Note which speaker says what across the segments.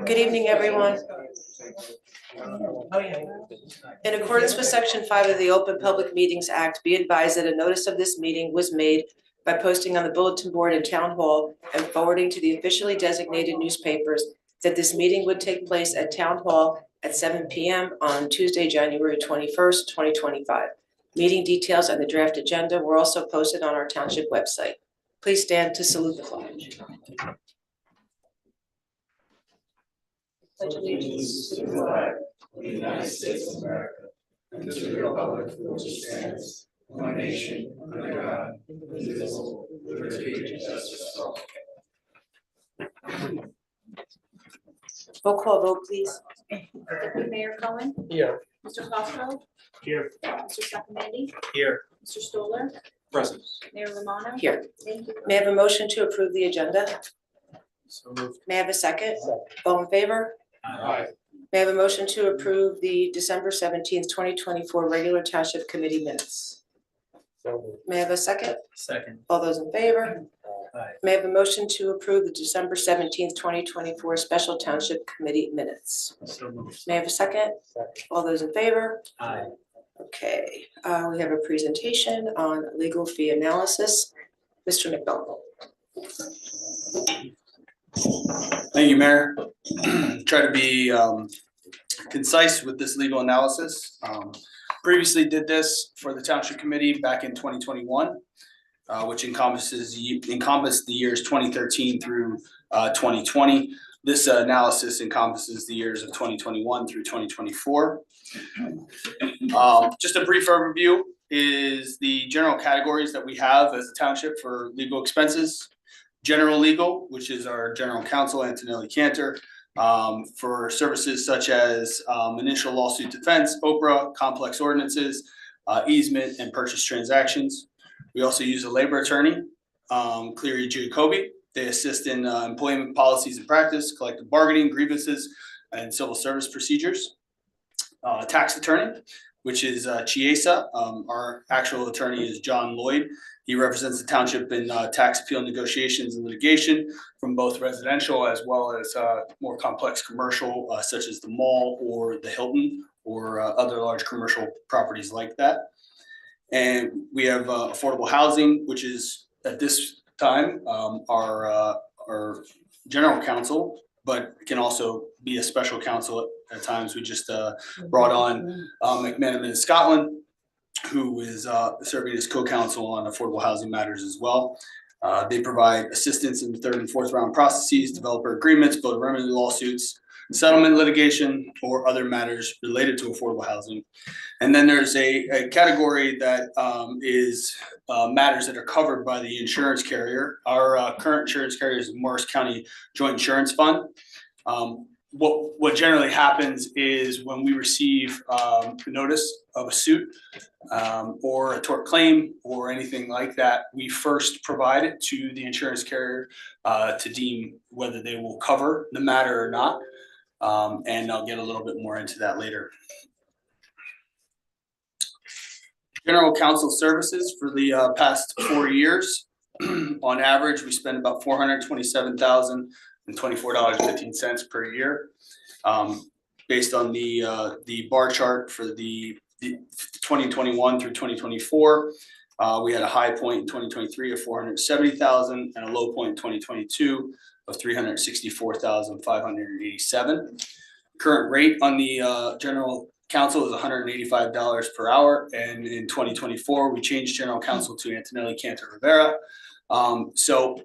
Speaker 1: Good evening, everyone. In accordance with Section 5 of the Open Public Meetings Act, be advised that a notice of this meeting was made by posting on the bulletin board in Town Hall and forwarding to the officially designated newspapers that this meeting would take place at Town Hall at 7 p.m. on Tuesday, January 21st, 2025. Meeting details and the draft agenda were also posted on our Township website. Please stand to salute the flag. Pledge allegiance to the flag of the United States of America and to the republic for which it stands, one nation, under God, indivisible, with liberty and justice for all. Roll call vote, please.
Speaker 2: Deputy Mayor Cohen.
Speaker 3: Here.
Speaker 2: Mr. Fosco.
Speaker 3: Here.
Speaker 2: Mr. Sacramenti.
Speaker 3: Here.
Speaker 2: Mr. Stoller.
Speaker 3: Present.
Speaker 2: Mayor Romano.
Speaker 1: Here.
Speaker 2: Thank you.
Speaker 1: May I have a motion to approve the agenda?
Speaker 3: So moved.
Speaker 1: May I have a second? All in favor?
Speaker 3: Aye.
Speaker 1: May I have a motion to approve the December 17th, 2024 regular Township Committee minutes?
Speaker 3: So moved.
Speaker 1: May I have a second?
Speaker 3: Second.
Speaker 1: All those in favor?
Speaker 3: Aye.
Speaker 1: May I have a motion to approve the December 17th, 2024 special Township Committee minutes?
Speaker 3: So moved.
Speaker 1: May I have a second?
Speaker 3: Second.
Speaker 1: All those in favor?
Speaker 3: Aye.
Speaker 1: Okay, we have a presentation on legal fee analysis. Mr. McDonald.
Speaker 4: Thank you, Mayor. Try to be concise with this legal analysis. Previously did this for the Township Committee back in 2021, which encompassed the years 2013 through 2020. This analysis encompasses the years of 2021 through 2024. Just a brief overview is the general categories that we have as a township for legal expenses. General legal, which is our general counsel, Antonelli Cantor, for services such as initial lawsuit defense, OPRA, complex ordinances, easement, and purchase transactions. We also use a labor attorney, Cleary Giacobi. They assist in employment policies and practice, collective bargaining, grievances, and civil service procedures. Tax attorney, which is Chiesa. Our actual attorney is John Lloyd. He represents the township in tax appeal negotiations and litigation from both residential as well as more complex commercial, such as the mall or the Hilton or other large commercial properties like that. And we have affordable housing, which is at this time our general counsel, but can also be a special counsel at times. We just brought on McManaman in Scotland, who is serving as co-counsel on affordable housing matters as well. They provide assistance in the third and fourth round processes, developer agreements, builder remedy lawsuits, settlement litigation, or other matters related to affordable housing. And then there's a category that is matters that are covered by the insurance carrier. Our current insurance carrier is the Morris County Joint Insurance Fund. What generally happens is when we receive a notice of a suit or a tort claim or anything like that, we first provide it to the insurance carrier to deem whether they will cover the matter or not. And I'll get a little bit more into that later. General counsel services for the past 4 years. On average, we spend about $427,024.15 per year. Based on the bar chart for the 2021 through 2024, we had a high point in 2023 of $470,000 and a low point in 2022 of $364,587. Current rate on the general counsel is $185 per hour, and in 2024 we changed general counsel to Antonelli Cantor Rivera. So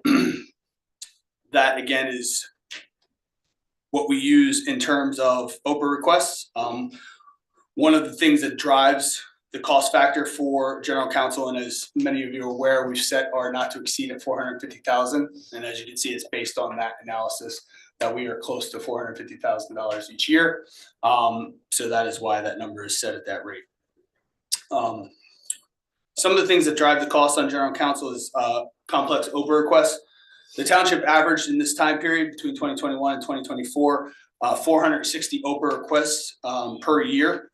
Speaker 4: that again is what we use in terms of OPRA requests. One of the things that drives the cost factor for general counsel, and as many of you are aware, we've set our not to exceed at $450,000, and as you can see, it's based on that analysis that we are close to $450,000 each year. So that is why that number is set at that rate. Some of the things that drive the cost on general counsel is complex OPRA requests. The township averaged in this time period between 2021 and 2024, 460 OPRA requests per year.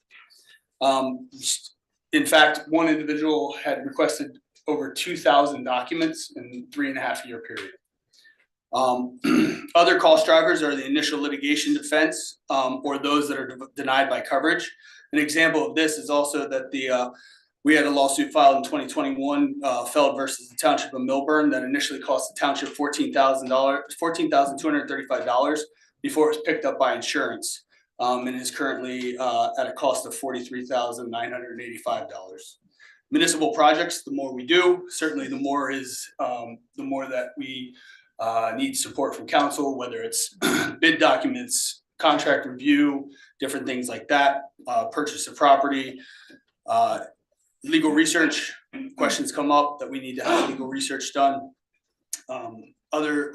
Speaker 4: In fact, one individual had requested over 2,000 documents in a 3.5 year period. Other cost drivers are the initial litigation defense, or those that are denied by coverage. An example of this is also that we had a lawsuit filed in 2021, Feld versus the Township of Millburn, that initially cost the township $14,235 before it was picked up by insurance, and is currently at a cost of $43,985. Municipal projects, the more we do, certainly the more that we need support from council, whether it's bid documents, contract review, different things like that, purchase of property, legal research. Questions come up that we need to have legal research done. Other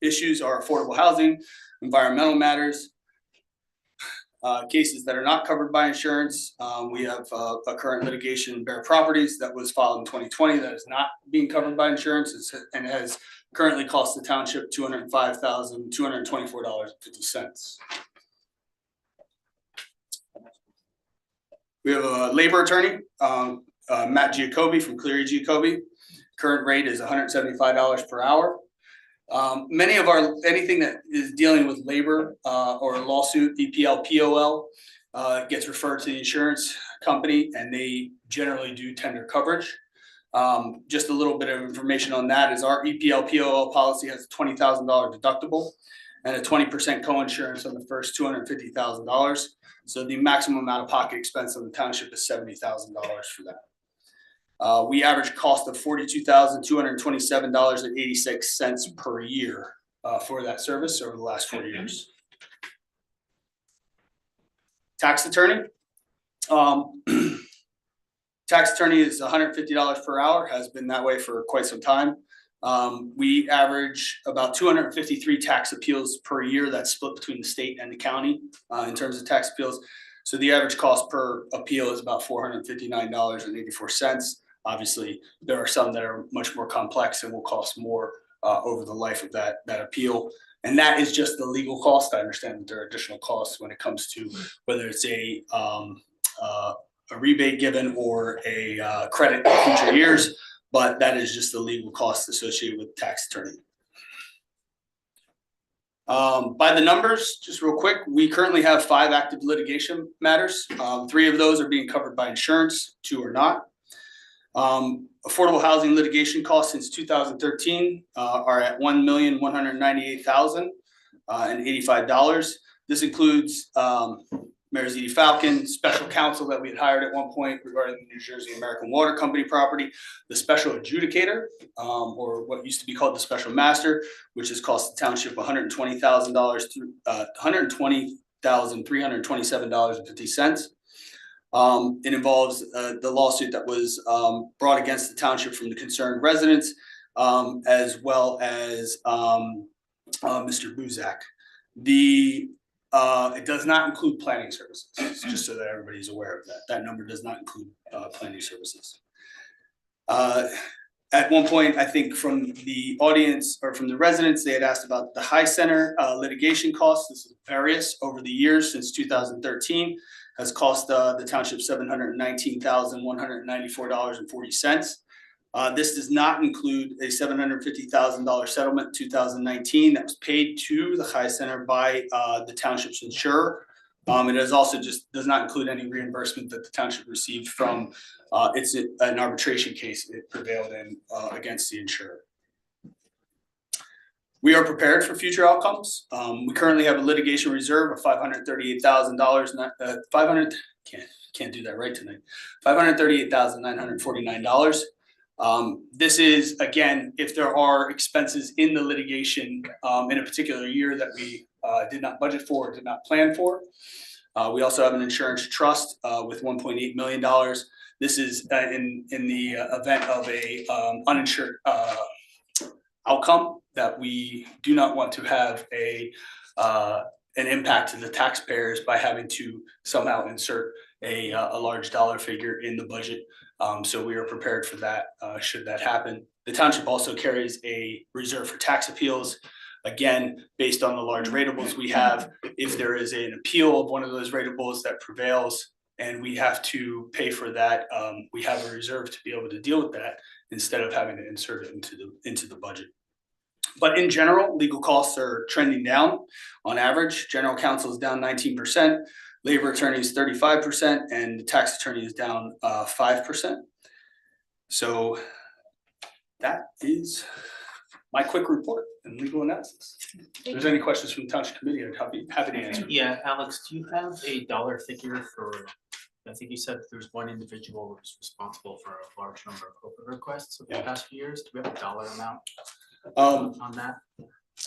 Speaker 4: issues are affordable housing, environmental matters, cases that are not covered by insurance. We have a current litigation in Bear Properties that was filed in 2020 that is not being covered by insurance and has currently cost the township $205,224.50. We have a labor attorney, Matt Giacobbe from Cleary Giacobbe. Current rate is $175 per hour. Anything that is dealing with labor or a lawsuit, EPL, POL, gets referred to the insurance company, and they generally do tender coverage. Just a little bit of information on that is our EPL, POL policy has a $20,000 deductible and a 20% coinsurance on the first $250,000. So the maximum amount of pocket expense on the township is $70,000 for that. We average cost of $42,227.86 per year for that service over the last 4 years. Tax attorney. Tax attorney is $150 per hour, has been that way for quite some time. We average about 253 tax appeals per year. That's split between the state and the county in terms of tax appeals. So the average cost per appeal is about $459.84. Obviously, there are some that are much more complex and will cost more over the life of that appeal. And that is just the legal cost. I understand that there are additional costs when it comes to whether it's a rebate given or a credit in future years, but that is just the legal cost associated with tax attorney. By the numbers, just real quick, we currently have 5 active litigation matters. 3 of those are being covered by insurance, 2 are not. Affordable housing litigation costs since 2013 are at $1,198,085. This includes Mayor Z.D. Falcon, special counsel that we had hired at one point regarding the New Jersey American Water Company property, the special adjudicator, or what used to be called the special master, which has cost the township $120,000 through $120,327.50. It involves the lawsuit that was brought against the township from the concerned residents, as well as Mr. Buzak. It does not include planning services, just so that everybody's aware of that. That number does not include planning services. At one point, I think from the audience or from the residents, they had asked about the High Center litigation costs. This is various over the years since 2013. Has cost the township $719,194.40. This does not include a $750,000 settlement in 2019 that was paid to the High Center by the township's insurer. It also just does not include any reimbursement that the township received from an arbitration case it prevailed in against the insurer. We are prepared for future outcomes. We currently have a litigation reserve of $538,000. Can't do that right tonight. $538,949. This is, again, if there are expenses in the litigation in a particular year that we did not budget for or did not plan for. We also have an insurance trust with $1.8 million. This is in the event of a uninsured outcome that we do not want to have an impact to the taxpayers by having to somehow insert a large dollar figure in the budget. So we are prepared for that should that happen. The township also carries a reserve for tax appeals. Again, based on the large ratables we have, if there is an appeal of one of those ratables that prevails and we have to pay for that, we have a reserve to be able to deal with that instead of having to insert it into the budget. But in general, legal costs are trending down on average. General counsel is down 19%, labor attorney is 35%, and the tax attorney is down 5%. So that is my quick report and legal analysis. If there's any questions from the Township Committee, I'd be happy to answer.
Speaker 5: Yeah, Alex, do you have a dollar figure for, I think you said there's one individual who's responsible for a large number of open requests over the past few years. Do we have a dollar amount on that?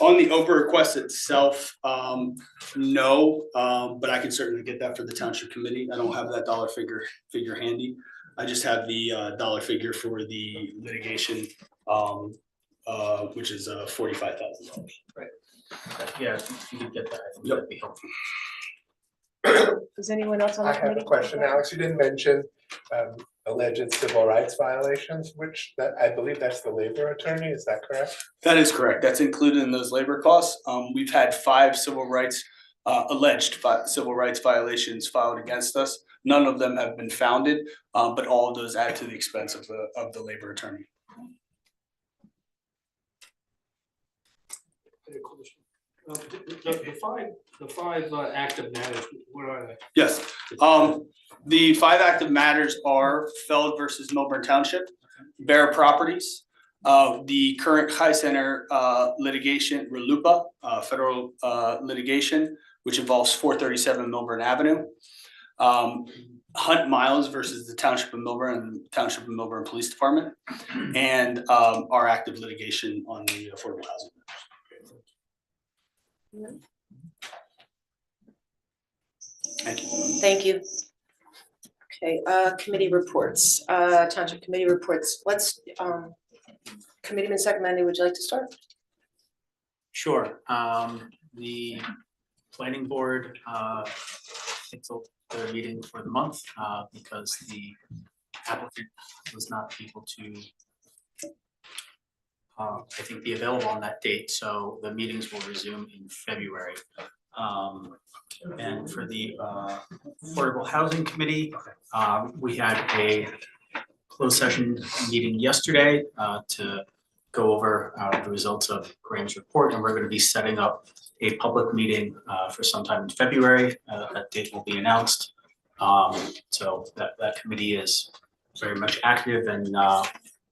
Speaker 4: On the Oprah request itself, no, but I can certainly get that for the Township Committee. I don't have that dollar figure handy. I just have the dollar figure for the litigation, which is $45,000.
Speaker 5: Right. Okay. Yeah, if you could get that, I think that'd be helpful.
Speaker 1: Does anyone else on the
Speaker 3: I have
Speaker 1: committee?
Speaker 3: a question, Alex. You didn't mention alleged civil rights violations, which I believe that's the labor attorney. Is that correct?
Speaker 4: That is correct. That's included in those labor costs. We've had 5 civil rights, alleged civil rights violations filed against us. None of them have been founded, but all of those add to the expense of the labor attorney.
Speaker 6: The five active matters, what are they?
Speaker 4: Yes, the 5 active matters are Feld versus Milburn Township, Bear Properties, the current High Center litigation, RLUIPA, federal litigation, which involves 437 Milburn Avenue, Hunt Miles versus the Township of Milburn and Township of Milburn Police Department, and our active litigation on the affordable housing. Thank you.
Speaker 1: Thank you. Okay, committee reports, Township Committee reports. Let's, Committeeman Sacramento, would you like to start?
Speaker 5: Sure. The planning board, canceled their meeting for the month because the applicant was not able to, I think, be available on that date. So the meetings will resume in February. And for the Affordable Housing Committee, we had a closed session meeting yesterday to go over the results of Graham's report, and we're going to be setting up a public meeting for sometime in February. That date will be announced. So that committee is very much active and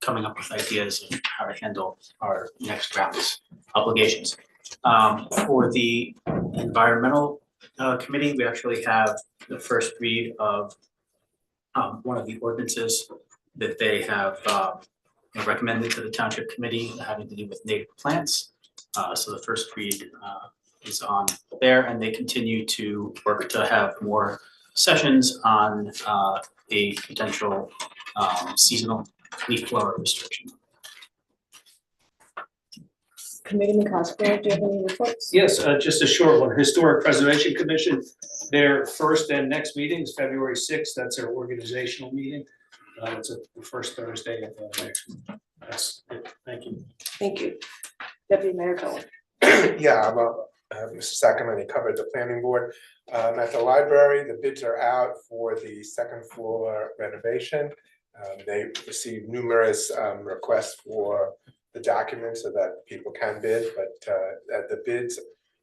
Speaker 5: coming up with ideas of how to handle our next round's obligations. For the environmental committee, we actually have the first read of one of the ordinances that they have recommended to the Township Committee having to do with native plants. So the first read is on there, and they continue to work to have more sessions on a potential seasonal leaf blower restriction.
Speaker 1: Committeeman Cosgrove, do you have any reports?
Speaker 6: Yes, just a short one. Historic Preservation Commission, their first and next meeting is February 6th. That's their organizational meeting. It's the first Thursday of the next month. That's it. Thank you.
Speaker 1: Thank you. Deputy Mayor Cohen.
Speaker 3: Yeah, Mr. Sacramento covered the planning board. At the library, the bids are out for the second floor renovation. They received numerous requests for the documents so that people can bid, but the bids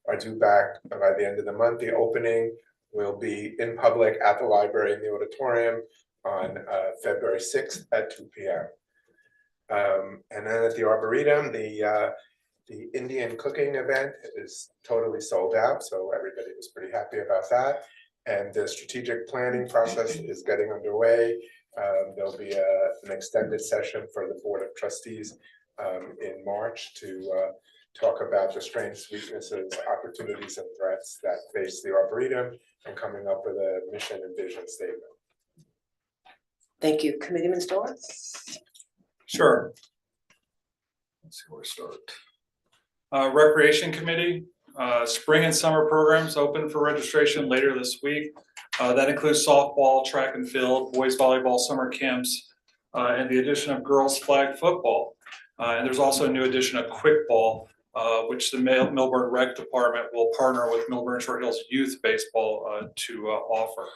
Speaker 3: are due back by the end of the month. The opening will be in public at the library in the auditorium on February 6th at 2 p.m. And then at the Arboretum, the Indian cooking event is totally sold out, so everybody was pretty happy about that. And the strategic planning process is getting underway. There'll be an extended session for the Board of Trustees in March to talk about the strengths, weaknesses, opportunities, and threats that face the Arboretum and coming up with a mission and vision statement.
Speaker 1: Thank you. Committeeman Stoller?
Speaker 7: Sure. Let's see where to start. Recreation Committee, spring and summer programs open for registration later this week. That includes softball, track and field, boys volleyball, summer camps, and the addition of girls flag football. And there's also a new addition of quickball, which the Milburn Rec Department will partner with Milburn Short Hills Youth Baseball to offer.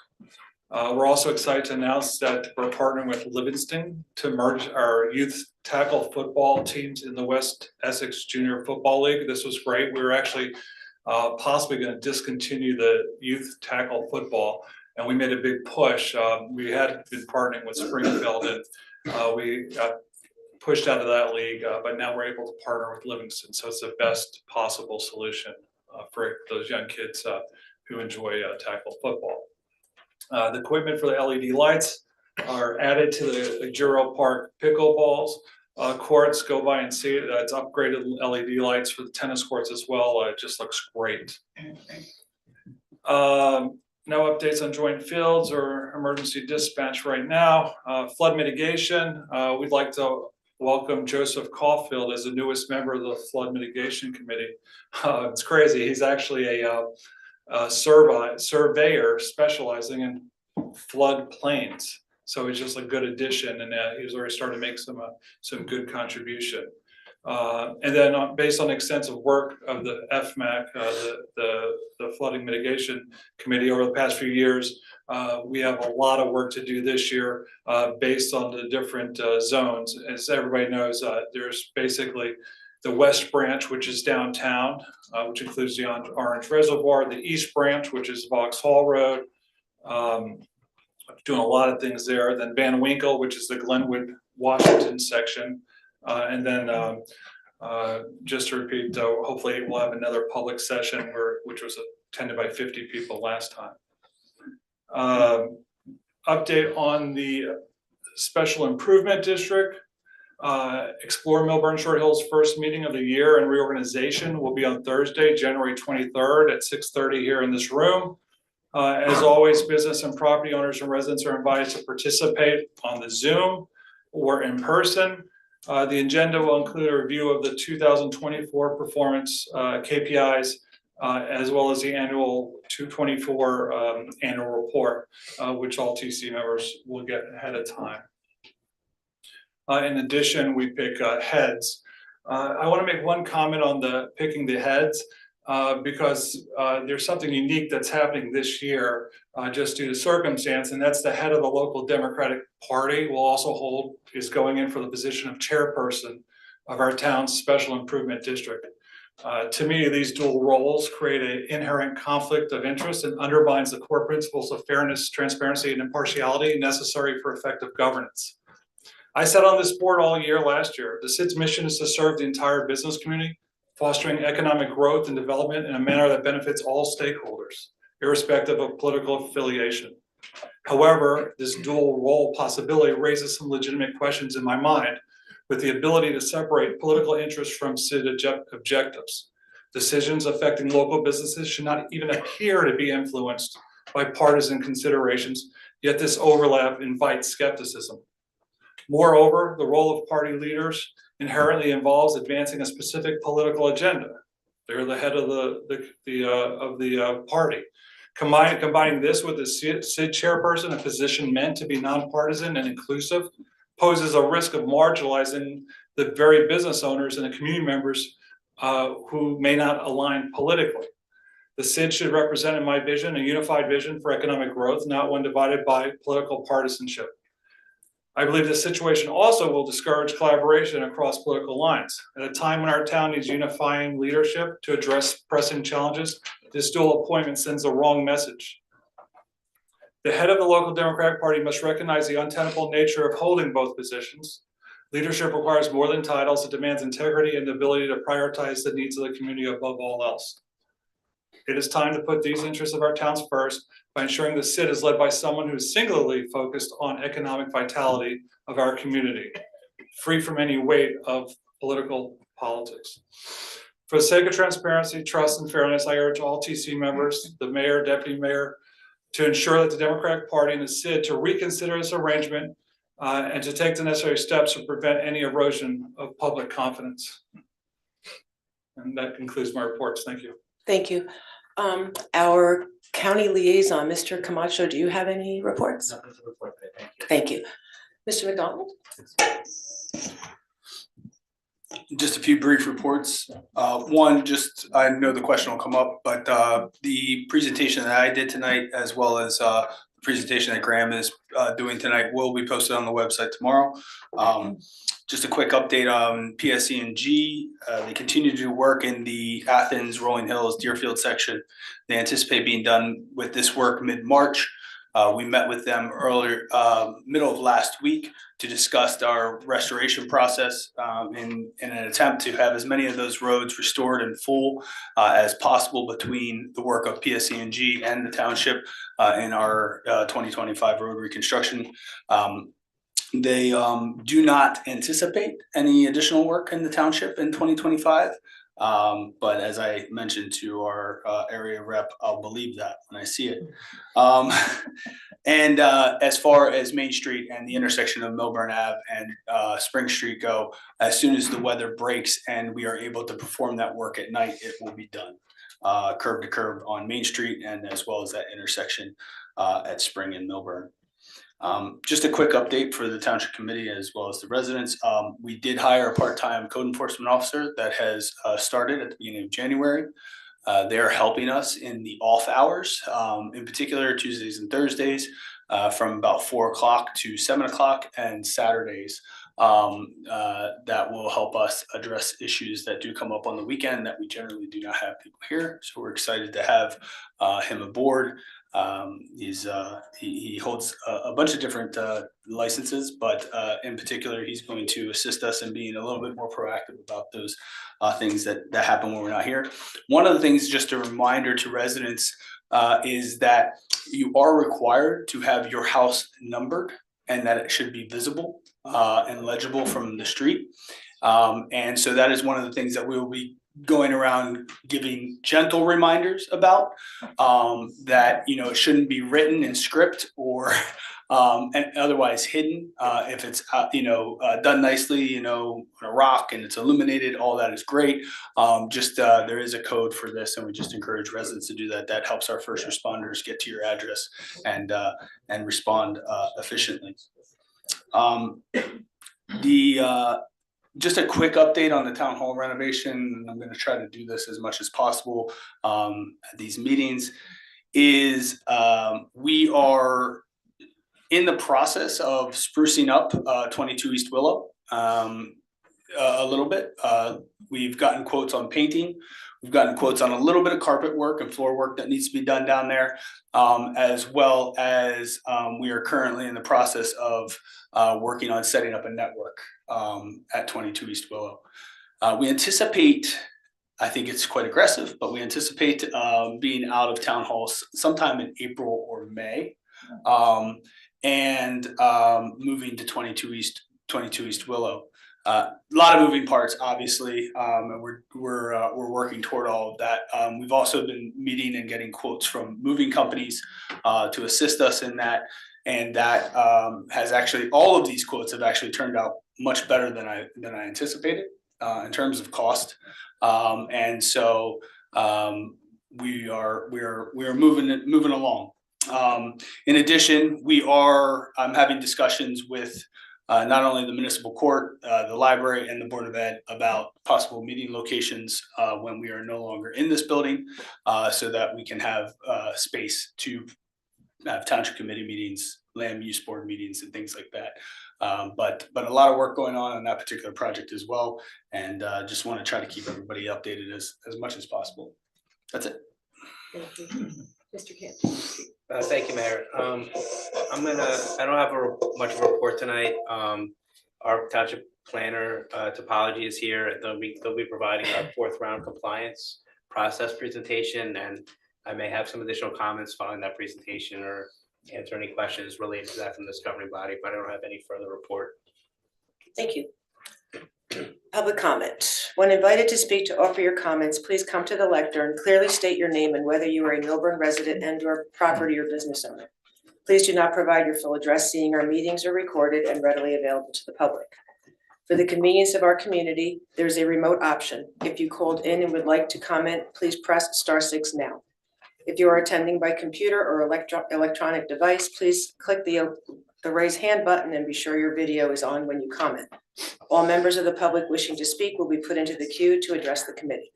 Speaker 7: We're also excited to announce that we're partnering with Livingston to merge our youth tackle football teams in the West Essex Junior Football League. This was great. We were actually possibly going to discontinue the youth tackle football, and we made a big push. We had been partnering with Springfield, and we got pushed out of that league, but now we're able to partner with Livingston. So it's the best possible solution for those young kids who enjoy tackle football. The equipment for the LED lights are added to the Juro Park pickleballs. Courts, go by and see it. It's upgraded LED lights for the tennis courts as well. It just looks great. No updates on joint fields or emergency dispatch right now. Flood mitigation, we'd like to welcome Joseph Caulfield as the newest member of the Flood Mitigation Committee. It's crazy. He's actually a surveyor specializing in flood plains. So he's just a good addition, and he's already started to make some good contribution. And then based on extensive work of the FMAC, the Flooding Mitigation Committee over the past few years, we have a lot of work to do this year based on the different zones. As everybody knows, there's basically the West Branch, which is downtown, which includes the Orange Reservoir, the East Branch, which is Vauxhall Road, doing a lot of things there. Then Van Winkle, which is the Glenwood, Washington section. And then just to repeat, hopefully we'll have another public session which was attended by 50 people last time. Update on the Special Improvement District. Explore Millburn Short Hills first meeting of the year and reorganization will be on Thursday, January 23rd at 6:30 here in this room. As always, business and property owners and residents are invited to participate on the Zoom or in person. The agenda will include a review of the 2024 performance KPIs, as well as the annual 2024 annual report, which all TC members will get ahead of time. In addition, we pick heads. I want to make one comment on picking the heads. Because there's something unique that's happening this year just due to circumstance, and that's the head of the local Democratic Party is going in for the position of chairperson of our town's Special Improvement District. To me, these dual roles create an inherent conflict of interest and undermines the core principles of fairness, transparency, and impartiality necessary for effective governance. I sat on this board all year last year. The CID's mission is to serve the entire business community, fostering economic growth and development in a manner that benefits all stakeholders, irrespective of political affiliation. However, this dual role possibility raises some legitimate questions in my mind, with the ability to separate political interests from CID objectives. Decisions affecting local businesses should not even appear to be influenced by partisan considerations, yet this overlap invites skepticism. Moreover, the role of party leaders inherently involves advancing a specific political agenda. They're the head of the party. Combining this with the CID chairperson, a position meant to be nonpartisan and inclusive, poses a risk of marginalizing the very business owners and the community members who may not align politically. The CID should represent, in my vision, a unified vision for economic growth, not one divided by political partisanship. I believe this situation also will discourage collaboration across political lines. At a time when our town needs unifying leadership to address pressing challenges, this dual appointment sends the wrong message. The head of the local Democratic Party must recognize the untenable nature of holding both positions. Leadership requires more than titles. It demands integrity and the ability to prioritize the needs of the community above all else. It is time to put these interests of our towns first by ensuring the CID is led by someone who is singularly focused on economic vitality of our community, free from any weight of political politics. For the sake of transparency, trust, and fairness, I urge all TC members, the mayor, deputy mayor, to ensure that the Democratic Party and the CID to reconsider this arrangement and to take the necessary steps to prevent any erosion of public confidence. And that concludes my reports. Thank you.
Speaker 1: Thank you. Our county liaison, Mr. Camacho, do you have any reports?
Speaker 5: Nothing to report today,
Speaker 1: Thank you. Mr. McDonald?
Speaker 4: Just a few brief reports. One, I know the question will come up, but the presentation that I did tonight, as well as the presentation that Graham is doing tonight will be posted on the website tomorrow. Just a quick update on PSE&G. They continue to do work in the Athens, Rolling Hills, Deerfield section. They anticipate being done with this work mid-March. We met with them earlier, middle of last week, to discuss our restoration process in an attempt to have as many of those roads restored in full as possible between the work of PSE&G and the township in our 2025 road reconstruction. They do not anticipate any additional work in the township in 2025. But as I mentioned to our area rep, I'll believe that when I see it. And as far as Main Street and the intersection of Milburn Ave and Spring Street go, as soon as the weather breaks and we are able to perform that work at night, it will be done. Curb to curb on Main Street, and as well as that intersection at Spring and Milburn. Just a quick update for the Township Committee as well as the residents. We did hire a part-time code enforcement officer that has started at the beginning of January. They're helping us in the off hours, in particular Tuesdays and Thursdays, from about 4 o'clock to 7 o'clock, and Saturdays. That will help us address issues that do come up on the weekend that we generally do not have people here. So we're excited to have him aboard. He holds a bunch of different licenses, but in particular, he's going to assist us in being a little bit more proactive about those things that happen when we're not here. One of the things, just a reminder to residents, is that you are required to have your house numbered and that it should be visible and legible from the street. And so that is one of the things that we will be going around giving gentle reminders about, that, you know, it shouldn't be written in script or and otherwise hidden. If it's done nicely, you know, on a rock and it's illuminated, all that is great. There is a code for this, and we just encourage residents to do that. That helps our first responders get to your address and respond efficiently. Just a quick update on the town hall renovation. I'm going to try to do this as much as possible at these meetings. We are in the process of sprucing up 22 East Willow a little bit. We've gotten quotes on painting. We've gotten quotes on a little bit of carpet work and floor work that needs to be done down there, as well as we are currently in the process of working on setting up a network at 22 East Willow. We anticipate, I think it's quite aggressive, but we anticipate being out of town halls sometime in April or May, and moving to 22 East Willow. A lot of moving parts, obviously, and we're working toward all of that. We've also been meeting and getting quotes from moving companies to assist us in that, and that has actually, all of these quotes have actually turned out much better than I anticipated in terms of cost, and so we are moving along. In addition, I'm having discussions with not only the municipal court, the library, and the Board of Ed about possible meeting locations when we are no longer in this building, so that we can have space to have township committee meetings, land use board meetings, and things like that. But a lot of work going on that particular project as well, and just want to try to keep everybody updated as much as possible. That's it.
Speaker 1: Thank you. Mr. Camp.
Speaker 8: Thank you, Mayor. I don't have much of a report tonight. Our township planner, Topology, is here. They'll be providing our 4th round compliance process presentation, and I may have some additional comments following that presentation or answer any questions related to that from this governing body, but I don't have any further report.
Speaker 1: Thank you. Public comment. When invited to speak to offer your comments, please come to the lectern, clearly state your name and whether you are a Milburn resident and/or property or business owner. Please do not provide your full address, seeing our meetings are recorded and readily available to the public. For the convenience of our community, there is a remote option. If you called in and would like to comment, please press *6 now. If you are attending by computer or electronic device, please click the raise hand button and be sure your video is on when you comment. All members of the public wishing to speak will be put into the queue to address the committee.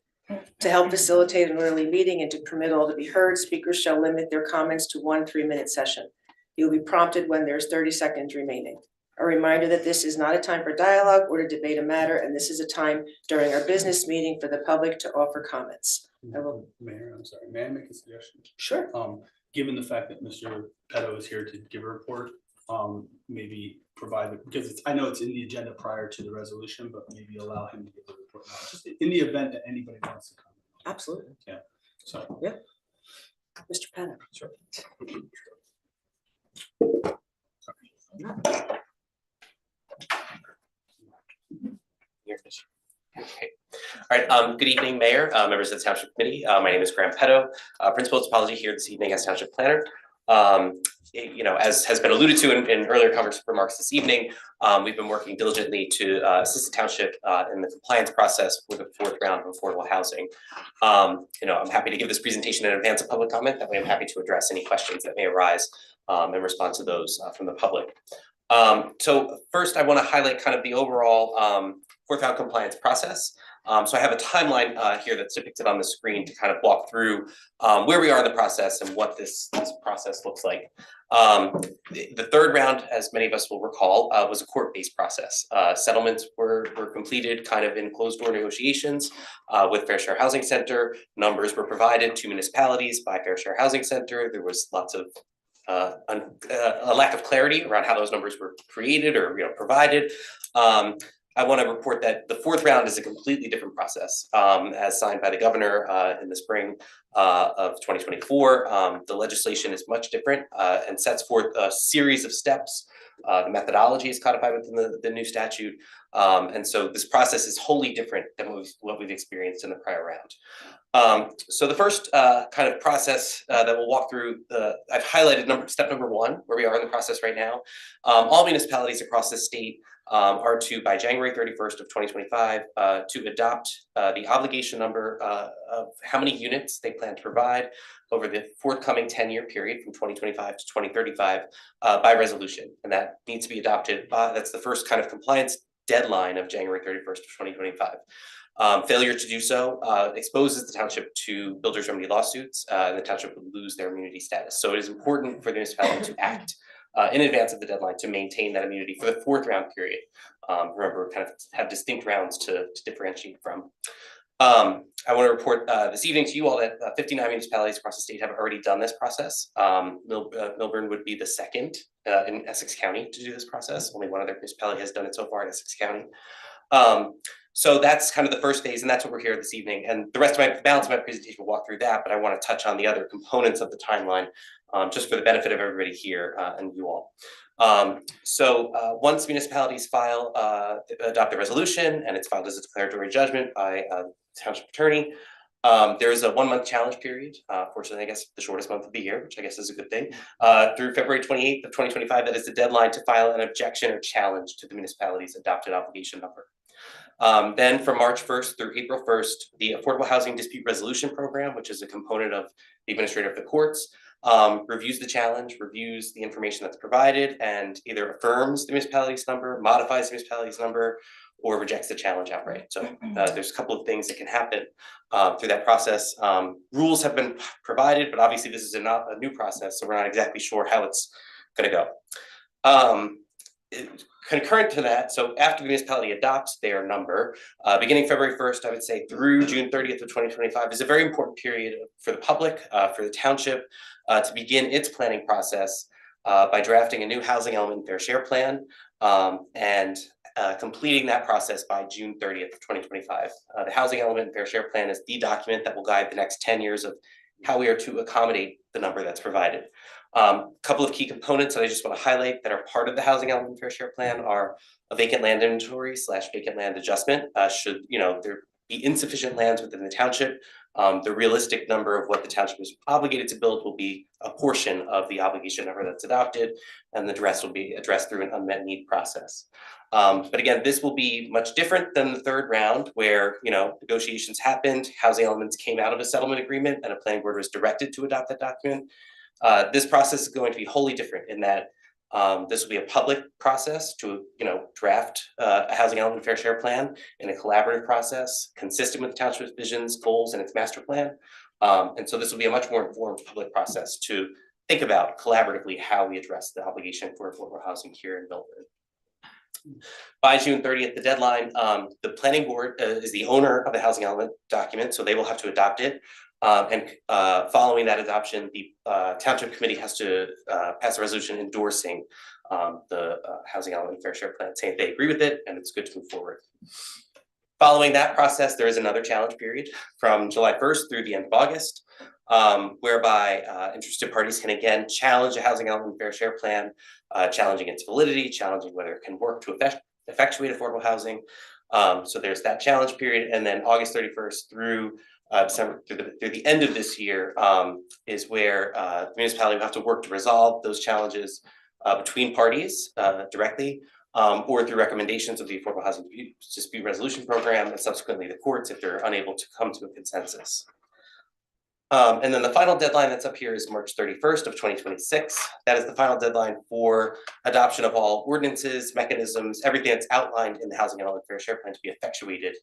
Speaker 1: To help facilitate an orderly meeting and to permit all to be heard, speakers shall limit their comments to 1 3-minute session. You will be prompted when there's 30 seconds remaining. A reminder that this is not a time for dialogue or to debate a matter, and this is a time during our business meeting for the public to offer comments. I will-
Speaker 4: Mayor, I'm sorry, may I make a suggestion?
Speaker 1: Sure.
Speaker 4: Given the fact that Mr. Petto is here to give a report, maybe provide it, because I know it's in the agenda prior to the resolution, but maybe allow him to give the report now, just in the event that anybody wants to comment.
Speaker 1: Absolutely.
Speaker 4: So.
Speaker 1: Mr. Penna.
Speaker 4: Sure.
Speaker 9: Okay. All right, good evening, Mayor, members of the Township Committee. My name is Graham Petto, Principal of Topology here this evening as Township Planner. You know, as has been alluded to in earlier conference remarks this evening, we've been working diligently to assist the Township in the compliance process for the fourth round of affordable housing. You know, I'm happy to give this presentation in advance of public comment. That way I'm happy to address any questions that may arise and respond to those from the public. So first, I want to highlight kind of the overall fourth round compliance process. So I have a timeline here that's depicted on the screen to kind of walk through where we are in the process and what this process looks like. The third round, as many of us will recall, was a court-based process. Settlements were completed kind of in closed-door negotiations with Fair Share Housing Center. Numbers were provided to municipalities by Fair Share Housing Center. There was lots of a lack of clarity around how those numbers were created or provided. I want to report that the fourth round is a completely different process, as signed by the governor in the spring of 2024. The legislation is much different and sets forth a series of steps. The methodology is codified within the new statute. And so this process is wholly different than what we've experienced in the prior round. So the first kind of process that we'll walk through, I've highlighted step number one, where we are in the process right now. All municipalities across the state are to, by January 31st of 2025, to adopt the obligation number of how many units they plan to provide over the forthcoming 10-year period from 2025 to 2035 by resolution. And that needs to be adopted that's the first kind of compliance deadline of January 31st of 2025. Failure to do so exposes the township to builders' remedy lawsuits, and the township would lose their immunity status. So it is important for the municipality to act in advance of the deadline to maintain that immunity for the fourth round period. Remember, kind of have distinct rounds to differentiate from. I want to report this evening to you all that 59 municipalities across the state have already done this process. Milburn would be the second in Essex County to do this process. Only one other municipality has done it so far in Essex County. So that's kind of the first phase, and that's what we're here this evening. And the balance of my presentation will walk through that, but I want to touch on the other components of the timeline just for the benefit of everybody here and you all. Once municipalities adopt a resolution and it's filed as a declaratory judgment by township attorney, there is a 1-month challenge period, fortunately, I guess the shortest month of the year, which I guess is a good thing, through February 28th of 2025. That is the deadline to file an objection or challenge to the municipality's adopted obligation number. Then from March 1st through April 1st, the Affordable Housing Dispute Resolution Program, which is a component of the administrator of the courts, reviews the challenge, reviews the information that's provided, and either affirms the municipality's number, modifies the municipality's number, or rejects the challenge outright. So there's a couple of things that can happen through that process. Rules have been provided, but obviously this is not a new process, so we're not exactly sure how it's going to go. Concurrent to that, so after the municipality adopts their number, beginning February 1st, I would say through June 30th of 2025 is a very important period for the public, for the township, to begin its planning process by drafting a new housing element fair share plan and completing that process by June 30th of 2025. The housing element fair share plan is the document that will guide the next 10 years of how we are to accommodate the number that's provided. Couple of key components that I just want to highlight that are part of the housing element fair share plan are a vacant land inventory / vacant land adjustment. Should there be insufficient lands within the township, the realistic number of what the township is obligated to build will be a portion of the obligation number that's adopted, and the rest will be addressed through an unmet need process. But again, this will be much different than the third round where negotiations happened, housing elements came out of a settlement agreement, and a planning board was directed to adopt that document. This process is going to be wholly different in that this will be a public process to draft a housing element fair share plan in a collaborative process consistent with the township's visions, goals, and its master plan. And so this will be a much more informed public process to think about collaboratively how we address the obligation for affordable housing here in Milford. By June 30th, the deadline, the planning board is the owner of the housing element document, so they will have to adopt it. Following that adoption, the township committee has to pass a resolution endorsing the housing element fair share plan, saying they agree with it and it's good to move forward. Following that process, there is another challenge period from July 1st through the end of August, whereby interested parties can again challenge a housing element fair share plan, challenging its validity, challenging whether it can work to effectuate affordable housing. So there's that challenge period, and then August 31st through December, through the end of this year is where the municipality will have to work to resolve those challenges between parties directly, or through recommendations of the Affordable Housing Dispute Resolution Program, and subsequently the courts if they're unable to come to a consensus. And then the final deadline that's up here is March 31st of 2026. That is the final deadline for adoption of all ordinances, mechanisms, everything that's outlined in the Housing Element Fair Share Plan to be effectuated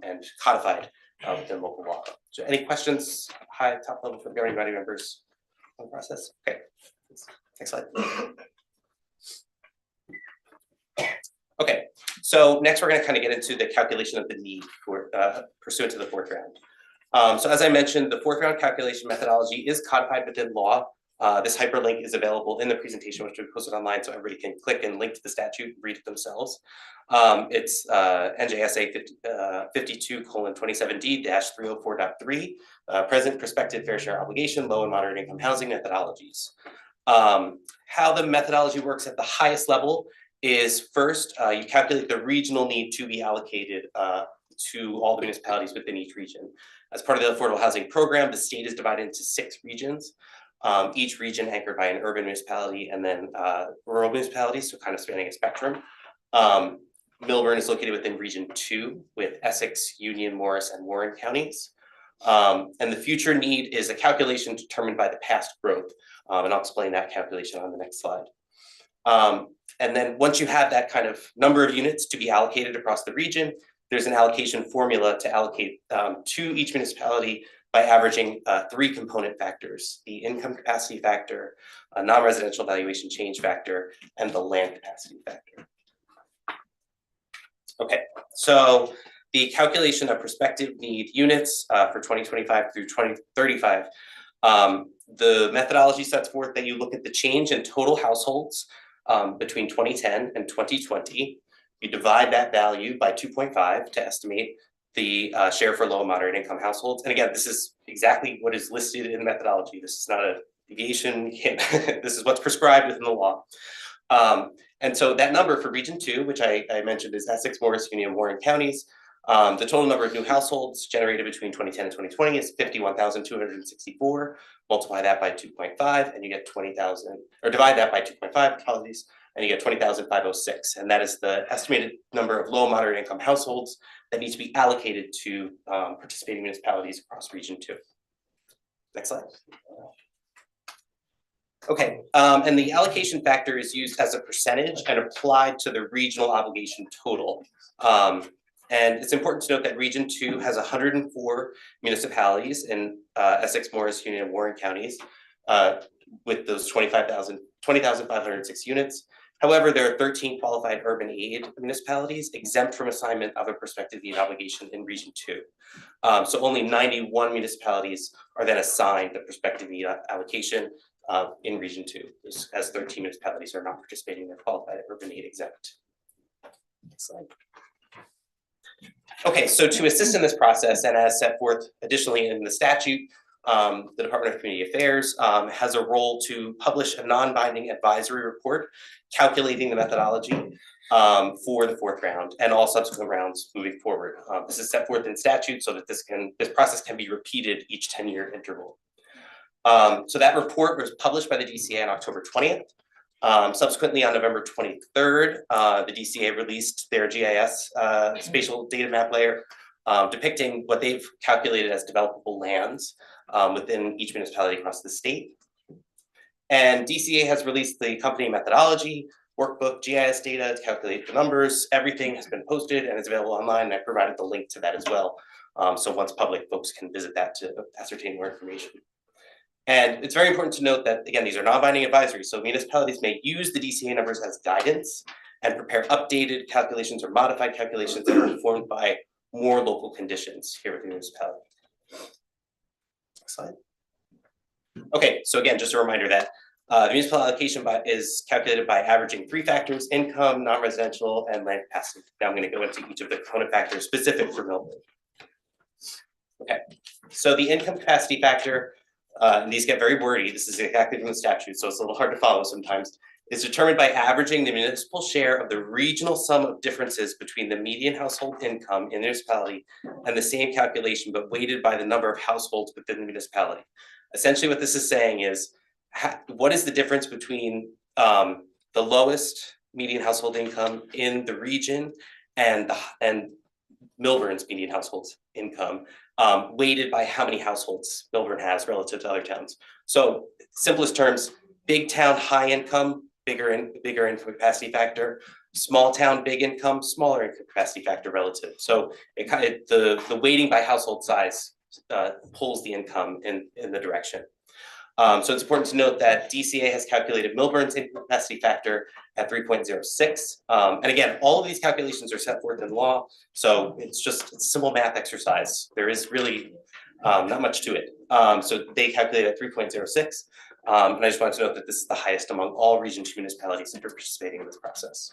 Speaker 9: and codified within local law. So any questions, high, top level for the governing body members on the process? Okay, next slide. Okay, so next we're going to kind of get into the calculation of the need for pursuant to the fourth round. So as I mentioned, the fourth round calculation methodology is codified within law. This hyperlink is available in the presentation, which we posted online, so everybody can click and link to the statute and read it themselves. It's NJSA 52:27D-304.3, present prospective fair share obligation, low and moderate income housing methodologies. How the methodology works at the highest level is first, you calculate the regional need to be allocated to all the municipalities within each region. As part of the affordable housing program, the state is divided into 6 regions, each region anchored by an urban municipality and then rural municipalities, so kind of spanning a spectrum. Milburn is located within Region 2 with Essex, Union, Morris, and Warren counties. And the future need is a calculation determined by the past growth, and I'll explain that calculation on the next slide. And then once you have that kind of number of units to be allocated across the region, there's an allocation formula to allocate to each municipality by averaging 3 component factors: the income capacity factor, a non-residential valuation change factor, and the land capacity factor. Okay, so the calculation of prospective need units for 2025 through 2035, the methodology sets forth that you look at the change in total households between 2010 and 2020. You divide that value by 2.5 to estimate the share for low and moderate income households. And again, this is exactly what is listed in the methodology. This is not a deviation. This is what's prescribed within the law. And so that number for Region 2, which I mentioned, is Essex, Morris, Union, Warren counties. The total number of new households generated between 2010 and 2020 is 51,264. Multiply that by 2.5 and you get 20,000, or divide that by 2.5, apologies, and you get 20,506. And that is the estimated number of low and moderate income households that need to be allocated to participating municipalities across Region 2. Next slide. Okay, and the allocation factor is used as a percentage and applied to the regional obligation total. And it's important to note that Region 2 has 104 municipalities in Essex, Morris, Union, and Warren counties with those 20,506 units. However, there are 13 qualified urban aid municipalities exempt from assignment of a prospective need obligation in Region 2. So only 91 municipalities are then assigned the prospective need allocation in Region 2, as 13 municipalities are not participating, they're qualified urban aid exempt. Next slide. Okay, so to assist in this process, and as set forth additionally in the statute, the Department of Community Affairs has a role to publish a non-binding advisory report calculating the methodology for the fourth round and all subsequent rounds moving forward. This is set forth in statute so that this process can be repeated each 10-year interval. So that report was published by the DCA on October 20th. Subsequently, on November 23rd, the DCA released their GIS spatial data map layer depicting what they've calculated as developable lands within each municipality across the state. And DCA has released the company methodology, workbook, GIS data to calculate the numbers. Everything has been posted and is available online, and I provided the link to that as well. So once public, folks can visit that to ascertain more information. And it's very important to note that, again, these are non-binding advisories, so municipalities may use the DCA numbers as guidance and prepare updated calculations or modified calculations that are informed by more local conditions here with the municipality. Next slide. Okay, so again, just a reminder that the municipal allocation is calculated by averaging 3 factors: income, non-residential, and land capacity. Now I'm going to go into each of the component factors specific for Millville. Okay, so the income capacity factor, and these get very wordy, this is exactly from the statute, so it's a little hard to follow sometimes, is determined by averaging the municipal share of the regional sum of differences between the median household income in the municipality and the same calculation, but weighted by the number of households within the municipality. Essentially what this is saying is, what is the difference between the lowest median household income in the region and Millburn's median household income, weighted by how many households Millburn has relative to other towns. So simplest terms, big town, high income, bigger income capacity factor, small town, big income, smaller income capacity factor relative. So it kind of, the weighting by household size pulls the income in the direction. So it's important to note that DCA has calculated Millburn's income capacity factor at 3.06. And again, all of these calculations are set forth in law. So it's a simple math exercise. There is really not much to it. So they calculated at 3.06. And I just wanted to note that this is the highest among all Region 2 municipalities that are participating in this process.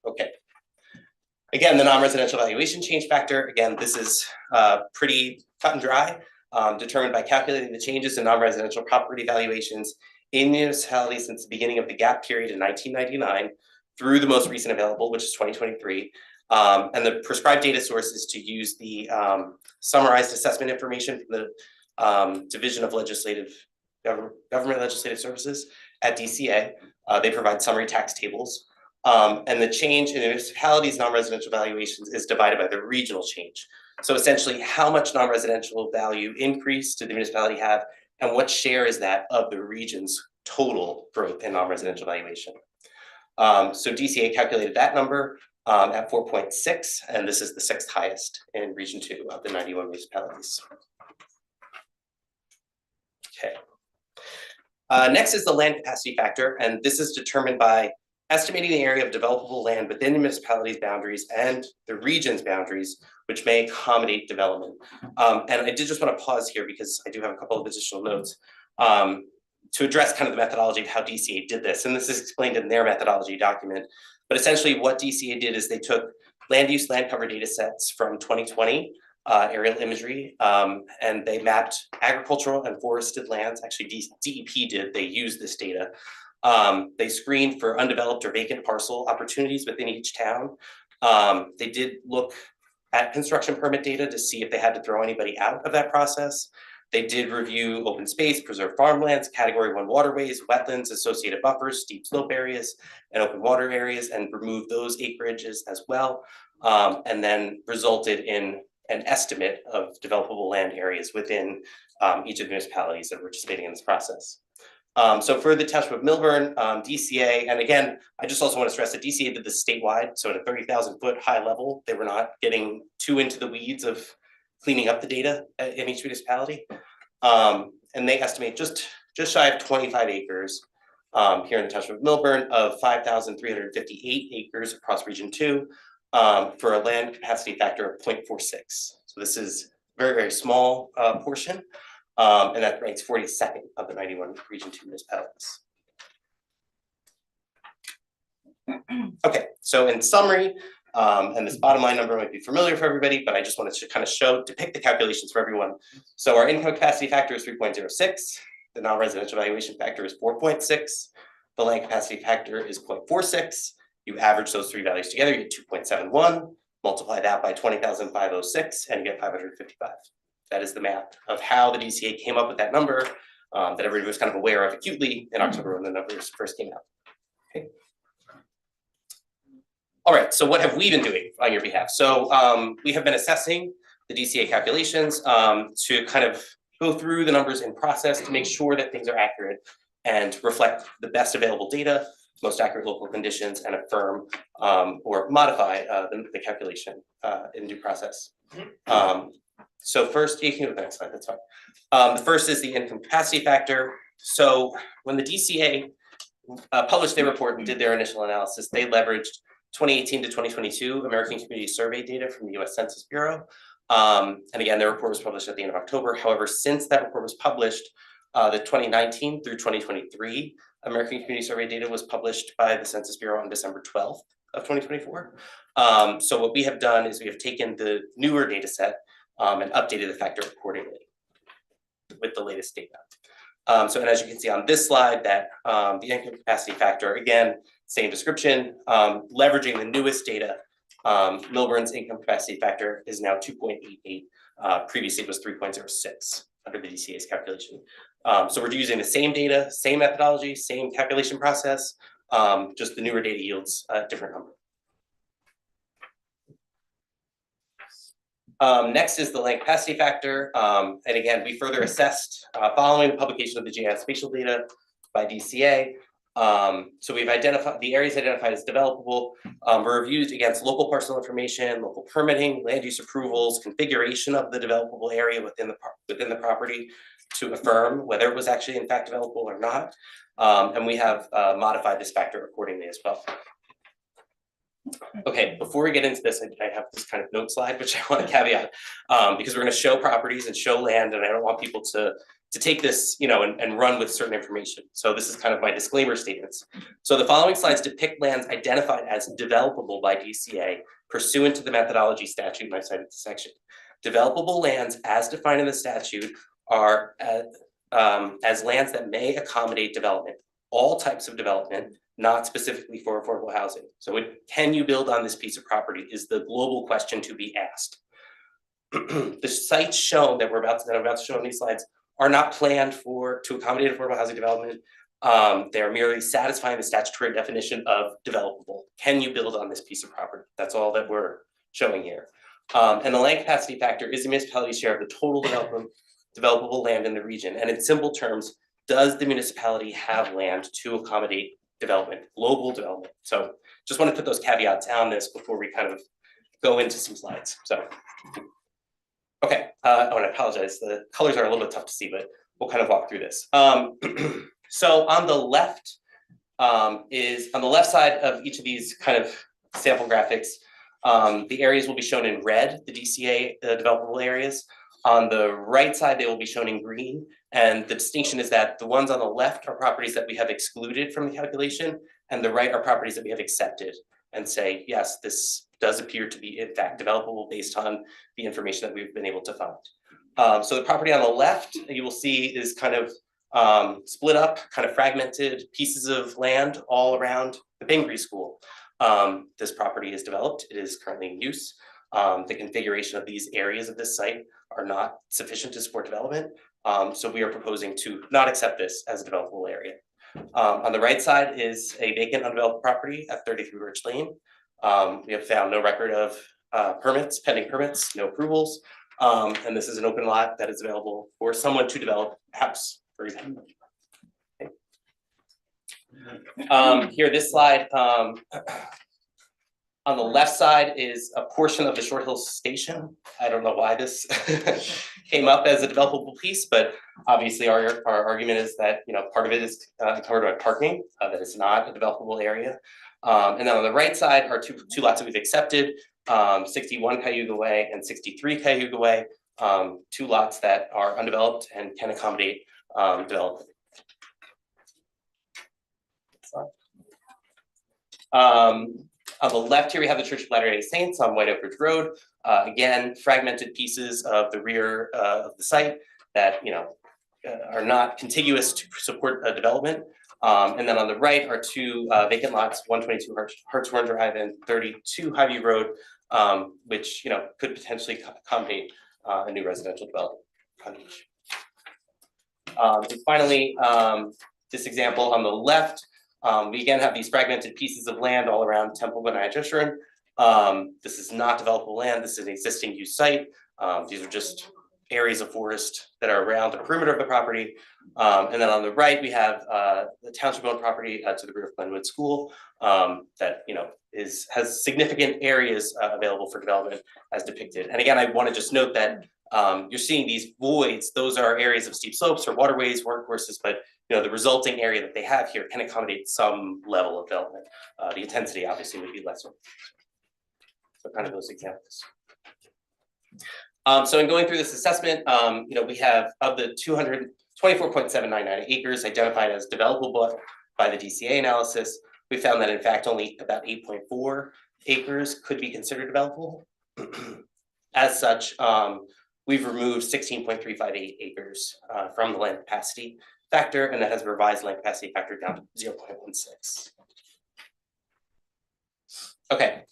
Speaker 9: Okay. Again, the non-residential valuation change factor, again, this is pretty cut and dry, determined by calculating the changes in non-residential property valuations in municipalities since the beginning of the gap period in 1999 through the most recent available, which is 2023. And the prescribed data source is to use the summarized assessment information from the Division of Government Legislative Services at DCA. They provide summary tax tables. And the change in municipalities' non-residential valuations is divided by the regional change. So essentially, how much non-residential value increase did the municipality have, and what share is that of the region's total growth in non-residential valuation? So DCA calculated that number at 4.6, and this is the 6th highest in Region 2 of the 91 municipalities. Okay. Next is the land capacity factor, and this is determined by estimating the area of developable land within the municipality's boundaries and the region's boundaries, which may accommodate development. And I did just want to pause here because I do have a couple of additional notes to address kind of the methodology of how DCA did this. And this is explained in their methodology document. But essentially what DCA did is they took land use, land cover data sets from 2020, aerial imagery, and they mapped agricultural and forested lands. Actually, DEP did, they used this data. They screened for undeveloped or vacant parcel opportunities within each town. They did look at construction permit data to see if they had to throw anybody out of that process. They did review open space, preserved farmlands, category 1 waterways, wetlands, associated buffers, steep slope areas, and open water areas, and removed those acreages as well. And then resulted in an estimate of developable land areas within each of the municipalities that were participating in this process. So for the Township of Millburn, DCA, and again, I just also want to stress that DCA did this statewide, so at a 30,000 foot high level, they were not getting too into the weeds of cleaning up the data in each municipality. And they estimate just shy of 25 acres here in the Township of Millburn of 5,358 acres across Region 2 for a land capacity factor of 0.46. So this is a very, very small portion. And that ranks 42nd of the 91 Region 2 municipalities. Okay, so in summary, and this bottom line number might be familiar for everybody, but I just wanted to kind of depict the calculations for everyone. So our income capacity factor is 3.06, the non-residential valuation factor is 4.6, the land capacity factor is 0.46. You average those three values together, you get 2.71, multiply that by 20,506, and you get 555. That is the math of how the DCA came up with that number that everybody was kind of aware of acutely in October when the numbers first came out. Okay. All right, so what have we been doing on your behalf? So we have been assessing the DCA calculations to kind of go through the numbers in process to make sure that things are accurate and reflect the best available data, most accurate local conditions, and affirm or modify the calculation in due process. So first, you can go to the next slide, that's fine. The first is the income capacity factor. So when the DCA published their report and did their initial analysis, they leveraged 2018 to 2022 American Community Survey data from the US Census Bureau. And again, their report was published at the end of October. However, since that report was published, the 2019 through 2023 American Community Survey data was published by the Census Bureau on December 12th of 2024. So what we have done is we have taken the newer data set and updated the factor accordingly with the latest data. So, and as you can see on this slide, that the income capacity factor, again, same description, leveraging the newest data, Milburn's income capacity factor is now 2.88. Previously it was 3.06 under the DCA's calculation. So we're using the same data, same methodology, same calculation process, just the newer data yields a different number. Next is the land capacity factor. And again, we further assessed following the publication of the GIS spatial data by DCA. So we've identified the areas identified as developable, were reviewed against local parcel information, local permitting, land use approvals, configuration of the developable area within the property to affirm whether it was actually in fact developable or not. And we have modified this factor accordingly as well. Okay, before we get into this, I have this kind of note slide, which I want to caveat, because we're going to show properties and show land, and I don't want people to take this, you know, and run with certain information. So this is kind of my disclaimer statements. So the following slides depict lands identified as developable by DCA pursuant to the methodology statute, and I cited the section. Developable lands as defined in the statute are as lands that may accommodate development, all types of development, not specifically for affordable housing. So can you build on this piece of property is the global question to be asked. The sites shown that I'm about to show on these slides are not planned to accommodate affordable housing development. They are merely satisfying the statutory definition of developable. Can you build on this piece of property? That's all that we're showing here. And the land capacity factor is the municipality's share of the total developable land in the region. And in simple terms, does the municipality have land to accommodate development, global development? So just want to put those caveats on this before we kind of go into some slides. So, okay, I want to apologize. The colors are a little bit tough to see, but we'll kind of walk through this. So on the left is on the left side of each of these kind of sample graphics, the areas will be shown in red, the DCA developable areas. On the right side, they will be shown in green. And the distinction is that the ones on the left are properties that we have excluded from the calculation, and the right are properties that we have accepted and say, yes, this does appear to be in fact developable based on the information that we've been able to find. So the property on the left, you will see is kind of split up, kind of fragmented pieces of land all around the Pingree School. This property is developed, it is currently in use. The configuration of these areas of this site are not sufficient to support development. So we are proposing to not accept this as a developable area. On the right side is a vacant undeveloped property at 33 Birch Lane. We have found no record of pending permits, no approvals. And this is an open lot that is available for someone to develop a house, for example. Okay. Here, this slide, on the left side is a portion of the Short Hills Station. I don't know why this came up as a developable piece, but obviously our argument is that, you know, part of it is covered by parking, that it's not a developable area. And then on the right side are two lots that we've accepted, 61 Cayuga Way and 63 Cayuga Way, two lots that are undeveloped and can accommodate development. On the left here, we have the Church of Latter-day Saints on White Oak Ridge Road. Again, fragmented pieces of the rear of the site that, you know, are not contiguous to support a development. And then on the right are two vacant lots, 122 Hartshorn Drive and 32 Highview Road, which, you know, could potentially accommodate a new residential development. And finally, this example on the left, we again have these fragmented pieces of land all around Temple Benai Jeshurun. This is not developable land. This is an existing use site. These are just areas of forest that are around the perimeter of the property. And then on the right, we have the township owned property to the rear of Glenwood School that, you know, has significant areas available for development as depicted. And again, I want to just note that You're seeing these voids, those are areas of steep slopes or waterways, watercourses, but the resulting area that they have here can accommodate some level of development. The intensity obviously would be lesser. So kind of those examples. So in going through this assessment, we have of the 224.799 acres identified as developable by the DCA analysis, we found that in fact only about 8.4 acres could be considered developable. As such, we've removed 16.358 acres from the land capacity factor, and that has revised land capacity factor down to 0.16. Okay.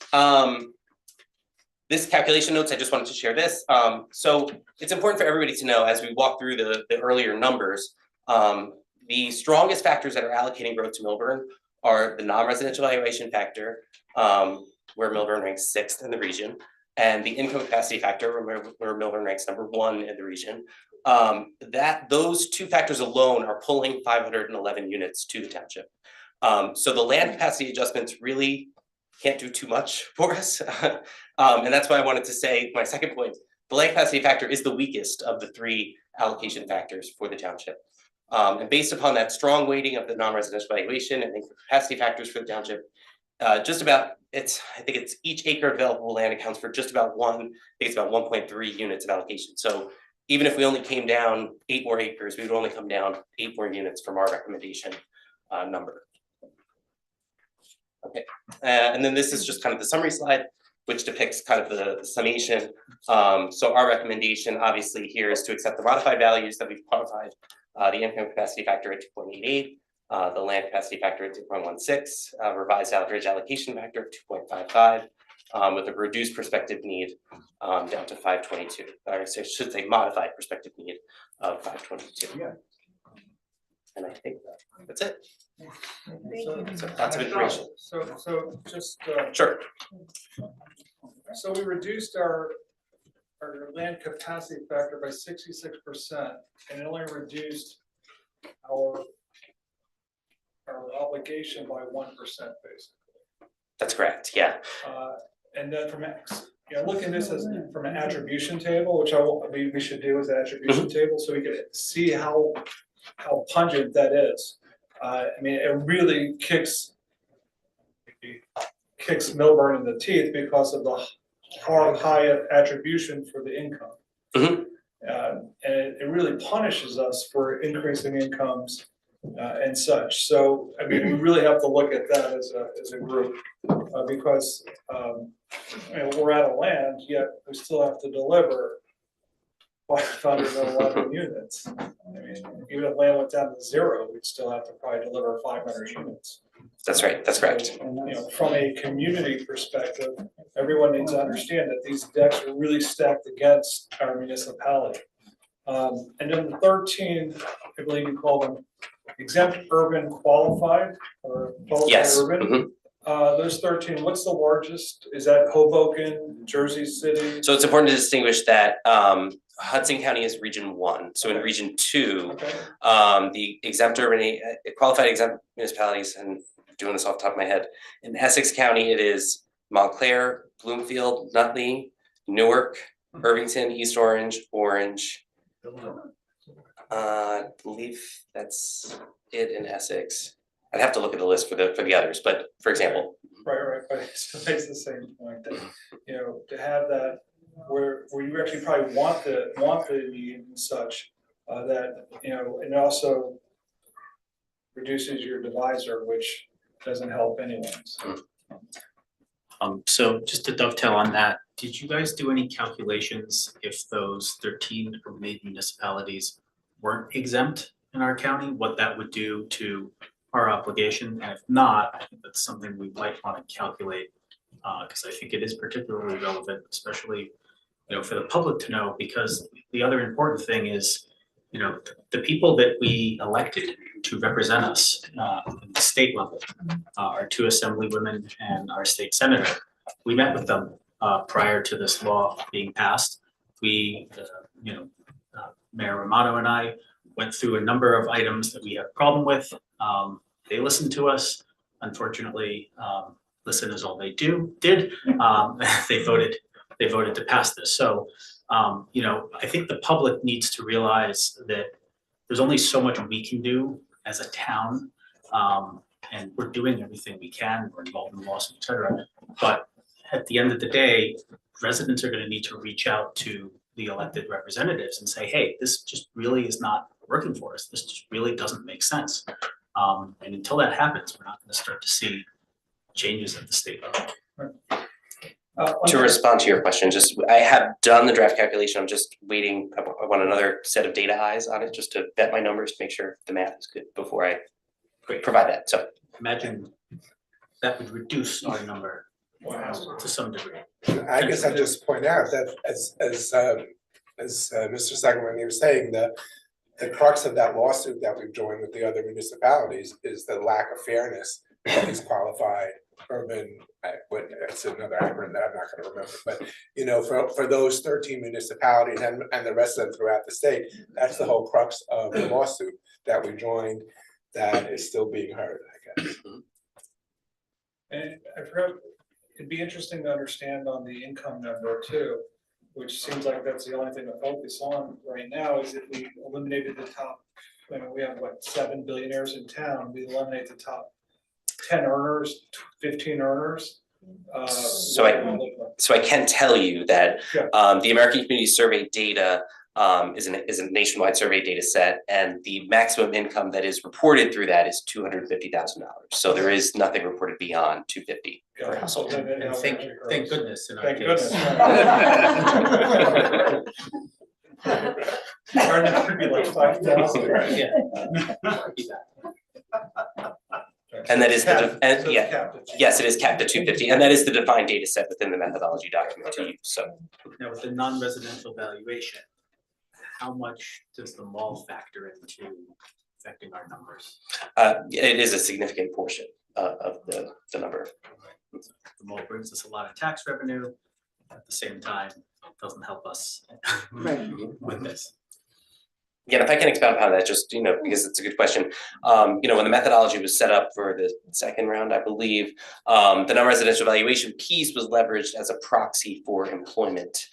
Speaker 9: This calculation notes, I just wanted to share this. So it's important for everybody to know as we walk through the earlier numbers, the strongest factors that are allocating growth to Millburn are the non-residential valuation factor, where Millburn ranks 6th in the region, and the income capacity factor, where Millburn ranks #1 in the region. Those two factors alone are pulling 511 units to the township. So the land capacity adjustments really can't do too much for us. And that's why I wanted to say my second point, the land capacity factor is the weakest of the 3 allocation factors for the township. And based upon that strong weighting of the non-residential valuation and income capacity factors for the township, I think it's each acre of developable land accounts for just about 1.3 units of allocation. So even if we only came down 8 more acres, we would only come down 8 more units from our recommendation number. Okay, and then this is just kind of the summary slide, which depicts kind of the summation. So our recommendation obviously here is to accept the modified values that we've quantified, the income capacity factor at 2.88, the land capacity factor at 2.16, revised average allocation factor of 2.55, with a reduced prospective need down to 522, or I should say modified prospective need of 522.
Speaker 6: Yeah.
Speaker 9: And I think that's it.
Speaker 7: So
Speaker 9: lots of information.
Speaker 7: So just,
Speaker 9: Sure.
Speaker 7: so we reduced our land capacity factor by 66%, and it only reduced our obligation by 1% basically.
Speaker 9: That's correct, yeah.
Speaker 7: And then looking at this as from an attribution table, which we should do as an attribution table, so we can see how pungent that is. I mean, it really kicks Millburn in the teeth because of the high attribution for the income. And it really punishes us for increasing incomes and such. So, I mean, we really have to look at that as a group because we're out of land, yet we still have to deliver 511 units. I mean, even if land went down to 0, we'd still have to probably deliver 500 units.
Speaker 9: That's right, that's correct.
Speaker 7: So, from a community perspective, everyone needs to understand that these decks are really stacked against our municipality. And then the 13, I believe you call them exempt urban qualified or qualified
Speaker 9: Yes.
Speaker 7: urban. Those 13, what's the largest? Is that Hoboken, Jersey City?
Speaker 9: So it's important to distinguish that Hudson County is region 1. So in region 2,
Speaker 7: Okay.
Speaker 9: the exempt urban, qualified exempt municipalities, and I'm doing this off the top of my head, in Essex County, it is Montclair, Bloomfield, Nutley, Newark, Irvington, East Orange, Orange. I believe that's it in Essex. I'd have to look at the list for the others, but for example.
Speaker 7: Right, but it still makes the same point that, to have that where you actually probably want the need and such, that, and also reduces your divisor, which doesn't help anyone.
Speaker 5: So just to dovetail on that, did you guys do any calculations if those 13 urban municipalities weren't exempt in our county, what that would do to our obligation? And if not, I think that's something we might want to calculate, because I think it is particularly relevant, especially for the public to know, because the other important thing is, the people that we elected to represent us at the state level, our 2 assemblywomen and our state senator, we met with them prior to this law being passed. We, Mayor Romano and I went through a number of items that we had a problem with. They listened to us. Unfortunately, listen is all they did. They voted to pass this. So You know, I think the public needs to realize that there's only so much we can do as a town. And we're doing everything we can, we're involved in lawsuits, et cetera. But at the end of the day, residents are gonna need to reach out to the elected representatives and say, hey, this just really is not working for us. This just really doesn't make sense. And until that happens, we're not gonna start to see changes at the state level.
Speaker 9: To respond to your question, just, I have done the draft calculation, I'm just waiting, I want another set of data eyes on it, just to vet my numbers, to make sure the math is good before I provide that, so.
Speaker 5: Imagine that would reduce our number to some degree.
Speaker 3: I guess I just point out that as Mr. Second was saying, the crux of that lawsuit that we've joined with the other municipalities is the lack of fairness of these qualified urban, it's another acronym that I'm not gonna remember, but you know, for those 13 municipalities and the rest of them throughout the state, that's the whole crux of the lawsuit that we joined that is still being heard, I guess.
Speaker 7: And I forgot, it'd be interesting to understand on the income number too, which seems like that's the only thing to focus on right now, is if we eliminated the top, I mean, we have what, 7 billionaires in town, we eliminate the top 10 earners, 15 earners.
Speaker 9: So I can tell you that the American Community Survey data is a nationwide survey data set, and the maximum income that is reported through that is $250,000. So there is nothing reported beyond 250 per household.
Speaker 5: And thank goodness in our
Speaker 7: Thank
Speaker 5: case.
Speaker 7: goodness. Our number would be like 5,000.
Speaker 5: Yeah.
Speaker 9: And that is the, and
Speaker 7: So
Speaker 9: yeah,
Speaker 7: capped at
Speaker 9: yes, it is capped at 250, and that is the defined data set within the methodology document to use, so.
Speaker 5: Now, with the non-residential valuation, how much does the mall factor into affecting our numbers?
Speaker 9: It is a significant portion of the number.
Speaker 5: The mall brings us a lot of tax revenue, at the same time, it doesn't help us with this.
Speaker 9: Yeah, if I can expound upon that, just, you know, because it's a good question. You know, when the methodology was set up for the second round, I believe, the non-residential valuation piece was leveraged as a proxy for employment,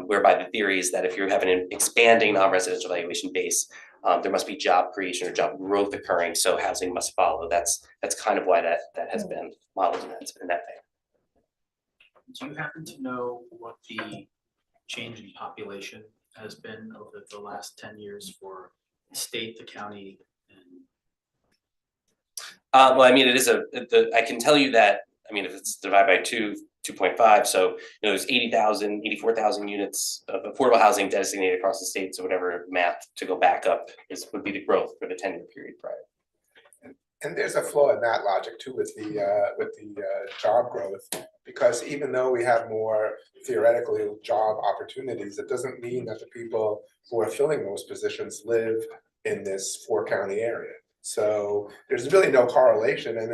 Speaker 9: whereby the theory is that if you have an expanding non-residential valuation base, there must be job creation or job growth occurring, so housing must follow. That's kind of why that has been modeled in that way.
Speaker 5: Do you happen to know what the change in population has been over the last 10 years for the state, the county, and
Speaker 9: well, I mean, it is I can tell you that, I mean, if it's divided by 2.5, so, you know, there's 84,000 units of affordable housing designated across the state, so whatever math to go back up would be the growth for the 10-year period prior.
Speaker 3: And there's a flaw in that logic too with the job growth, because even though we have more theoretically job opportunities, it doesn't mean that the people who are filling those positions live in this 4-county area. So there's really no correlation, and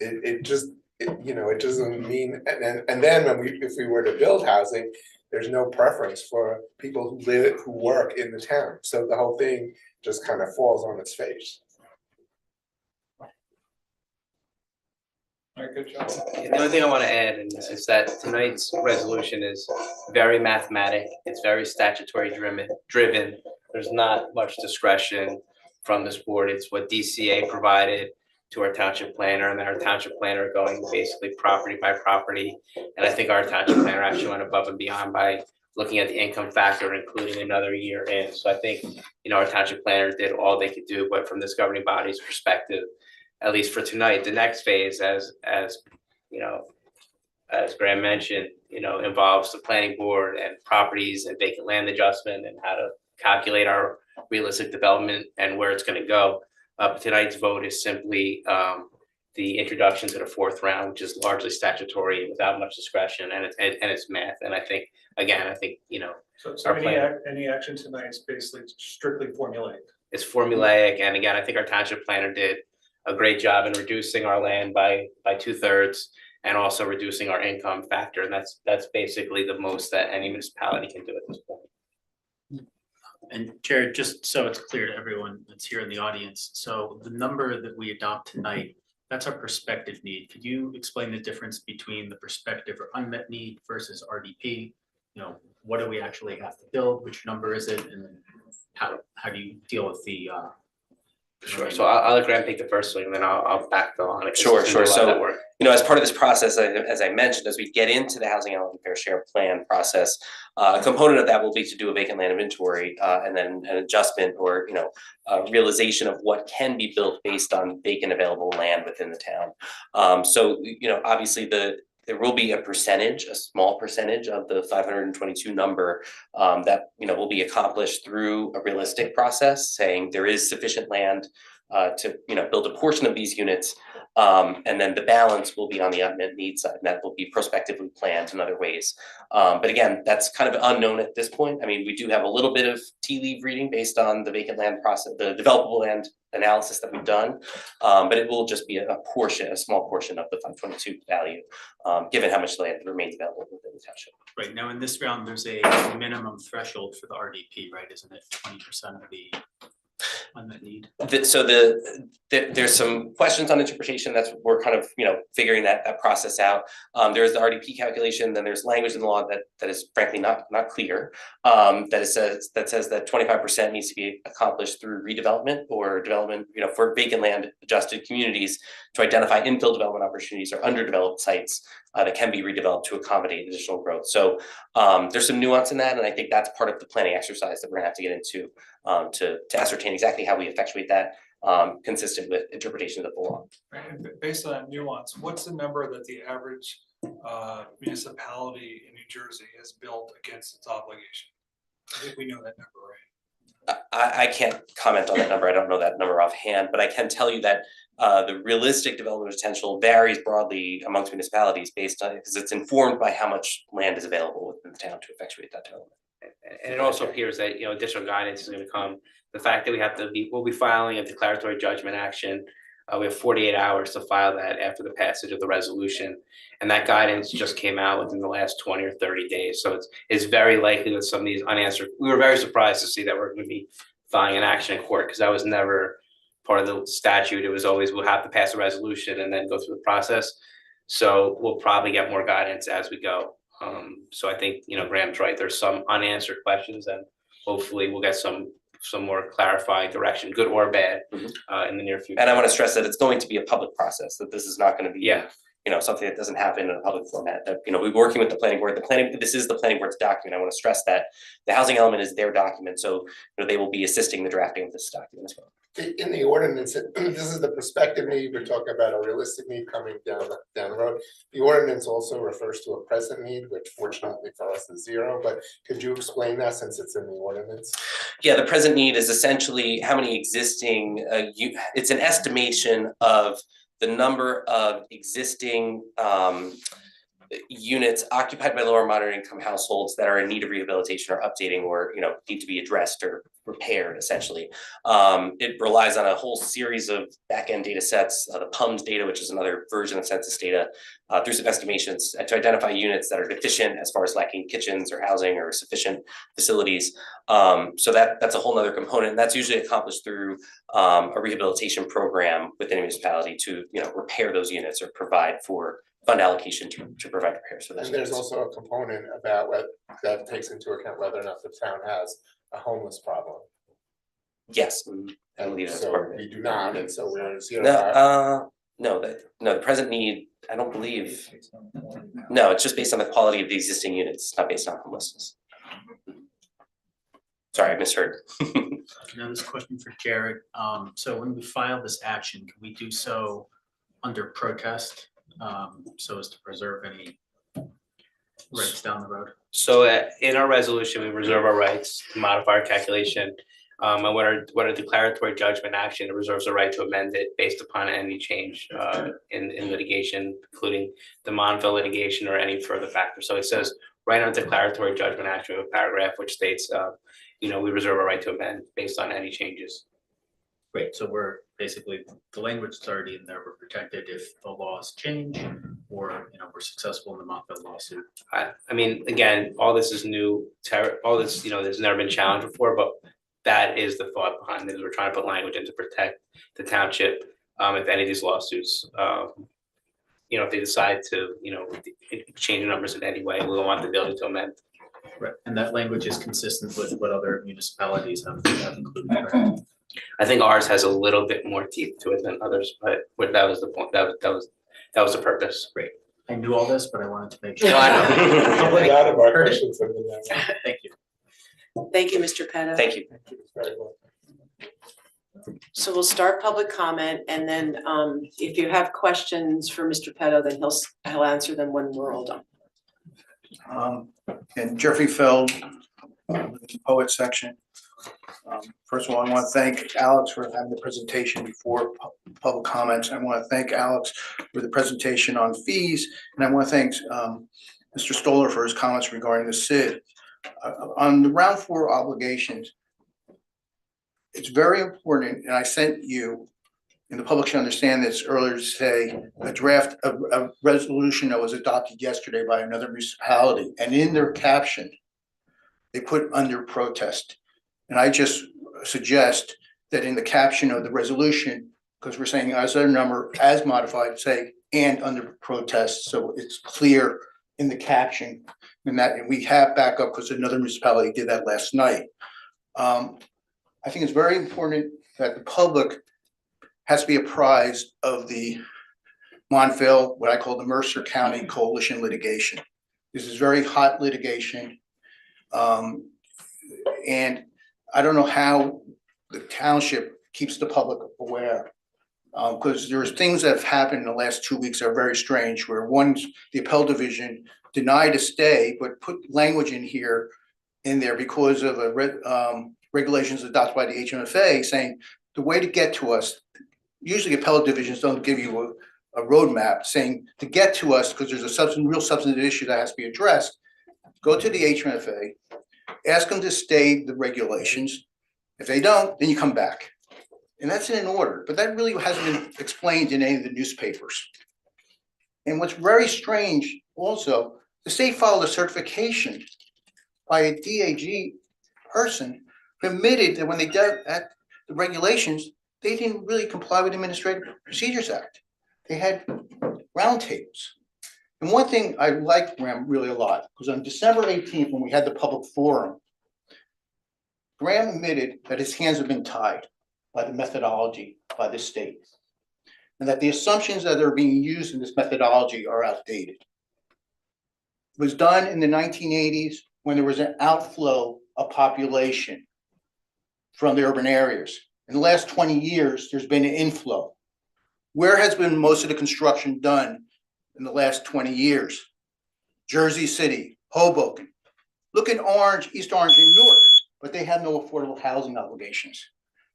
Speaker 3: it just you know, it doesn't mean, and then if we were to build housing, there's no preference for people who work in the town. So the whole thing just kind of falls on its face.
Speaker 7: All right, good job.
Speaker 8: The only thing I want to add in this is that tonight's resolution is very mathematic. It's very statutory driven. There's not much discretion from this board. It's what DCA provided to our township planner, and then our township planner going basically property by property. And I think our township planner actually went above and beyond by looking at the income factor, including another year in. So I think, you know, our township planner did all they could do, but from this governing body's perspective, at least for tonight, the next phase, as you know, as Graham mentioned, you know, involves the planning board and properties and vacant land adjustment and how to calculate our realistic development and where it's going to go. But tonight's vote is simply the introduction to the 4th round, which is largely statutory without much discretion, and it's math. And I think, again, you know,
Speaker 7: So
Speaker 8: our
Speaker 7: any action tonight is basically strictly formulaic.
Speaker 8: it's formulaic. And again, I think our township planner did a great job in reducing our land by 2/3 and also reducing our income factor. And that's basically the most that any municipality can do at this point.
Speaker 5: And Jared, just so it's clear to everyone that's here in the audience, so the number that we adopt tonight, that's our prospective need. Could you explain the difference between the prospective or unmet need versus RDP? You know, what do we actually have to build, which number is it, and then how do you deal with the
Speaker 8: Sure, so I'll let Graham take the first swing, and then I'll backfill on it. 'cause
Speaker 9: Sure,
Speaker 8: he's gonna do
Speaker 9: sure.
Speaker 8: a lot of
Speaker 9: So,
Speaker 8: that work.
Speaker 9: As part of this process, as I mentioned, as we get into the housing element fair share plan process, a component of that will be to do a vacant land inventory, and then an adjustment or, realization of what can be built based on vacant available land within the town. So, obviously there will be a small percentage of the 522 number that, will be accomplished through a realistic process, saying there is sufficient land to, build a portion of these units. And then the balance will be on the unmet needs side, and that will be prospectively planned in other ways. But again, that's kind of unknown at this point. I mean, we do have a little bit of tea leaf reading based on the vacant land process, the developable land analysis that we've done. But it will just be a small portion of the 522 value, given how much land remains available within the township.
Speaker 5: right now in this round, there's a minimum threshold for the RDP, right? Isn't it 20% of the unmet need?
Speaker 9: There's some questions on interpretation. We're kind of, figuring that process out. There's the RDP calculation, then there's language in the law that is frankly not clear. That says that 25% needs to be accomplished through redevelopment or development, for vacant land adjusted communities to identify infill development opportunities or underdeveloped sites that can be redeveloped to accommodate additional growth. So there's some nuance in that, and I think that's part of the planning exercise that we're gonna have to get into to ascertain exactly how we effectuate that, consistent with interpretations of the law.
Speaker 7: Right, and based on that nuance, what's the number that the average municipality in New Jersey has built against its obligation? I think we know that number, right?
Speaker 9: I can't comment on that number. I don't know that number offhand, but I can tell you that the realistic development potential varies broadly amongst municipalities based on, because it's informed by how much land is available within the town to effectuate that development.
Speaker 8: And it also appears that, additional guidance is gonna come. The fact that we'll be filing a declaratory judgment action. We have 48 hours to file that after the passage of the resolution. And that guidance just came out within the last 20 or 30 days. So it's very likely that some of these unanswered, we were very surprised to see that we're gonna be filing an action in court, because that was never part of the statute. It was always, we'll have to pass a resolution and then go through the process. So we'll probably get more guidance as we go. So I think, Graham's right. There's some unanswered questions, and hopefully we'll get some more clarifying direction, good or bad, in the near future.
Speaker 9: And I want to stress that it's going to be a public process, that this is not going to be, something that doesn't happen in a public format. That, we're working with the planning board. This is the planning board's document. I want to stress that the housing element is their document, so they will be assisting the drafting of this document as well.
Speaker 3: In the ordinance, this is the prospective need, we're talking about a realistic need coming down the road. The ordinance also refers to a present need, which fortunately for us is zero, but could you explain that since it's in the ordinance?
Speaker 9: Yeah, the present need is essentially how many existing, it's an estimation of the number of existing units occupied by lower moderate income households that are in need of rehabilitation or updating, or need to be addressed or repaired essentially. It relies on a whole series of back-end data sets, the PUMS data, which is another version of census data, through some estimations to identify units that are deficient as far as lacking kitchens or housing or sufficient facilities. So that's a whole nother component, and that's usually accomplished through a rehabilitation program within a municipality to repair those units or provide for fund allocation to provide repairs for those.
Speaker 3: And there's also a component about what that takes into account whether or not the town has a homeless problem.
Speaker 9: Yes, I believe that's
Speaker 3: So
Speaker 9: part of it.
Speaker 3: we do not, and so we're zero.
Speaker 9: No, the present need, I don't believe. No, it's just based on the quality of the existing units, not based on homelessness. Sorry, I misheard.
Speaker 5: Now this question for Jared. So when we file this action, can we do so under protest, so as to preserve any rights down the road?
Speaker 8: So in our resolution, we reserve our rights to modify our calculation. And what a declaratory judgment action, it reserves the right to amend it based upon any change in litigation, including the Monville litigation or any further factor. So it says right on declaratory judgment action, we have a paragraph which states, we reserve our right to amend based on any changes.
Speaker 5: Great, so we're basically, the language is already in there, we're protected if the laws change or, we're successful in the Montville lawsuit.
Speaker 8: I mean, again, all this is new, all this, there's never been challenged before, but that is the thought behind it. We're trying to put language in to protect the township, if any of these lawsuits, if they decide to, change the numbers in any way, we don't want the ability to amend.
Speaker 5: Right, and that language is consistent with what other municipalities have included, correct?
Speaker 8: I think ours has a little bit more teeth to it than others, but that was the point, that was the purpose.
Speaker 5: I knew all this, but I wanted to make sure.
Speaker 8: No, I know.
Speaker 3: A lot of our
Speaker 5: Heard it.
Speaker 3: questions have been that.
Speaker 5: Thank you.
Speaker 1: Thank you, Mr. Petta.
Speaker 9: Thank you.
Speaker 3: Very well.
Speaker 1: So we'll start public comment and then if you have questions for Mr. Petta, then he'll answer them when we're all done.
Speaker 10: And Jeffrey Feld, the poet section. First of all, I want to thank Alex for having the presentation before public comments. I want to thank Alex for the presentation on fees, and I want to thank Mr. Stoller for his comments regarding the SID. On the round 4 obligations, it's very important, and I sent you, and the public should understand this earlier, to say a draft of a resolution that was adopted yesterday by another municipality, and in their caption, they put under protest. And I just suggest that in the caption of the resolution, because we're saying as a number as modified, say and under protest, so it's clear in the caption, and we have backup because another municipality did that last night. I think it's very important that the public has to be apprised of the Montville, what I call the Mercer County Coalition litigation. This is very hot litigation. And I don't know how the township keeps the public aware. Because there's things that have happened in the last 2 weeks that are very strange, where the appellate division denied a stay, but put language in there because of regulations adopted by the HMFA saying the way to get to us, usually appellate divisions don't give you a roadmap saying to get to us, because there's a real substantive issue that has to be addressed, go to the HMFA, ask them to stay the regulations. If they don't, then you come back. And that's in an order, but that really hasn't been explained in any of the newspapers. And what's very strange also, the state filed a certification by a DAG person who admitted that when they did at the regulations, they didn't really comply with the Administrative Procedures Act. They had roundtables. And one thing I liked Graham really a lot was on December 18th, when we had the public forum, Graham admitted that his hands have been tied by the methodology by the state, and that the assumptions that are being used in this methodology are outdated. It was done in the 1980s when there was an outflow of population from the urban areas. In the last 20 years, there's been an inflow. Where has been most of the construction done in the last 20 years? Jersey City, Hoboken. Look at Orange, East Orange, and Newark, but they have no affordable housing obligations.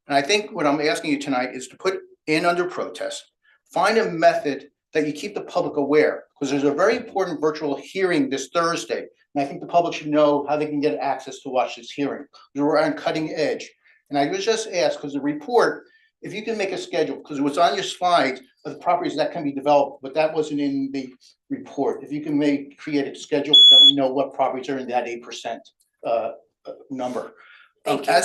Speaker 10: And I think what I'm asking you tonight is to put in under protest, find a method that you keep the public aware, because there's a very important virtual hearing this Thursday. And I think the public should know how they can get access to watch this hearing. We're on cutting edge. And I was just asked, because the report, if you can make a schedule, because it was on your slides of the properties that can be developed, but that wasn't in the report. If you can create a schedule so that we know what properties are in that 8% number.
Speaker 1: Thank you.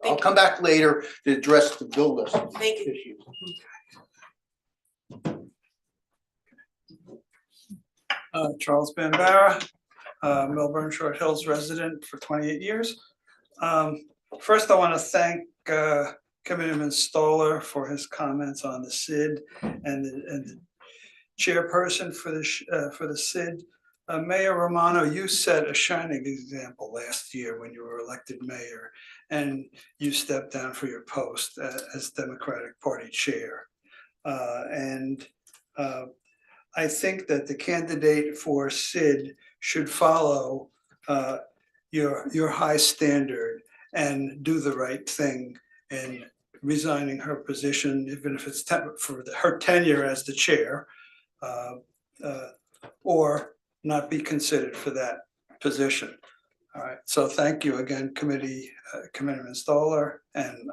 Speaker 10: I'll come back later to address the bill list
Speaker 1: Thank you.
Speaker 10: issues.
Speaker 11: Charles Bambara, Melbourne Short Hills resident for 28 years. First, I want to thank Committeeman Stoller for his comments on the SID and the chairperson for the SID. Mayor Romano, you set a shining example last year when you were elected mayor, and you stepped down for your post as Democratic Party chair. I think that the candidate for SID should follow your high standard and do the right thing in resigning her position, even if it's for her tenure as the chair, or not be considered for that position. All right, so thank you again, Committeeman Stoller, and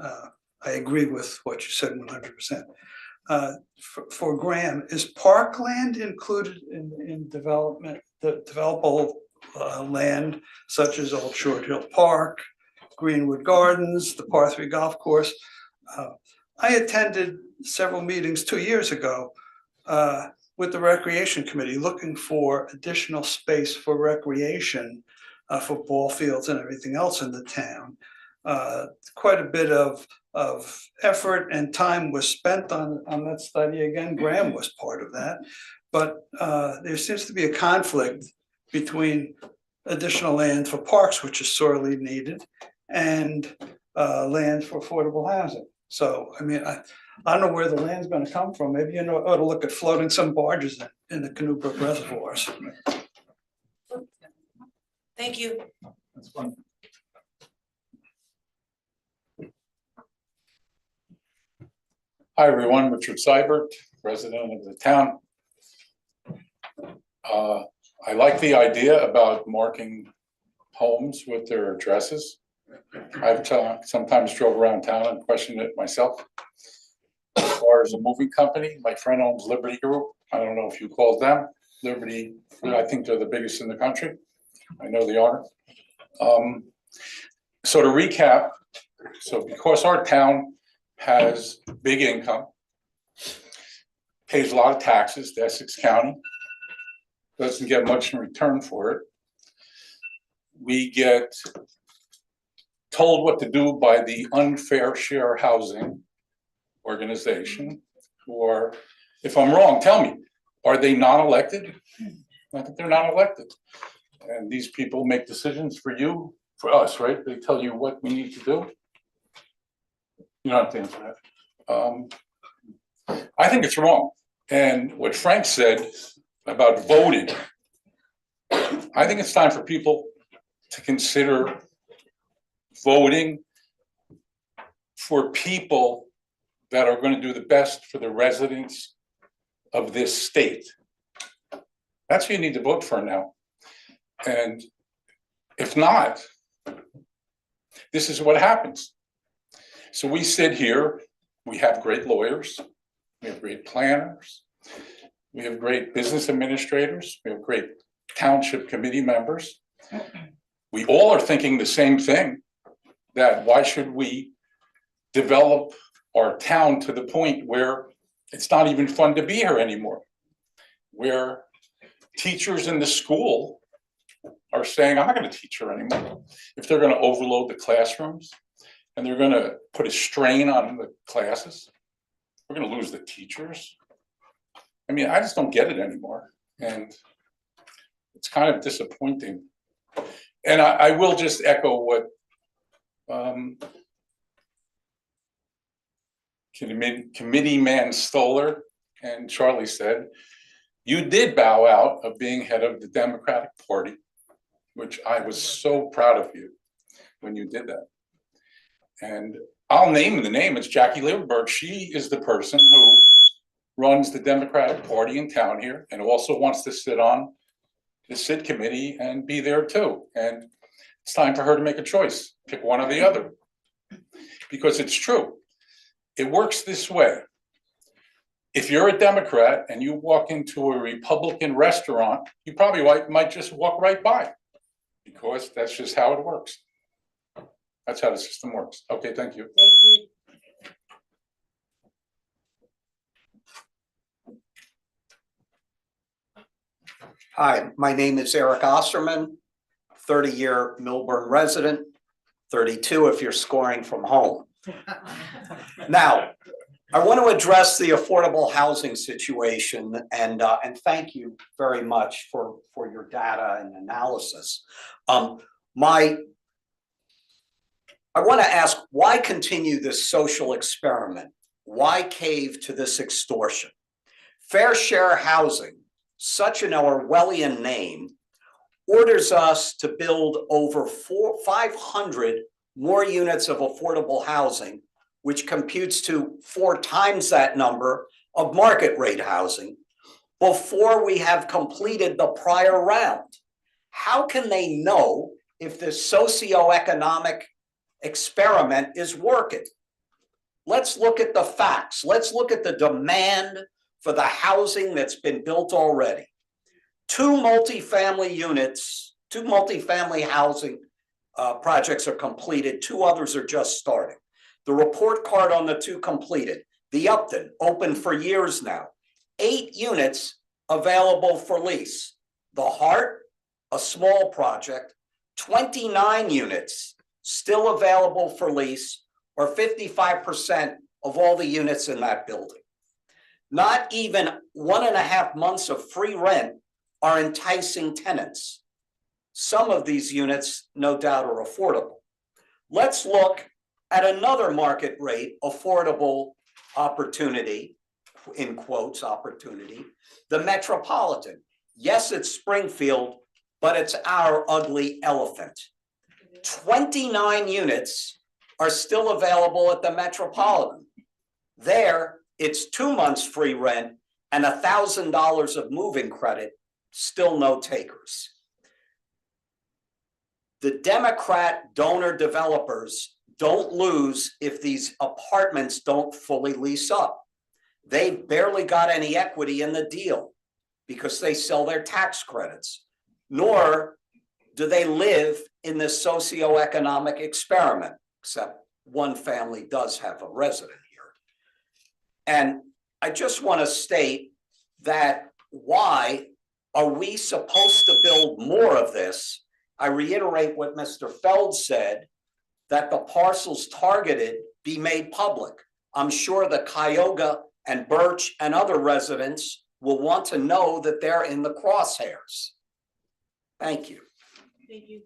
Speaker 11: I agree with what you said 100%. For Graham, is parkland included in development, the developable land such as Old Short Hill Park, Greenwood Gardens, the Par 3 golf course? I attended several meetings 2 years ago with the Recreation Committee looking for additional space for recreation for ball fields and everything else in the town. Quite a bit of effort and time was spent on that study. Again, Graham was part of that. But there seems to be a conflict between additional land for parks, which is sorely needed, and land for affordable housing. So, I mean, I don't know where the land's gonna come from. Maybe you know, ought to look at floating some barges in the Canoe Brook reservoirs.
Speaker 1: Thank you.
Speaker 7: That's fun. Hi, everyone. Richard Seibert, resident of the town. I like the idea about marking homes with their addresses. I've sometimes drove around town and questioned it myself. As far as a moving company, my friend owns Liberty Group. I don't know if you called them. Liberty, I think they're the biggest in the country. I know they are. So to recap, so because our town has big income, pays a lot of taxes to Essex County, doesn't get much in return for it. We get told what to do by the Unfair Share Housing organization, or if I'm wrong, tell me, are they not elected? I think they're not elected. And these people make decisions for you, for us, right? They tell you what we need to do. You don't have to answer that. I think it's wrong. And what Frank said about voting, I think it's time for people to consider voting for people that are going to do the best for the residents of this state. That's who you need to vote for now. And if not, this is what happens. So we sit here, we have great lawyers, we have great planners, we have great business administrators, we have great township committee members. We all are thinking the same thing, that why should we develop our town to the point where it's not even fun to be here anymore, where teachers in the school are saying, I'm not going to teach here anymore. If they're going to overload the classrooms and they're going to put a strain on the classes, we're going to lose the teachers. I mean, I just don't get it anymore. And it's kind of disappointing. And I will just echo what Committeeman Stoller and Charlie said. You did bow out of being head of the Democratic Party, which I was so proud of you when you did that. And I'll name the name, it's Jackie Lieberberg. She is the person who runs the Democratic Party in town here and also wants to sit on the SID committee and be there too. And it's time for her to make a choice, pick one or the other. Because it's true, it works this way. If you're a Democrat and you walk into a Republican restaurant, you probably might just walk right by, because that's just how it works. That's how the system works. Okay, thank you.
Speaker 1: Thank you.
Speaker 12: Hi, my name is Eric Osterman, 30-year Milburn resident, 32 if you're scoring from home. Now, I want to address the affordable housing situation and thank you very much for your data and analysis. I want to ask, why continue this social experiment? Why cave to this extortion? Fair Share Housing, such an Orwellian name, orders us to build over 500 more units of affordable housing, which computes to 4 times that number of market rate housing, before we have completed the prior round. How can they know if this socioeconomic experiment is working? Let's look at the facts. Let's look at the demand for the housing that's been built already. 2 multifamily units, 2 multifamily housing projects are completed. 2 others are just starting. The report card on the 2 completed. The Upton, open for years now. 8 units available for lease. The Hart, a small project, 29 units still available for lease, or 55% of all the units in that building. Not even 1.5 months of free rent are enticing tenants. Some of these units, no doubt, are affordable. Let's look at another market rate affordable opportunity, in quotes, opportunity, the Metropolitan. Yes, it's Springfield, but it's our ugly elephant. 29 units are still available at the Metropolitan. There, it's 2 months free rent and $1,000 of moving credit, still no takers. The Democrat donor developers don't lose if these apartments don't fully lease up. They barely got any equity in the deal because they sell their tax credits, nor do they live in this socioeconomic experiment, except one family does have a resident here. And I just want to state that why are we supposed to build more of this? I reiterate what Mr. Feld said, that the parcels targeted be made public. I'm sure the Cuyahoga and Birch and other residents will want to know that they're in the crosshairs. Thank you.
Speaker 2: Thank you.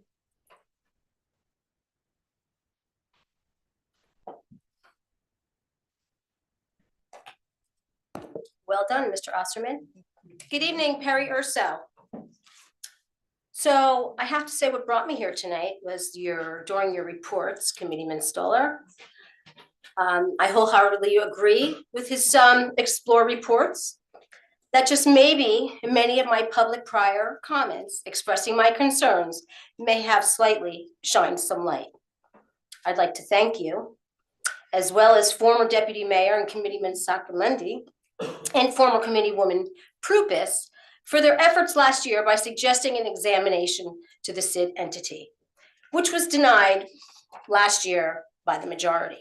Speaker 13: Well done, Mr. Osterman. Good evening, Perry Urso. So I have to say what brought me here tonight was during your reports, Committeeman Stoller. I wholeheartedly agree with his Explore reports. That just maybe many of my public prior comments expressing my concerns may have slightly shined some light. I'd like to thank you, as well as former Deputy Mayor and Committeeman Sacramenti and former Committeewoman Prupis for their efforts last year by suggesting an examination to the SID entity, which was denied last year by the majority.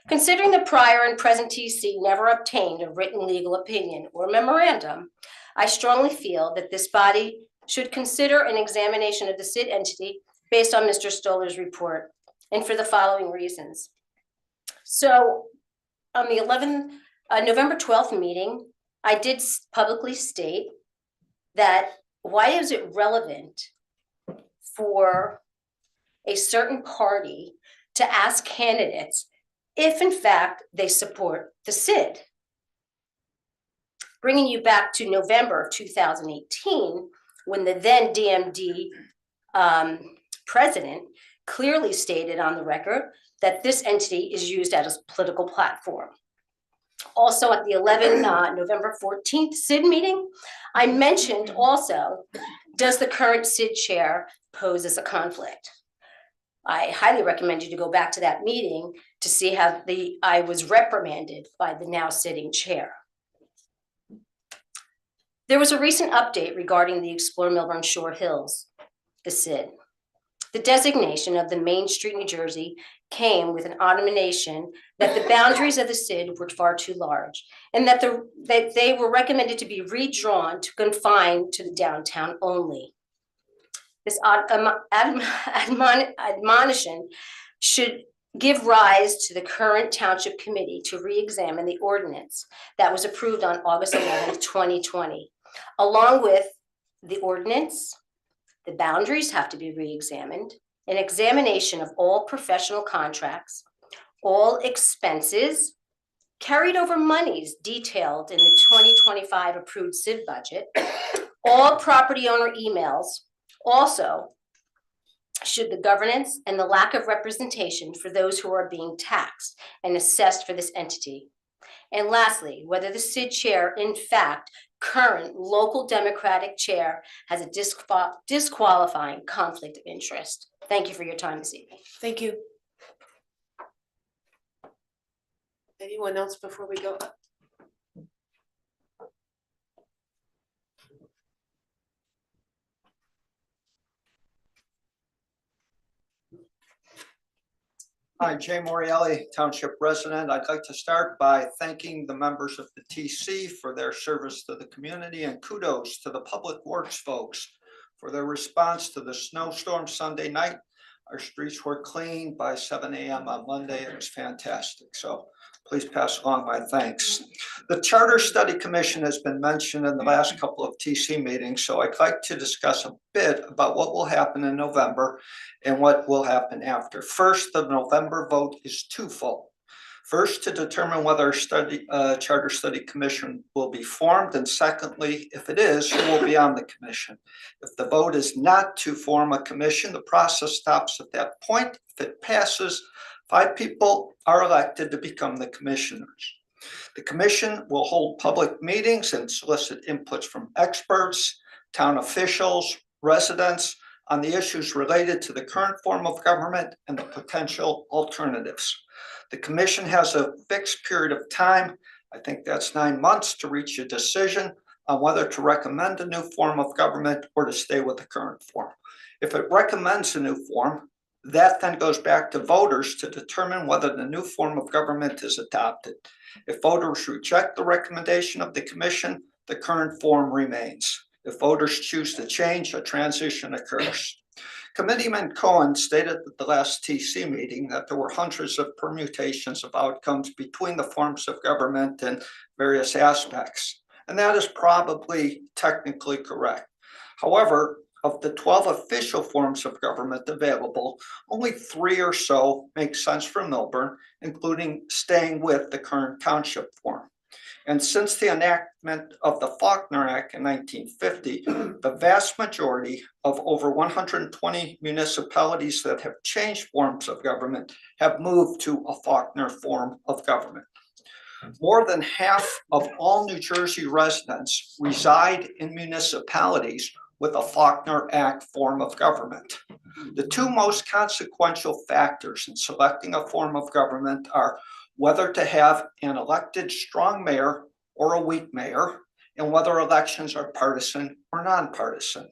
Speaker 13: Considering the prior and present TC never obtained a written legal opinion or memorandum, I strongly feel that this body should consider an examination of the SID entity based on Mr. Stoller's report, and for the following reasons. So on the November 12th meeting, I did publicly state that why is it relevant for a certain party to ask candidates if in fact they support the SID? Bringing you back to November 2018, when the then DMD president clearly stated on the record that this entity is used as a political platform. Also at the November 14th SID meeting, I mentioned also, does the current SID chair pose as a conflict? I highly recommend you to go back to that meeting to see how I was reprimanded by the now sitting chair. There was a recent update regarding the Explore Milburn Shore Hills, the SID. The designation of the Main Street, New Jersey came with an admonition that the boundaries of the SID were far too large and that they were recommended to be redrawn to confine to the downtown only. This admonition should give rise to the current Township Committee to re-examine the ordinance that was approved on August 11th, 2020. Along with the ordinance, the boundaries have to be re-examined, an examination of all professional contracts, all expenses, carried over monies detailed in the 2025 approved SID budget, all property owner emails. Also, should the governance and the lack of representation for those who are being taxed and assessed for this entity. And lastly, whether the SID chair, in fact, current local Democratic chair, has a disqualifying conflict of interest. Thank you for your time this evening.
Speaker 1: Thank you. Anyone else before we go?
Speaker 14: Hi, Jay Morielli, Township resident. I'd like to start by thanking the members of the TC for their service to the community, and kudos to the Public Works folks for their response to the snowstorm Sunday night. Our streets were clean by 7 a.m. on Monday. It was fantastic. So please pass along my thanks. The Charter Study Commission has been mentioned in the last couple of TC meetings, so I'd like to discuss a bit about what will happen in November and what will happen after. First, the November vote is twofold. First, to determine whether a Charter Study Commission will be formed, and secondly, if it is, who will be on the commission. If the vote is not to form a commission, the process stops at that point. If it passes, 5 people are elected to become the commissioners. The commission will hold public meetings and solicit inputs from experts, town officials, residents on the issues related to the current form of government and the potential alternatives. The commission has a fixed period of time, I think that's 9 months, to reach a decision on whether to recommend a new form of government or to stay with the current form. If it recommends a new form, that then goes back to voters to determine whether the new form of government is adopted. If voters reject the recommendation of the commission, the current form remains. If voters choose to change, a transition occurs. Committeeman Cohen stated at the last TC meeting that there were hundreds of permutations of outcomes between the forms of government and various aspects, and that is probably technically correct. However, of the 12 official forms of government available, only 3 or so make sense for Milburn, including staying with the current township form. And since the enactment of the Faulkner Act in 1950, the vast majority of over 120 municipalities that have changed forms of government have moved to a Faulkner form of government. More than half of all New Jersey residents reside in municipalities with a Faulkner Act form of government. The 2 most consequential factors in selecting a form of government are whether to have an elected strong mayor or a weak mayor, and whether elections are partisan or nonpartisan.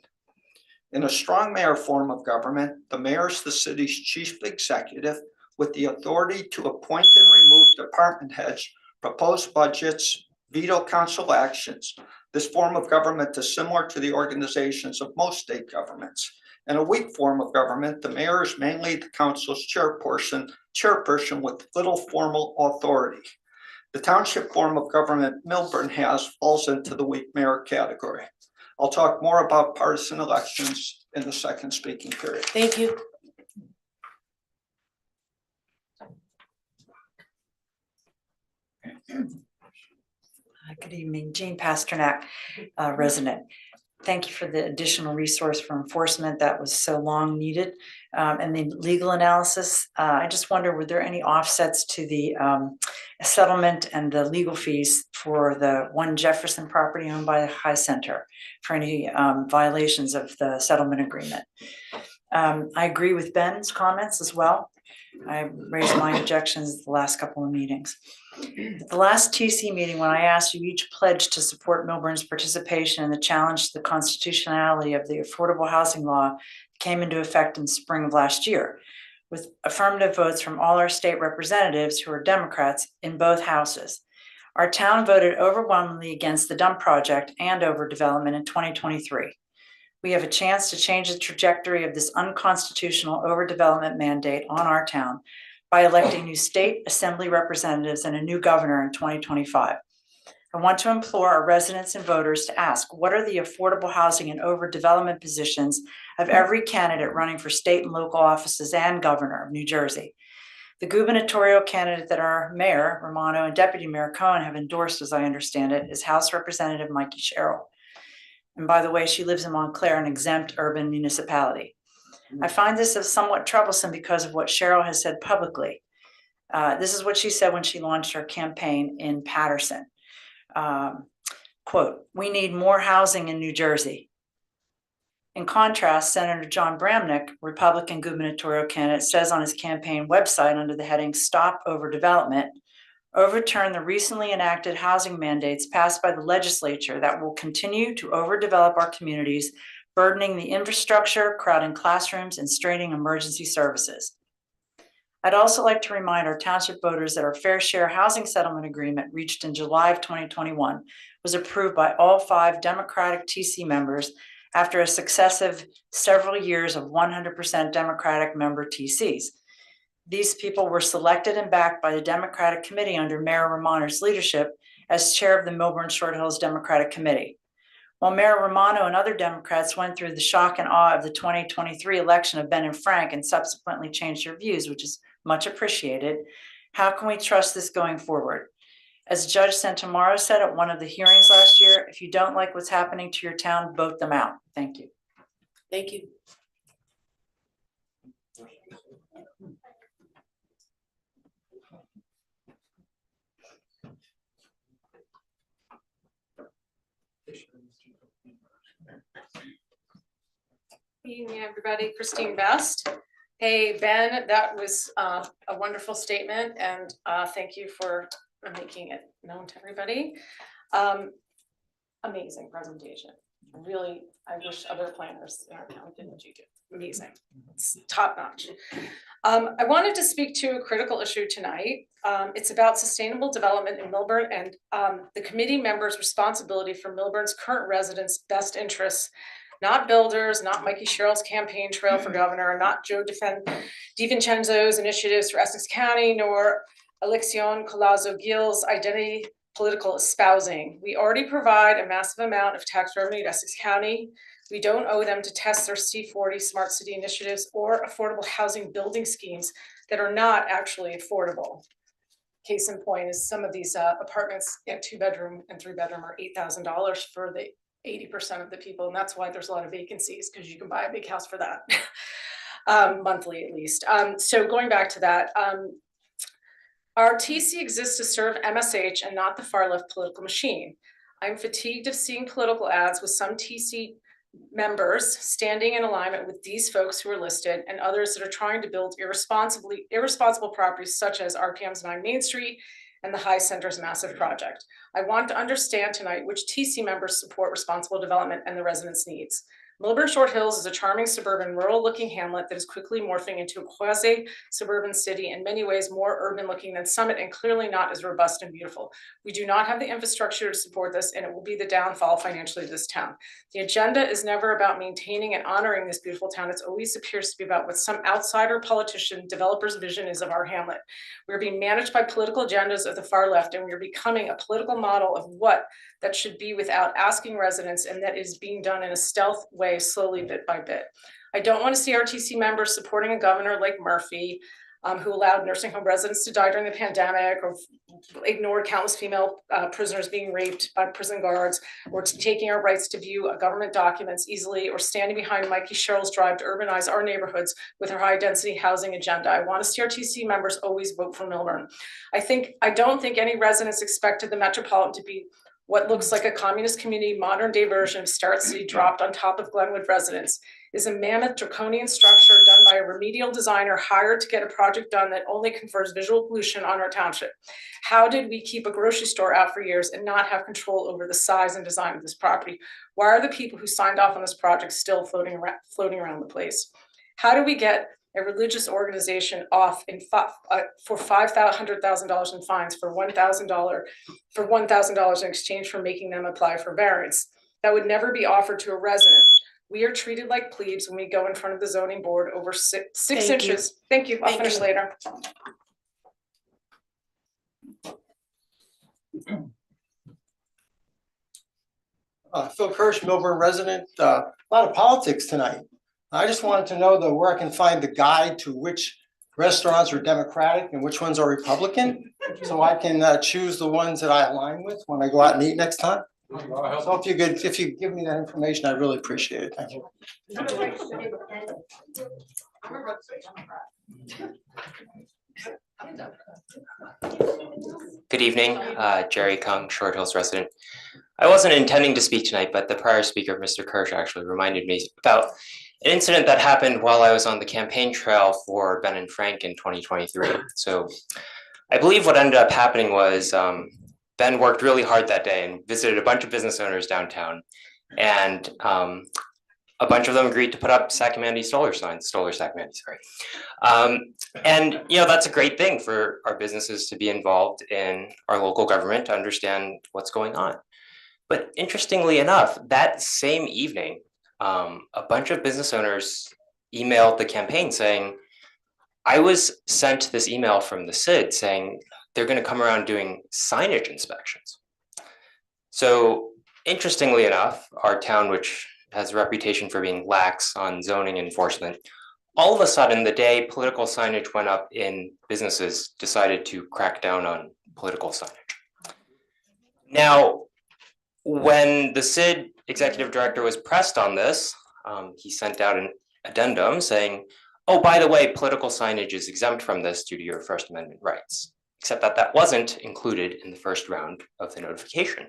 Speaker 14: In a strong mayor form of government, the mayor is the city's chief executive with the authority to appoint and remove department heads, propose budgets, veto council actions. This form of government is similar to the organizations of most state governments. In a weak form of government, the mayor is mainly the council's chairperson with little formal authority. The township form of government Milburn has falls into the weak mayor category. I'll talk more about partisan elections in the second speaking period.
Speaker 1: Thank you.
Speaker 15: Good evening, Jean Pasternak, resident. Thank you for the additional resource for enforcement that was so long needed. And the legal analysis, I just wonder, were there any offsets to the settlement and the legal fees for the 1 Jefferson property owned by the High Center for any violations of the settlement agreement? I agree with Ben's comments as well. I raised my objections at the last couple of meetings. At the last TC meeting, when I asked you each pledge to support Milburn's participation in the challenge to the constitutionality of the affordable housing law, came into effect in spring of last year, with affirmative votes from all our state representatives who are Democrats in both houses. Our town voted overwhelmingly against the dump project and overdevelopment in 2023. We have a chance to change the trajectory of this unconstitutional overdevelopment mandate on our town by electing new state assembly representatives and a new governor in 2025. I want to implore our residents and voters to ask, what are the affordable housing and overdevelopment positions of every candidate running for state and local offices and governor of New Jersey? The gubernatorial candidate that our mayor, Romano, and deputy mayor Cohen have endorsed, as I understand it, is House Representative Mikey Sherrill. And by the way, she lives in Montclair, an exempt urban municipality. I find this as somewhat troublesome because of what Cheryl has said publicly. This is what she said when she launched her campaign in Patterson. Quote, "We need more housing in New Jersey." In contrast, Senator John Bramnick, Republican gubernatorial candidate, says on his campaign website under the heading "Stop Overdevelopment," overturn the recently enacted housing mandates passed by the legislature that will continue to overdevelop our communities, burdening the infrastructure, crowding classrooms, and straining emergency services. I'd also like to remind our township voters that our fair share housing settlement agreement reached in July of 2021 was approved by all 5 Democratic TC members after a successive several years of 100% Democratic member TCs. These people were selected and backed by the Democratic Committee under Mayor Romano's leadership as chair of the Millburn Short Hills Democratic Committee. While Mayor Romano and other Democrats went through the shock and awe of the 2023 election of Ben and Frank and subsequently changed their views, which is much appreciated, how can we trust this going forward? As Judge Santamaro said at one of the hearings last year, if you don't like what's happening to your town, vote them out. Thank you.
Speaker 1: Thank you.
Speaker 16: Good evening, everybody. Christine Best. Hey, Ben, that was a wonderful statement, and thank you for making it known to everybody. Amazing presentation. Really, I wish other planners in our town did what you did. Amazing. It's top notch. I wanted to speak to a critical issue tonight. It's about sustainable development in Millburn and the committee members' responsibility for Millburn's current residents' best interests. Not builders, not Mikey Sherrill's campaign trail for governor, not Joe DiVincenzo's initiatives for Essex County, nor Alexion Collazo Gil's identity political espousing. We already provide a massive amount of tax revenue to Essex County. We don't owe them to test their C40 smart city initiatives or affordable housing building schemes that are not actually affordable. Case in point is some of these apartments at 2-bedroom and 3-bedroom are $8,000 for the 80% of the people, and that's why there's a lot of vacancies, because you can buy a big house for that, monthly at least. So going back to that, our TC exists to serve MSH and not the far left political machine. I'm fatigued of seeing political ads with some TC members standing in alignment with these folks who are listed and others that are trying to build irresponsible properties such as RPM's 9 Main Street and the High Center's massive project. I want to understand tonight which TC members support responsible development and the residents' needs. Millburn Short Hills is a charming suburban rural-looking hamlet that is quickly morphing into a quasi-suburban city, in many ways more urban-looking than Summit and clearly not as robust and beautiful. We do not have the infrastructure to support this, and it will be the downfall financially of this town. The agenda is never about maintaining and honoring this beautiful town. It always appears to be about what some outsider politician developer's vision is of our hamlet. We're being managed by political agendas of the far left, and we're becoming a political model of what that should be without asking residents, and that is being done in a stealth way, slowly, bit by bit. I don't want to see RTC members supporting a governor like Murphy, who allowed nursing home residents to die during the pandemic, or ignored countless female prisoners being raped by prison guards, or taking our rights to view government documents easily, or standing behind Mikey Sherrill's drive to urbanize our neighborhoods with her high density housing agenda. I want to see RTC members always vote for Millburn. I don't think any residents expected the Metropolitan to be what looks like a communist community modern day version of Starrett City dropped on top of Glenwood residents. Is a mammoth draconian structure done by a remedial designer hired to get a project done that only confers visual pollution on our township. How did we keep a grocery store out for years and not have control over the size and design of this property? Why are the people who signed off on this project still floating around the place? How do we get a religious organization off for $500,000 in fines for $1,000 in exchange for making them apply for variance? That would never be offered to a resident. We are treated like plebes when we go in front of the zoning board over six inches. Thank you. I'll finish later.
Speaker 17: Phil Kirsch, Millburn resident. A lot of politics tonight. I just wanted to know where I can find the guide to which restaurants are Democratic and which ones are Republican, so I can choose the ones that I align with when I go out and eat next time. So if you give me that information, I'd really appreciate it. Thank you.
Speaker 18: Good evening, Jerry Kung, Short Hills resident. I wasn't intending to speak tonight, but the prior speaker, Mr. Kirsch, actually reminded me about an incident that happened while I was on the campaign trail for Ben and Frank in 2023. So I believe what ended up happening was Ben worked really hard that day and visited a bunch of business owners downtown. And a bunch of them agreed to put up Sacramento solar signs, Sacramento, sorry. And that's a great thing for our businesses to be involved in our local government, to understand what's going on. But interestingly enough, that same evening, a bunch of business owners emailed the campaign saying, I was sent this email from the CID saying they're going to come around doing signage inspections. So interestingly enough, our town, which has a reputation for being lax on zoning enforcement, all of a sudden, the day political signage went up in businesses, decided to crack down on political signage. Now, when the CID executive director was pressed on this, he sent out an addendum saying, oh, by the way, political signage is exempt from this due to your First Amendment rights, except that that wasn't included in the first round of the notification.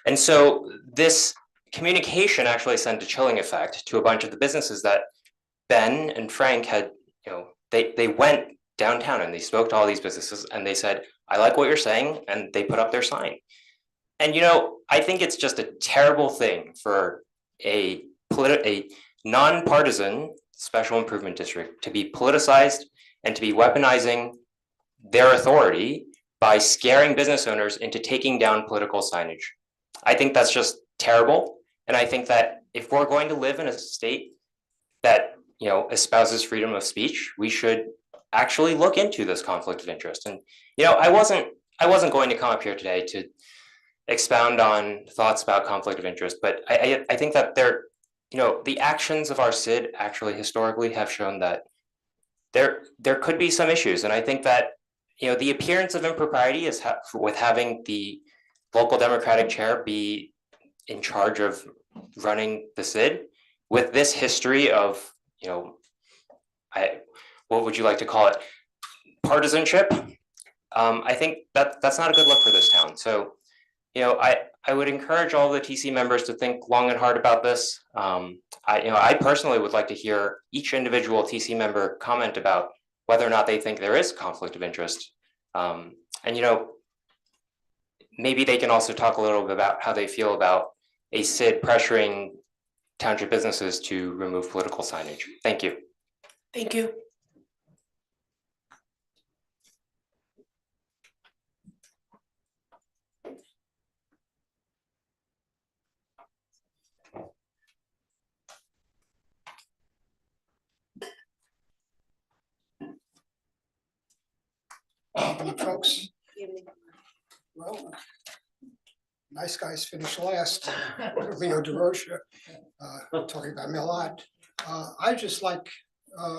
Speaker 18: And so this communication actually sent a chilling effect to a bunch of the businesses that Ben and Frank had, they went downtown and they spoke to all these businesses and they said, I like what you're saying, and they put up their sign. And I think it's just a terrible thing for a nonpartisan special improvement district to be politicized and to be weaponizing their authority by scaring business owners into taking down political signage. I think that's just terrible. And I think that if we're going to live in a state that espouses freedom of speech, we should actually look into this conflict of interest. And I wasn't going to come up here today to expound on thoughts about conflict of interest, but I think that the actions of our CID actually historically have shown that there could be some issues. And I think that the appearance of impropriety is with having the local Democratic chair be in charge of running the CID with this history of what would you like to call it? Partisanship. I think that's not a good look for this town. So, I would encourage all the TC members to think long and hard about this. I personally would like to hear each individual TC member comment about whether or not they think there is conflict of interest. And maybe they can also talk a little bit about how they feel about a CID pressuring township businesses to remove political signage. Thank you.
Speaker 1: Thank you.
Speaker 19: Evening, folks. Well, nice guys finish last. Leo DeRocha, talking about Millard. I just like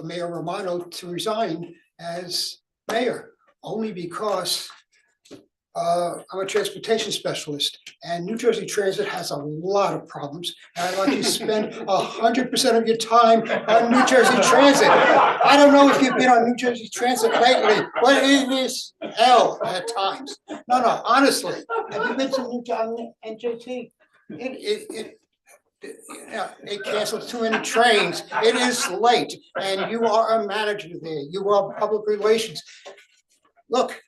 Speaker 19: Mayor Romano to resign as mayor, only because I'm a transportation specialist and New Jersey Transit has a lot of problems. And I'd like you to spend 100% of your time on New Jersey Transit. I don't know if you've been on New Jersey Transit lately, but it is hell at times. No, honestly, have you been to New Jersey NJT? It canceled too many trains. It is late, and you are a manager there. You are public relations. Look,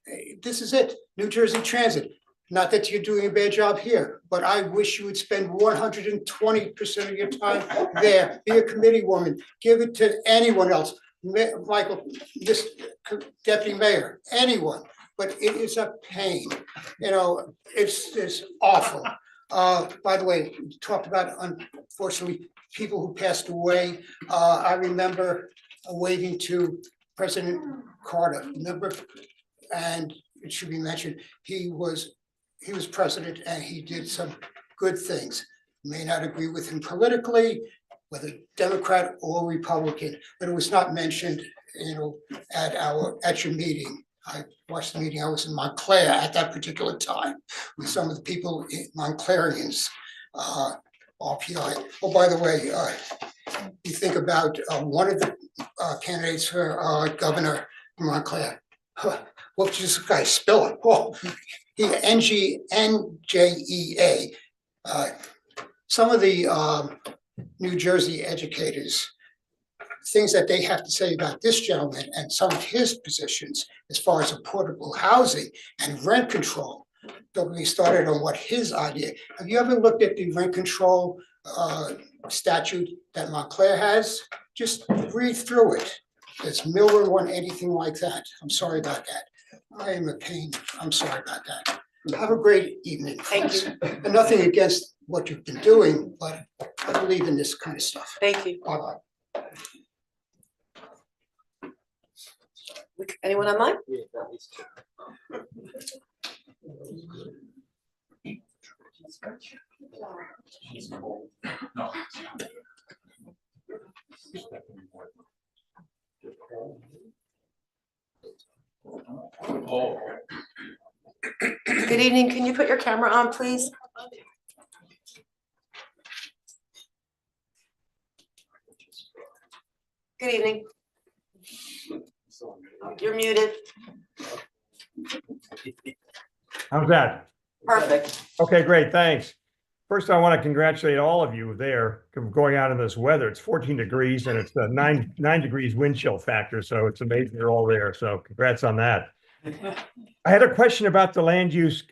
Speaker 19: this is it, New Jersey Transit. Not that you're doing a bad job here, but I wish you would spend 120% of your time there. Be a committee woman. Give it to anyone else. Michael, this deputy mayor, anyone. But it is a pain. It's awful. By the way, you talked about, unfortunately, people who passed away. I remember waving to President Carter. Remember? And it should be mentioned, he was president and he did some good things. May not agree with him politically, whether Democrat or Republican, but it was not mentioned, at your meeting. I watched the meeting. I was in Montclair at that particular time with some of the people, Montclairians, RPI. Oh, by the way, you think about one of the candidates for governor in Montclair. What did this guy spell it? Oh, he NJEA. Some of the New Jersey educators, things that they have to say about this gentleman and some of his positions as far as affordable housing and rent control. Don't get me started on what his idea. Have you ever looked at the rent control statute that Montclair has? Just read through it. Does Millburn want anything like that? I'm sorry about that. I am a pain. I'm sorry about that. Have a great evening.
Speaker 1: Thank you.
Speaker 19: And nothing against what you've been doing, but I believe in this kind of stuff.
Speaker 1: Thank you.
Speaker 19: Bye-bye.
Speaker 1: Anyone online? Good evening. Can you put your camera on, please? Good evening. You're muted.
Speaker 20: How's that?
Speaker 1: Perfect.
Speaker 20: Okay, great, thanks. First, I want to congratulate all of you there going out in this weather. It's 14 degrees and it's a nine degrees wind chill factor, so it's amazing you're all there. So congrats on that. I had a question about the land use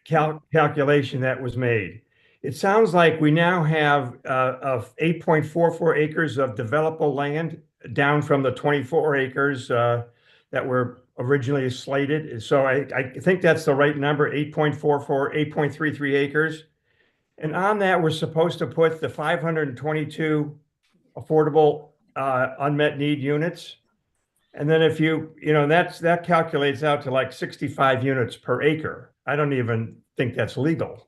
Speaker 20: calculation that was made. It sounds like we now have of 8.44 acres of developable land down from the 24 acres that were originally slated. So I think that's the right number, 8.44, 8.33 acres. And on that, we're supposed to put the 522 affordable unmet need units. And then if that calculates out to like 65 units per acre. I don't even think that's legal.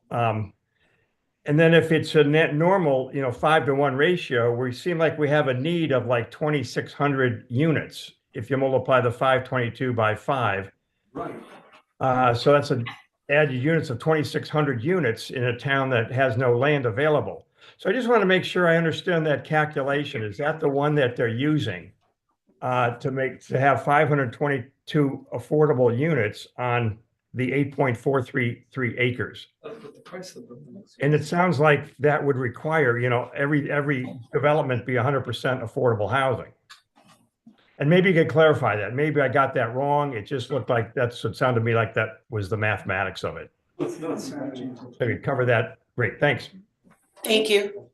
Speaker 20: And then if it's a net normal, 5-to-1 ratio, we seem like we have a need of like 2,600 units if you multiply the 522 by 5. Right. So that's an added units of 2,600 units in a town that has no land available. So I just want to make sure I understand that calculation. Is that the one that they're using to have 522 affordable units on the 8.433 acres? And it sounds like that would require, every development be 100% affordable housing. And maybe you could clarify that. Maybe I got that wrong. It just looked like it sounded to me like that was the mathematics of it. Maybe cover that. Great, thanks.
Speaker 1: Thank you.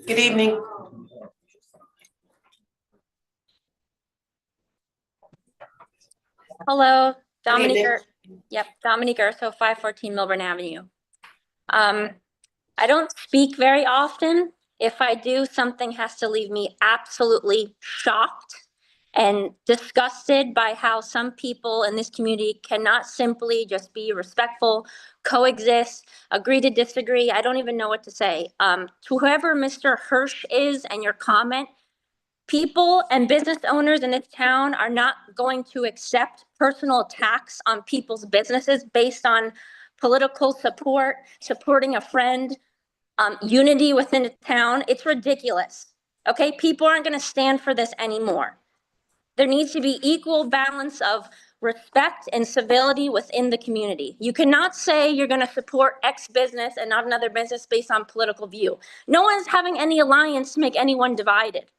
Speaker 1: Good evening.
Speaker 21: Hello, Dominique.
Speaker 1: evening.
Speaker 21: Dominique Urso, 514 Milburn Avenue. I don't speak very often. If I do, something has to leave me absolutely shocked and disgusted by how some people in this community cannot simply just be respectful, coexist, agree to disagree. I don't even know what to say. To whoever Mr. Hirsch is and your comment, people and business owners in this town are not going to accept personal attacks on people's businesses based on political support, supporting a friend, unity within the town. It's ridiculous. Okay, people aren't going to stand for this anymore. There needs to be equal balance of respect and civility within the community. You cannot say you're going to support X business and not another business based on political view. No one's having any alliance to make anyone divided.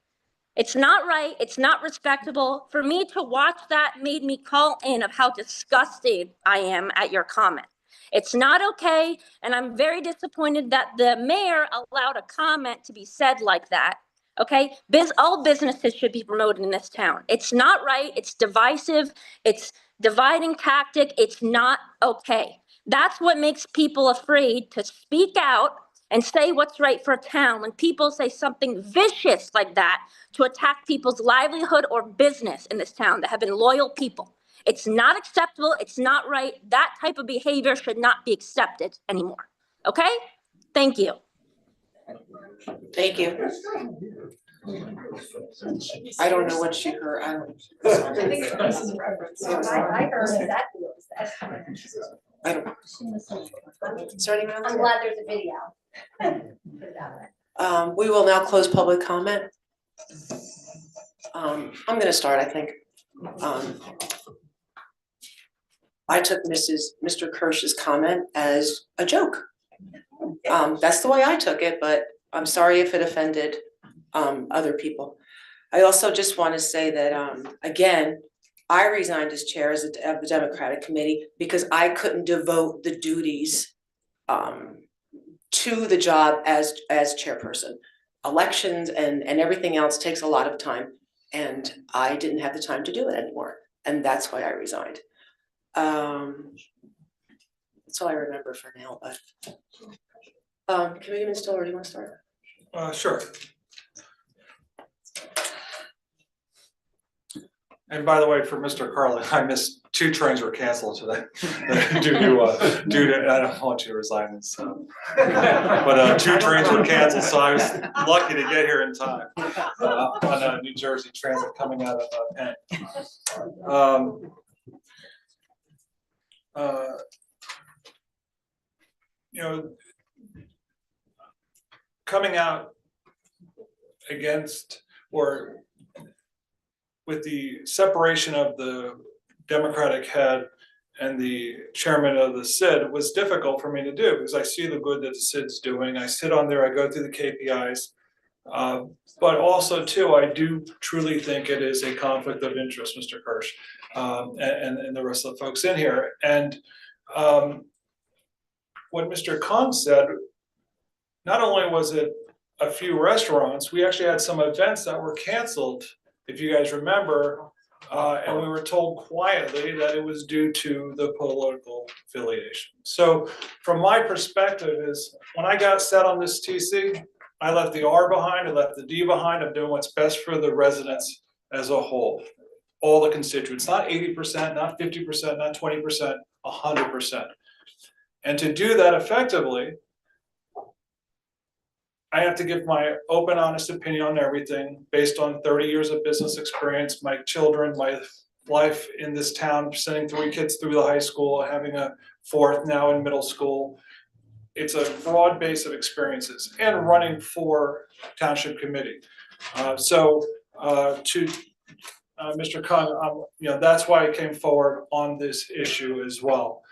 Speaker 21: It's not right. It's not respectable. For me to watch that made me call in of how disgusted I am at your comment. It's not okay, and I'm very disappointed that the mayor allowed a comment to be said like that. Okay, all businesses should be promoted in this town. It's not right. It's divisive. It's dividing tactic. It's not okay. That's what makes people afraid to speak out and say what's right for a town. When people say something vicious like that to attack people's livelihood or business in this town that have been loyal people. It's not acceptable. It's not right. That type of behavior should not be accepted anymore. Okay? Thank you.
Speaker 1: Thank you. I don't know what she heard. I don't.
Speaker 13: I think it's Chris's reference. I heard exactly what was said.
Speaker 1: I don't. Is there anyone else?
Speaker 13: I'm glad there's a video. Put it that way.
Speaker 1: We will now close public comment. I'm gonna start, I think. I took Mr. Kirsch's comment as a joke. That's the way I took it, but I'm sorry if it offended other people. I also just want to say that, again, I resigned as chair of the Democratic Committee because I couldn't devote the duties to the job as chairperson. Elections and everything else takes a lot of time, and I didn't have the time to do it anymore, and that's why I resigned. That's all I remember for now, but Committeeman Stoller, do you want to start?
Speaker 7: Sure. And by the way, for Mr. Carlin, I missed 2 trains were canceled today due to, I don't want you to resign this, so. But 2 trains were canceled, so I was lucky to get here in time on New Jersey Transit coming out of Penn. You know, coming out against or with the separation of the Democratic head and the chairman of the SID was difficult for me to do because I see the good that the SID's doing. I sit on there, I go through the KPIs. But also too, I do truly think it is a conflict of interest, Mr. Kirsch, and the rest of the folks in here. And what Mr. Kong said, not only was it a few restaurants, we actually had some events that were canceled, if you guys remember, and we were told quietly that it was due to the political affiliation. So from my perspective is, when I got set on this TC, I left the R behind, I left the D behind. I'm doing what's best for the residents as a whole, all the constituents, not 80%, not 50%, not 20%, 100%. And to do that effectively, I have to give my open, honest opinion on everything based on 30 years of business experience, my children, my life in this town, sending 3 kids through the high school, having a 4th now in middle school. It's a broad base of experiences and running for township committee. To Mr. Kung, you know, that's why I came forward on this issue as well.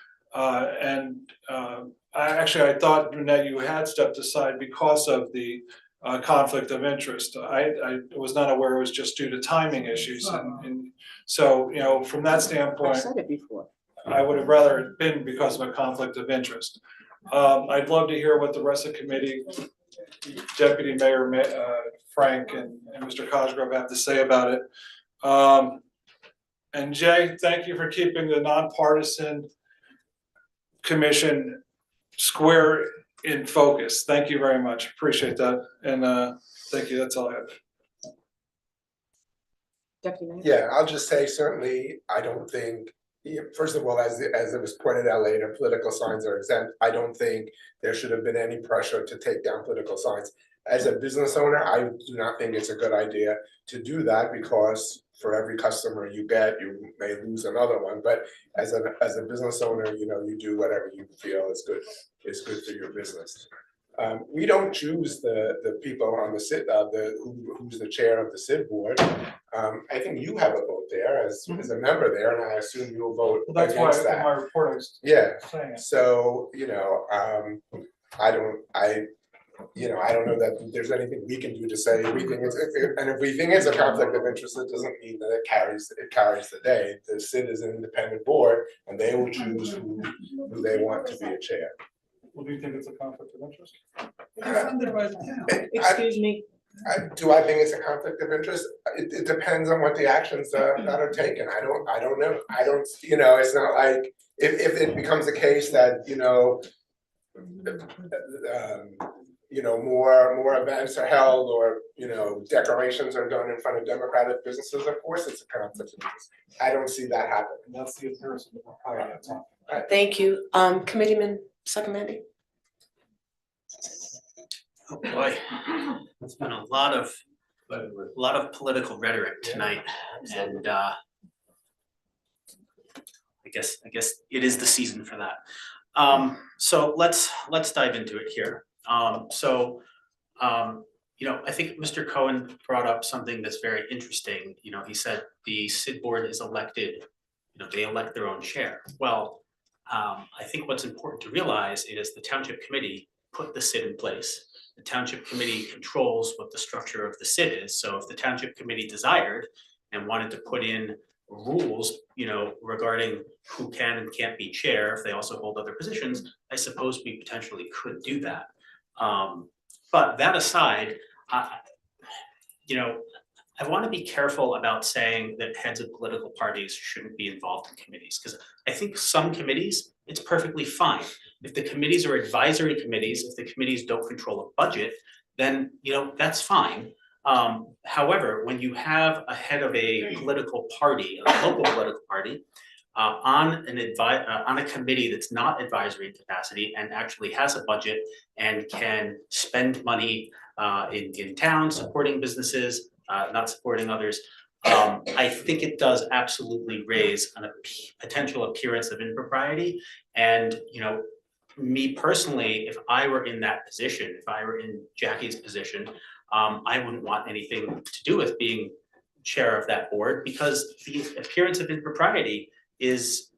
Speaker 7: I thought, Brunette, you had stepped aside because of the conflict of interest. I was not aware it was just due to timing issues. And so, you know, from that standpoint,
Speaker 1: I've said it before.
Speaker 7: I would have rather it been because of a conflict of interest. I'd love to hear what the rest of the committee, Deputy Mayor Frank and Mr. Cosgrove have to say about it. And Jay, thank you for keeping the nonpartisan commission square in focus. Thank you very much. Appreciate that. And thank you. That's all I have.
Speaker 1: Deputy Mayor?
Speaker 3: Yeah, I'll just say certainly, I don't think, first of all, as it was pointed out later, political signs are exempt. I don't think there should have been any pressure to take down political signs. As a business owner, I do not think it's a good idea to do that because for every customer you get, you may lose another one. But as a business owner, you know, you do whatever you feel is good for your business. We don't choose the people on the SID, who's the chair of the SID board. I think you have a vote there as a member there, and I assume you'll vote
Speaker 7: That's
Speaker 3: against
Speaker 7: why
Speaker 3: that.
Speaker 7: in my report I was saying it.
Speaker 3: So, you know, I don't know that there's anything we can do to say we think it's, and if we think it's a conflict of interest, it doesn't mean that it carries the day. The SID is an independent board, and they will choose who they want to be a chair.
Speaker 7: Well, do you think it's a conflict of interest?
Speaker 1: Excuse me.
Speaker 3: Do I think it's a conflict of interest? It depends on what the actions that are taken. I don't know. I don't, you know, it's not like if it becomes a case that, you know, more events are held or, you know, decorations are done in front of Democratic businesses, of course it's a conflict of interest. I don't see that happening.
Speaker 7: And that's the appearance of the probably at time.
Speaker 1: Thank you. Committeeman Succomandy?
Speaker 5: Oh boy, it's been a lot of political rhetoric tonight, and I guess it is the season for that. So let's dive into it here. You know, I think Mr. Cohen brought up something that's very interesting. You know, he said the SID board is elected. You know, they elect their own chair. Well, I think what's important to realize is the township committee put the SID in place. The township committee controls what the structure of the SID is. So if the township committee desired and wanted to put in rules, you know, regarding who can and can't be chair, if they also hold other positions, I suppose we potentially could do that. But that aside, you know, I want to be careful about saying that heads of political parties shouldn't be involved in committees, because I think some committees, it's perfectly fine. If the committees are advisory committees, if the committees don't control a budget, then, you know, that's fine. However, when you have a head of a political party, a local political party, on a committee that's not advisory in capacity and actually has a budget and can spend money in town supporting businesses, not supporting others, I think it does absolutely raise a potential appearance of impropriety. And, you know, me personally, if I were in that position, if I were in Jackie's position, I wouldn't want anything to do with being chair of that board, because the appearance of impropriety is,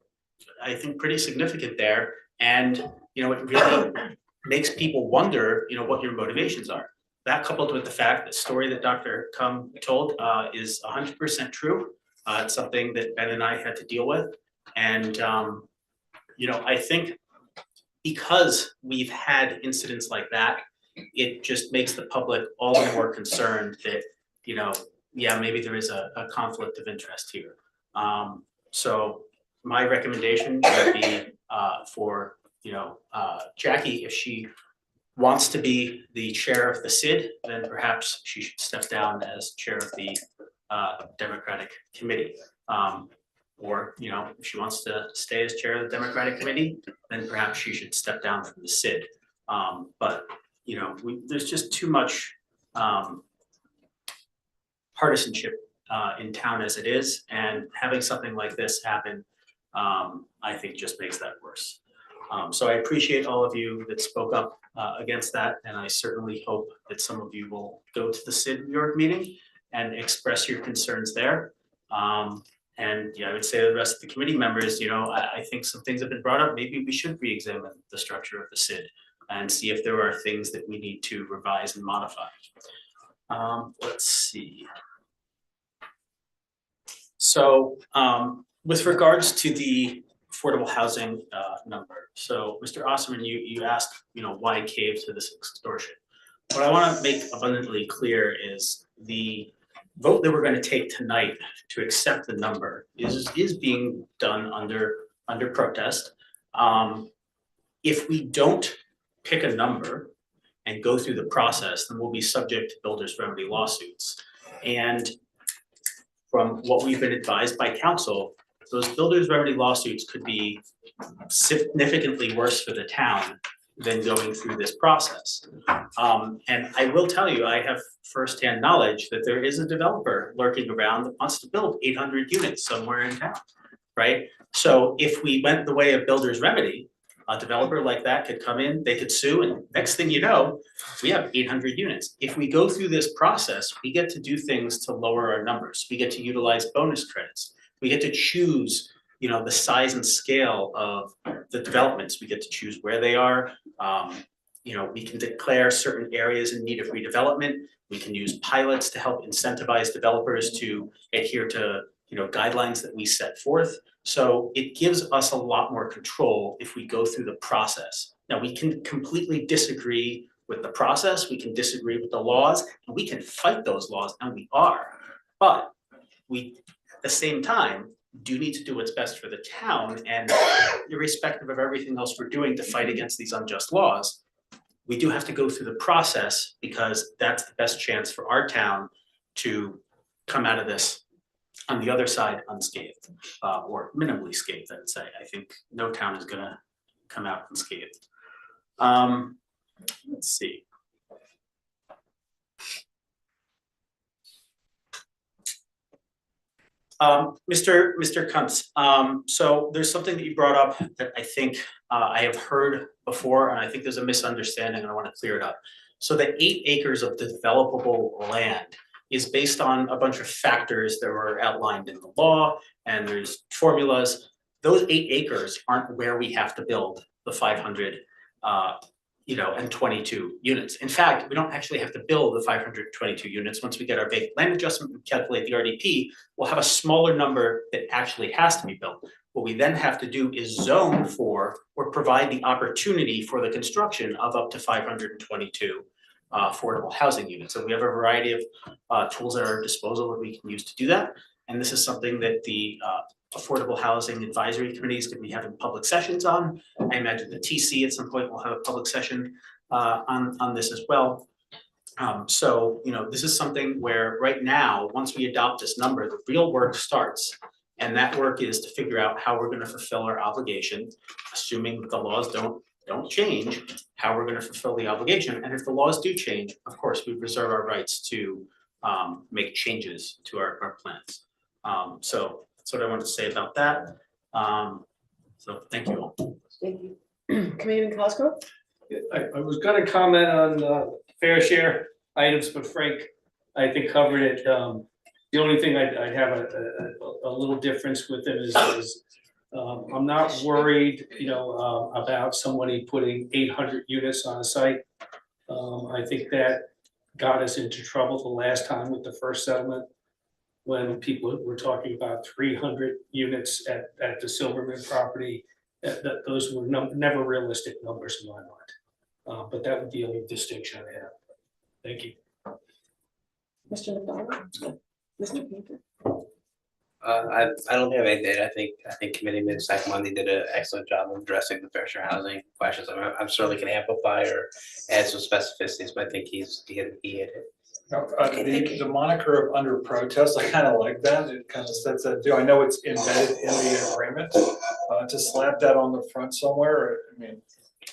Speaker 5: I think, pretty significant there. And, you know, it really makes people wonder, you know, what your motivations are. That, coupled with the fact that the story that Dr. Cum told is 100% true. It's something that Ben and I had to deal with. And, you know, I think because we've had incidents like that, it just makes the public all the more concerned that, you know, yeah, maybe there is a conflict of interest here. So my recommendation would be for, you know, Jackie, if she wants to be the chair of the SID, then perhaps she should step down as chair of the Democratic Committee. Or, you know, if she wants to stay as chair of the Democratic Committee, then perhaps she should step down from the SID. But, you know, there's just too much partisanship in town as it is, and having something like this happen, I think just makes that worse. So I appreciate all of you that spoke up against that, and I certainly hope that some of you will go to the SID New York meeting and express your concerns there. And yeah, I would say to the rest of the committee members, you know, I think some things have been brought up. Maybe we should re-examine the structure of the SID and see if there are things that we need to revise and modify. Let's see. So with regards to the affordable housing number, so Mr. Osserman, you asked, you know, why cave to this extortion? What I want to make abundantly clear is the vote that we're going to take tonight to accept the number is being done under protest. If we don't pick a number and go through the process, then we'll be subject to builders' remedy lawsuits. And from what we've been advised by counsel, those builders' remedy lawsuits could be significantly worse for the town than going through this process. And I will tell you, I have firsthand knowledge that there is a developer lurking around that wants to build 800 units somewhere in town, right? So if we went the way of builders' remedy, a developer like that could come in, they could sue, and next thing you know, we have 800 units. If we go through this process, we get to do things to lower our numbers. We get to utilize bonus credits. We get to choose, you know, the size and scale of the developments. We get to choose where they are. You know, we can declare certain areas in need of redevelopment. We can use pilots to help incentivize developers to adhere to, you know, guidelines that we set forth. So it gives us a lot more control if we go through the process. Now, we can completely disagree with the process. We can disagree with the laws, and we can fight those laws, and we are. But we, at the same time, do need to do what's best for the town, and irrespective of everything else we're doing to fight against these unjust laws, we do have to go through the process, because that's the best chance for our town to come out of this on the other side unscathed, or minimally scathed, I would say. I think no town is gonna come out unscathed. Let's see. Mr. Kuntz, so there's something that you brought up that I think I have heard before, and I think there's a misunderstanding, and I want to clear it up. So the 8 acres of developable land is based on a bunch of factors that were outlined in the law, and there's formulas. Those 8 acres aren't where we have to build the 500 you know, and 22 units. In fact, we don't actually have to build the 522 units. Once we get our vacant land adjustment and calculate the RDP, we'll have a smaller number that actually has to be built. What we then have to do is zone for or provide the opportunity for the construction of up to 522 affordable housing units. So we have a variety of tools at our disposal that we can use to do that. And this is something that the Affordable Housing Advisory Committee is going to be having public sessions on. I imagine the TC at some point will have a public session on this as well. So, you know, this is something where right now, once we adopt this number, the real work starts. And that work is to figure out how we're going to fulfill our obligation, assuming that the laws don't change, how we're going to fulfill the obligation. And if the laws do change, of course, we reserve our rights to make changes to our plans. So that's what I wanted to say about that. So thank you all.
Speaker 1: Thank you. Committeeman Cosgrove?
Speaker 6: I was gonna comment on fair share items, but Frank, I think covered it. The only thing I'd have a little difference with it is I'm not worried, you know, about somebody putting 800 units on a site. I think that got us into trouble the last time with the first settlement, when people were talking about 300 units at the Silverman property. That those were never realistic numbers in my mind. But that would be the only distinction I have. Thank you.
Speaker 1: Mr. McDonald? Mr. Painter?
Speaker 8: I don't think I have anything. I think Committeeman Saccomanni did an excellent job of addressing the fair share housing questions. I'm certainly can amplify or add some specificities, but I think he hit it.
Speaker 7: The moniker of under protest, I kind of like that. It kind of sets that, I know it's embedded in the agreement, to slap that on the front somewhere, I mean.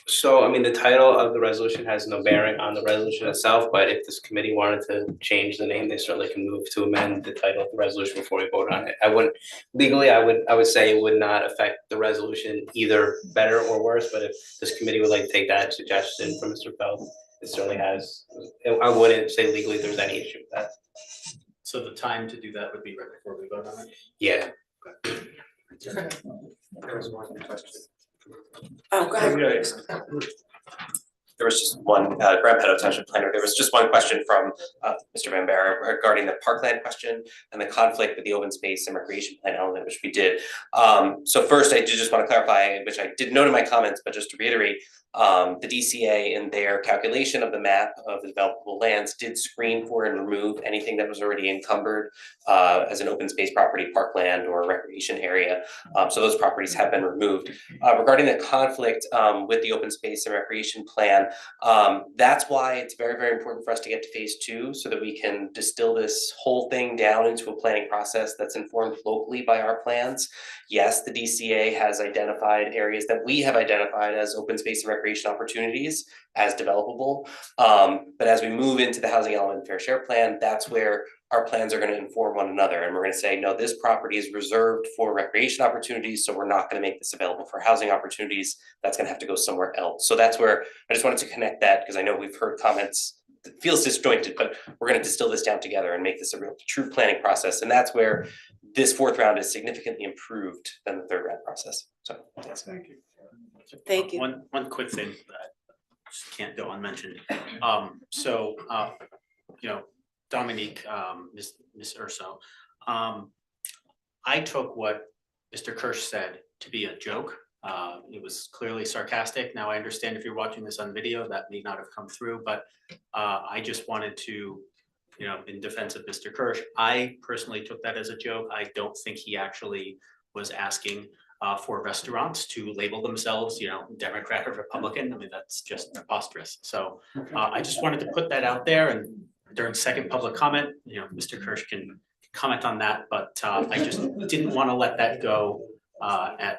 Speaker 8: So, I mean, the title of the resolution has no bearing on the resolution itself, but if this committee wanted to change the name, they certainly can move to amend the title of the resolution before we vote on it. I wouldn't, legally, I would say it would not affect the resolution either better or worse, but if this committee would like to take that suggestion from Mr. Feld, it certainly has, I wouldn't say legally there's any issue with that.
Speaker 5: So the time to do that would be right before we vote on it?
Speaker 8: Yeah.
Speaker 9: There was one question.
Speaker 1: Oh, go ahead.
Speaker 9: There was just one, Graham Pedo, Township Planner, there was just one question from Mr. Van Bear regarding the parkland question and the conflict with the open space and recreation plan element, which we did. So first, I do just want to clarify, which I did note in my comments, but just to reiterate, the DCA in their calculation of the map of the developable lands did screen for and remove anything that was already encumbered as an open space property, parkland, or recreation area. So those properties have been removed. Regarding the conflict with the open space and recreation plan, that's why it's very, very important for us to get to phase 2 so that we can distill this whole thing down into a planning process that's informed locally by our plans. Yes, the DCA has identified areas that we have identified as open space and recreation opportunities as developable. But as we move into the housing element fair share plan, that's where our plans are going to inform one another. And we're going to say, no, this property is reserved for recreation opportunities, so we're not going to make this available for housing opportunities. That's going to have to go somewhere else. So that's where I just wanted to connect that, because I know we've heard comments that feels disjointed, but we're going to distill this down together and make this a real true planning process. And that's where this 4th round is significantly improved than the 3rd round process. So yes.
Speaker 7: Thank you.
Speaker 1: Thank you.
Speaker 5: One quick thing that just can't go unmentioned. You know, Dominique, Ms. Urso, I took what Mr. Kirsch said to be a joke. It was clearly sarcastic. Now I understand if you're watching this on video, that may not have come through, but I just wanted to, you know, in defense of Mr. Kirsch, I personally took that as a joke. I don't think he actually was asking for restaurants to label themselves, you know, Democrat or Republican. I mean, that's just preposterous. So I just wanted to put that out there, and during second public comment, you know, Mr. Kirsch can comment on that, but I just didn't want to let that go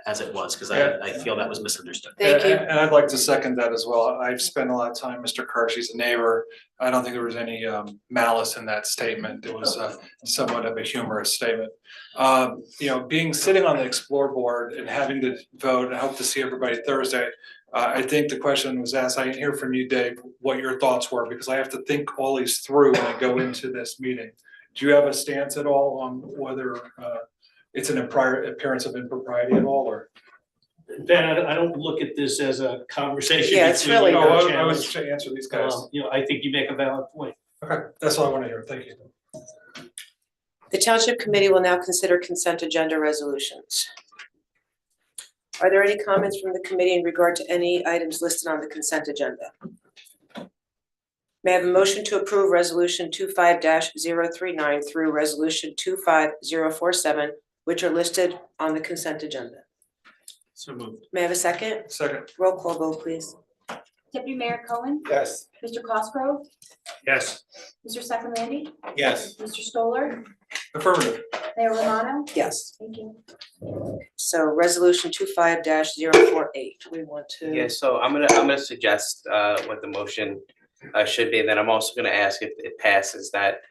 Speaker 5: as it was, because I feel that was misunderstood.
Speaker 1: Thank you.
Speaker 7: And I'd like to second that as well. I've spent a lot of time, Mr. Kirsch, he's a neighbor. I don't think there was any malice in that statement. It was somewhat of a humorous statement. You know, sitting on the Explore board and having to vote, I hope to see everybody Thursday. I think the question was asked, I didn't hear from you, Dave, what your thoughts were, because I have to think all these through when I go into this meeting. Do you have a stance at all on whether it's an appearance of impropriety at all, or?
Speaker 6: Ben, I don't look at this as a conversation.
Speaker 1: Yeah, it's really
Speaker 7: not. I was to answer these guys.
Speaker 6: You know, I think you make a valid point.
Speaker 7: Okay, that's all I want to hear. Thank you.
Speaker 1: The Township Committee will now consider consent agenda resolutions. Are there any comments from the committee in regard to any items listed on the consent agenda? May I have a motion to approve resolution 25-039 through resolution 25047, which are listed on the consent agenda?
Speaker 5: So moved.
Speaker 1: May I have a second?
Speaker 7: Second.
Speaker 1: Roll call vote, please.
Speaker 2: Deputy Mayor Cohen,
Speaker 3: Yes.
Speaker 2: Mr. Cosgrove,
Speaker 6: Yes.
Speaker 2: Mr. Second
Speaker 8: Yes.
Speaker 2: Mr. Stoller,
Speaker 7: Affirmative.
Speaker 2: Mayor Romano.
Speaker 1: Yes.
Speaker 2: Thank you.
Speaker 1: So resolution 25-048, we want to.
Speaker 8: Yeah, so I'm gonna suggest what the motion should be, and then I'm also gonna ask if it passes that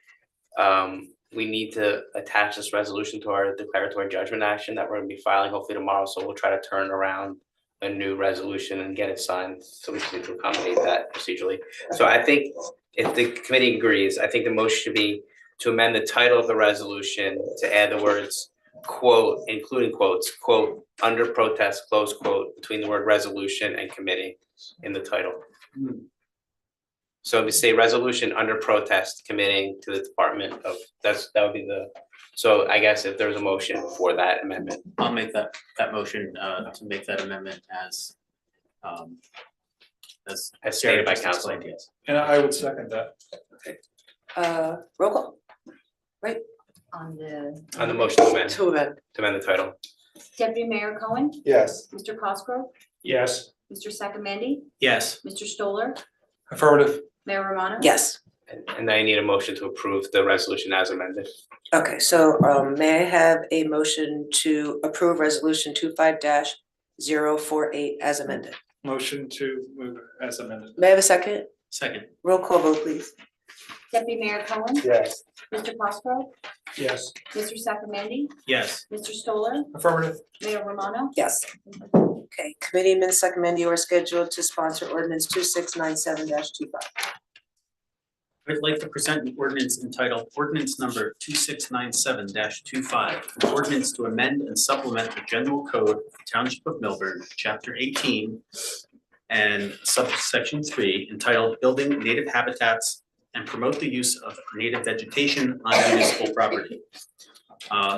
Speaker 8: we need to attach this resolution to our declaratory judgment action that we're gonna be filing hopefully tomorrow, so we'll try to turn around a new resolution and get it signed, so we just need to accommodate that procedurally. So I think if the committee agrees, I think the motion should be to amend the title of the resolution to add the words quote, including quotes, quote, under protest, close quote, between the word resolution and committee in the title. So we say resolution under protest committing to the Department of, that would be the, so I guess if there's a motion for that amendment.
Speaker 5: I'll make that motion to make that amendment as
Speaker 8: stated by
Speaker 5: just
Speaker 8: council.
Speaker 5: explained, yes.
Speaker 7: And I would second that.
Speaker 1: Roll call. Right?
Speaker 13: On the.
Speaker 8: On the motion to amend,
Speaker 1: To amend.
Speaker 8: to amend the title.
Speaker 2: Deputy Mayor Cohen,
Speaker 3: Yes.
Speaker 2: Mr. Cosgrove,
Speaker 6: Yes.
Speaker 2: Mr. Second
Speaker 5: Yes.
Speaker 2: Mr. Stoller,
Speaker 7: Affirmative.
Speaker 2: Mayor Romano.
Speaker 1: Yes.
Speaker 8: And I need a motion to approve the resolution as amended.
Speaker 1: Okay, so may I have a motion to approve resolution 25-048 as amended?
Speaker 7: Motion to move as amended.
Speaker 1: May I have a second?
Speaker 5: Second.
Speaker 1: Roll call vote, please.
Speaker 2: Deputy Mayor Cohen,
Speaker 3: Yes.
Speaker 2: Mr. Cosgrove,
Speaker 6: Yes.
Speaker 2: Mr. Second
Speaker 5: Yes.
Speaker 2: Mr. Stoller,
Speaker 7: Affirmative.
Speaker 2: Mayor Romano.
Speaker 1: Yes. Okay, committeemen Second are scheduled to sponsor ordinance 2697-25.
Speaker 5: I'd like to present an ordinance entitled ordinance number 2697-25, an ordinance to amend and supplement the general code of the Township of Milburn, chapter 18 and subsection 3 entitled Building Native Habitats and Promote the Use of Native Vegetation on Municipal Property.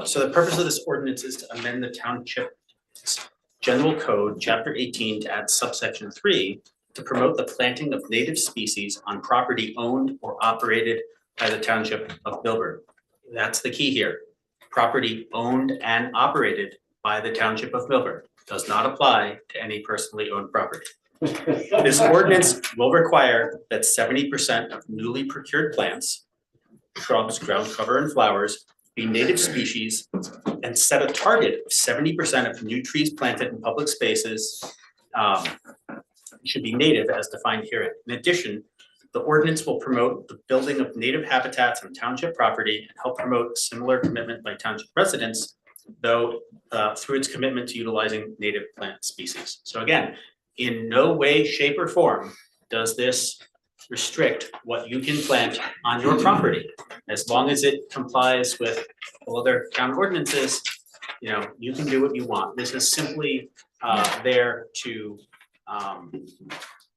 Speaker 5: So the purpose of this ordinance is to amend the Township General Code, chapter 18, to add subsection 3 to promote the planting of native species on property owned or operated by the Township of Milburn. That's the key here. Property owned and operated by the Township of Milburn does not apply to any personally owned property. This ordinance will require that 70% of newly procured plants, shrubs, ground cover, and flowers be native species, and set a target of 70% of new trees planted in public spaces should be native as defined herein. In addition, the ordinance will promote the building of native habitats on township property and help promote a similar commitment by township residents, though through its commitment to utilizing native plant species. So again, in no way, shape, or form does this restrict what you can plant on your property. As long as it complies with all other town ordinances, you can do what you want. This is simply there to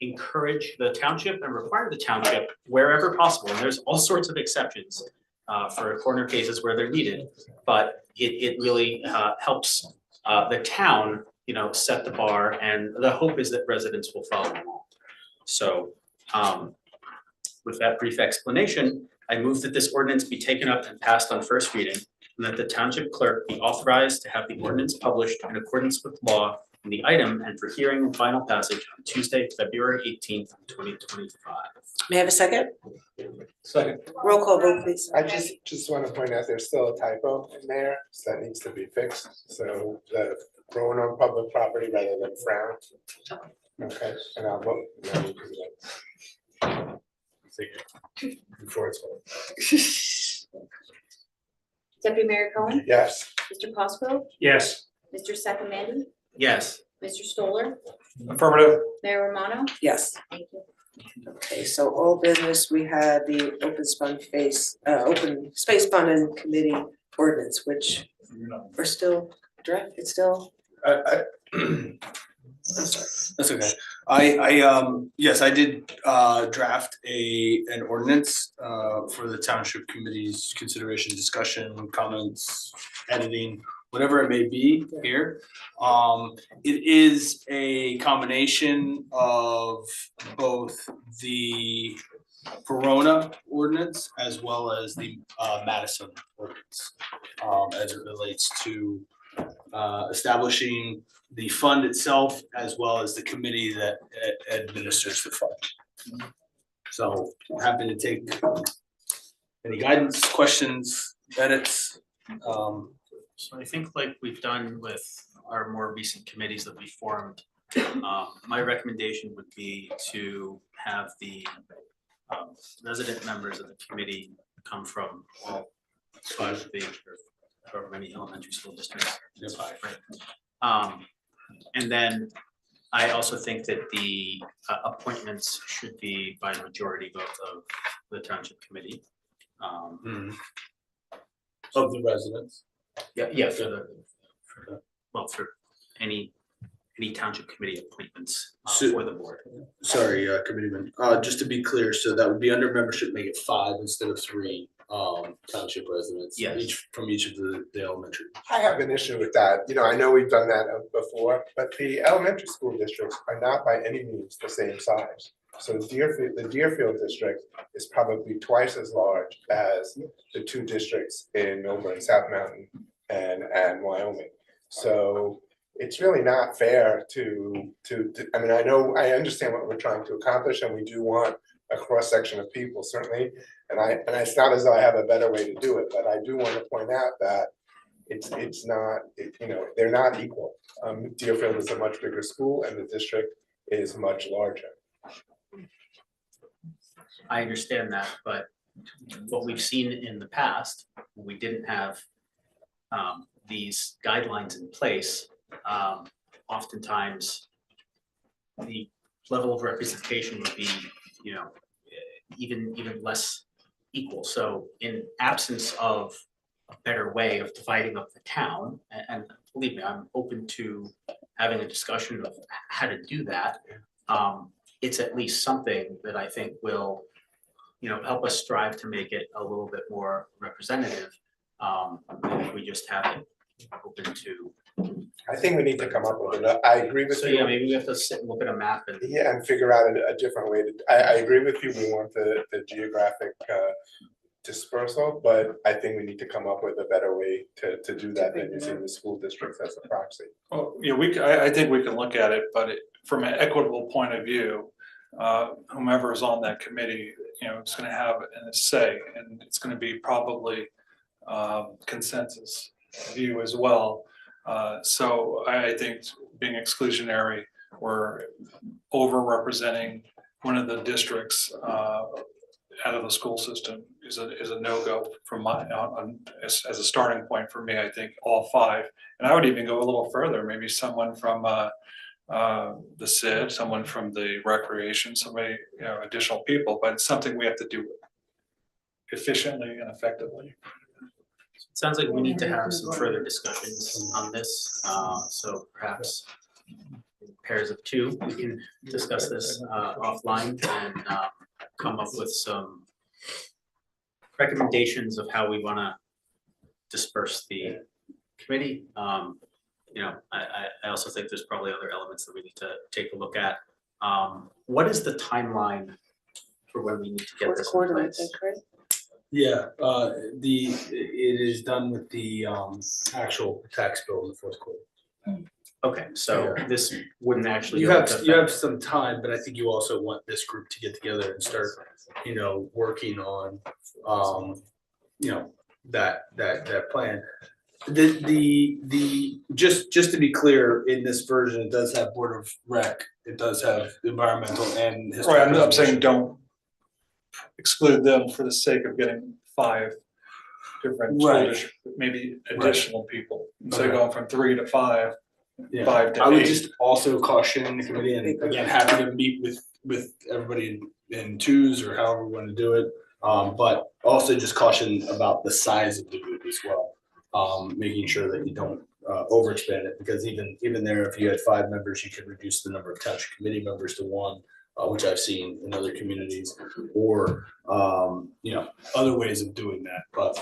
Speaker 5: encourage the township and require the township wherever possible. And there's all sorts of exceptions for corner cases where they're needed, but it really helps the town, set the bar, and the hope is that residents will follow along. So with that brief explanation, I move that this ordinance be taken up and passed on first reading, and that the township clerk be authorized to have the ordinance published in accordance with law in the item and for hearing and final passage on Tuesday, February 18th, 2025.
Speaker 1: May I have a second?
Speaker 3: Second.
Speaker 1: Roll call vote, please.
Speaker 3: I just want to point out there's still a typo in there, so that needs to be fixed. So the growing on public property rather than frown. Okay, and I'll vote. No, you can vote. Before it's voted.
Speaker 2: Deputy Mayor Cohen,
Speaker 3: Yes.
Speaker 2: Mr. Cosgrove,
Speaker 6: Yes.
Speaker 2: Mr. Second
Speaker 5: Yes.
Speaker 2: Mr. Stoller,
Speaker 7: Affirmative.
Speaker 2: Mayor Romano.
Speaker 1: Yes.
Speaker 2: Thank you.
Speaker 1: Okay, so old business, we had the open space fund and committee ordinance, which are still draft, it's still.
Speaker 4: That's okay. Yes, I did draft an ordinance for the township committee's consideration, discussion, comments, editing, whatever it may be here. It is a combination of both the Verona ordinance as well as the Madison ordinance, as it relates to establishing the fund itself as well as the committee that administers the fund. So I'm happy to take any guidance, questions, edits.
Speaker 5: So I think like we've done with our more recent committees that we formed, my recommendation would be to have the resident members of the committee come from all 5 of the, or however many elementary school districts, it's 5, right? And then I also think that the appointments should be by majority vote of the township committee.
Speaker 4: Of the residents.
Speaker 5: Yeah, for any township committee appointments for the board.
Speaker 4: Sorry, Committeeman, just to be clear, so that would be under membership, make it 5 instead of 3 township residents.
Speaker 5: Yes.
Speaker 4: Each from each of the elementary.
Speaker 3: I have an issue with that. You know, I know we've done that before, but the elementary school districts are not by any means the same size. So the Deerfield district is probably twice as large as the 2 districts in Milburn, South Mountain, and Wyoming. So it's really not fair to, I mean, I understand what we're trying to accomplish, and we do want a cross-section of people, certainly. And it's not as though I have a better way to do it, but I do want to point out that it's not, you know, they're not equal. Deerfield is a much bigger school and the district is much larger.
Speaker 5: I understand that, but what we've seen in the past, when we didn't have these guidelines in place, oftentimes the level of representation would be, you know, even less equal. So in absence of a better way of dividing up the town, and believe me, I'm open to having a discussion of how to do that. It's at least something that I think will, you know, help us strive to make it a little bit more representative. Than if we just have it open to.
Speaker 3: I think we need to come up with it. I agree with
Speaker 5: So
Speaker 3: you.
Speaker 5: yeah, maybe we have to sit and look at a map and.
Speaker 3: Yeah, and figure out a different way to, I agree with you, we want the geographic dispersal, but I think we need to come up with a better way to do that than using the school districts as a proxy.
Speaker 7: Well, yeah, I think we can look at it, but from an equitable point of view, whomever is on that committee, you know, it's gonna have a say, and it's gonna be probably consensus view as well. So I think being exclusionary or over-representing one of the districts out of the school system is a no-go from my, as a starting point for me. I think all 5, and I would even go a little further, maybe someone from the SID, someone from the recreation, somebody, you know, additional people, but it's something we have to do efficiently and effectively.
Speaker 5: It sounds like we need to have some further discussions on this, so perhaps in pairs of 2, we can discuss this offline and come up with some recommendations of how we want to disperse the committee. You know, I also think there's probably other elements that we need to take a look at. What is the timeline for when we need to get this in place?
Speaker 4: Yeah, it is done with the actual tax bill in the 4th quarter.
Speaker 5: Okay, so this wouldn't actually.
Speaker 4: You
Speaker 5: go
Speaker 4: have
Speaker 5: into
Speaker 4: you have
Speaker 5: effect.
Speaker 4: some time, but I think you also want this group to get together and start, you know, working on, you know, that plan. Just to be clear, in this version, it does have Board of Rec, it does have environmental and.
Speaker 7: Right, I'm saying don't exclude them for the sake of getting 5 different school
Speaker 4: Right.
Speaker 7: districts, maybe additional people. Instead of
Speaker 4: Okay.
Speaker 7: going from 3 to 5,
Speaker 4: Yeah.
Speaker 7: 5 to 8.
Speaker 4: I would just also caution the committee, and again, happy to meet with everybody in 2s or however we want to do it. But also just caution about the size of the group as well. Making sure that you don't overexpand it, because even there, if you had 5 members, you could reduce the number of township committee members to 1, which I've seen in other communities, or you know, other ways of doing that. But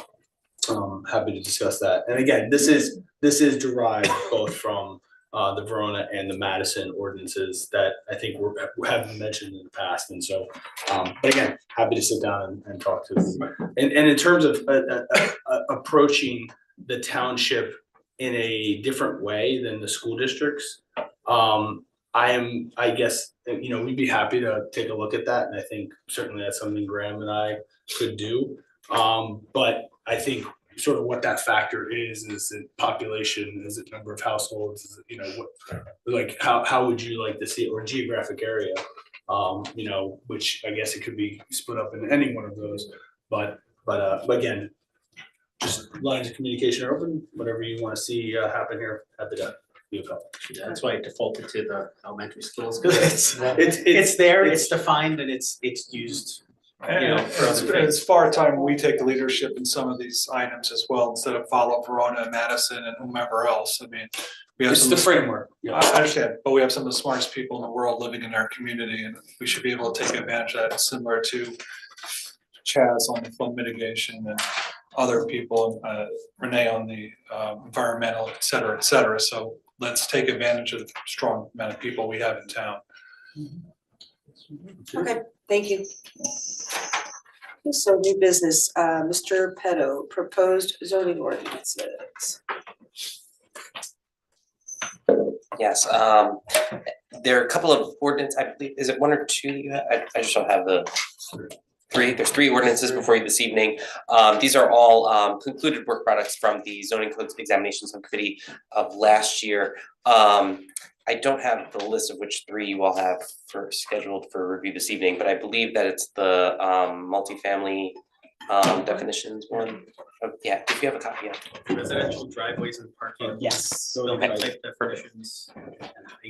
Speaker 4: happy to discuss that. And again, this is derived both from the Verona and the Madison ordinances that I think have been mentioned in the past. And so, but again, happy to sit down and talk to them. And in terms of approaching the township in a different way than the school districts, I guess, we'd be happy to take a look at that. And I think certainly that's something Graham and I could do. But I think sort of what that factor is it population, is it number of households, is it, what, like, how would you like to see it, or geographic area, which I guess it could be split up in any one of those, but again, just lines of communication are open, whatever you want to see happen here at the
Speaker 5: Yeah, that's why I defaulted to the elementary schools, because it's there, it's defined, and it's used.
Speaker 7: And it's far time we take leadership in some of these items as well, instead of follow Verona and Madison and whomever else. I mean, we have
Speaker 4: It's
Speaker 7: some
Speaker 4: the
Speaker 7: of
Speaker 4: framework.
Speaker 7: I understand, but we have some of the smartest people in the world living in our community, and we should be able to take advantage of that, similar to Chaz on the flood mitigation and other people, Renee on the environmental, et cetera, et cetera. So let's take advantage of the strong amount of people we have in town.
Speaker 1: Okay, thank you. So new business, Mr. Petto, proposed zoning ordinances.
Speaker 9: Yes, there are a couple of ordinance, I believe, is it one or two you have? I just don't have the three. There's three ordinances before you this evening. These are all concluded work products from the zoning codes examination subcommittee of last year. I don't have the list of which three you all have scheduled for review this evening, but I believe that it's the multifamily definitions one. Yeah, if you have a copy of it.
Speaker 5: Residential driveways and parking.
Speaker 9: Yes.
Speaker 5: Building
Speaker 9: Okay.
Speaker 5: type definitions.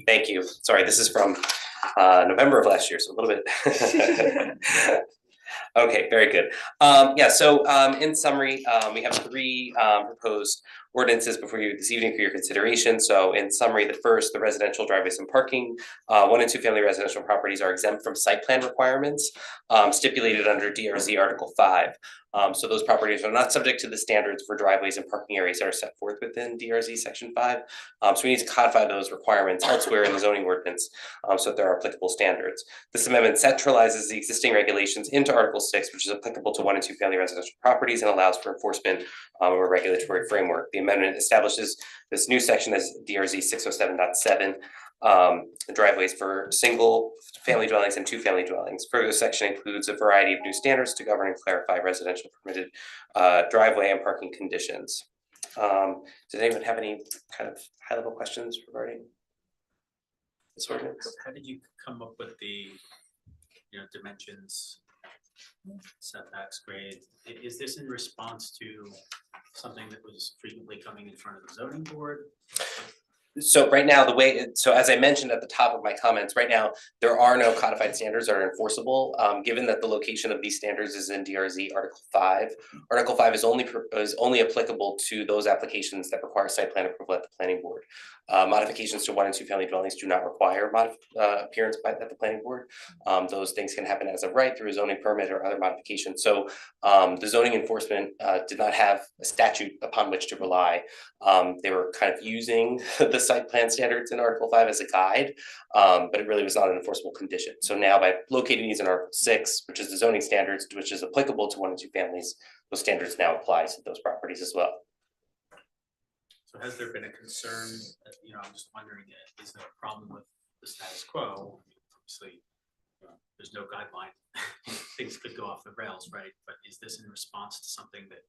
Speaker 9: Thank you. Sorry, this is from November of last year, so a little bit. Okay, very good. Yeah, so in summary, we have three proposed ordinances before you this evening for your consideration. So in summary, the first, the residential driveways and parking, 1 and 2 family residential properties are exempt from site plan requirements stipulated under DRZ Article 5. So those properties are not subject to the standards for driveways and parking areas that are set forth within DRZ Section 5. So we need to codify those requirements elsewhere in the zoning ordinance so that there are applicable standards. This amendment centralizes the existing regulations into Article 6, which is applicable to 1 and 2 family residential properties and allows for enforcement of a regulatory framework. The amendment establishes this new section as DRZ 607.7. Driveways for single family dwellings and 2 family dwellings. Further, this section includes a variety of new standards to govern and clarify residential permitted driveway and parking conditions. Does anyone have any kind of high level questions regarding this ordinance?
Speaker 5: How did you come up with the, dimensions, setbacks, grade? Is this in response to something that was frequently coming in front of the zoning board?
Speaker 9: So right now, so as I mentioned at the top of my comments, right now, there are no codified standards that are enforceable. Given that the location of these standards is in DRZ Article 5. Article 5 is only applicable to those applications that require site plan approval at the planning board. Modifications to 1 and 2 family dwellings do not require appearance at the planning board. Those things can happen as of right through a zoning permit or other modifications. So the zoning enforcement did not have a statute upon which to rely. They were kind of using the site plan standards in Article 5 as a guide, but it really was not an enforceable condition. So now by locating these in Article 6, which is the zoning standards, which is applicable to 1 and 2 families, those standards now apply to those properties as well.
Speaker 5: So has there been a concern, I'm just wondering, is there a problem with the status quo? Obviously, there's no guideline. Things could go off the rails, right? But is this in response to something that,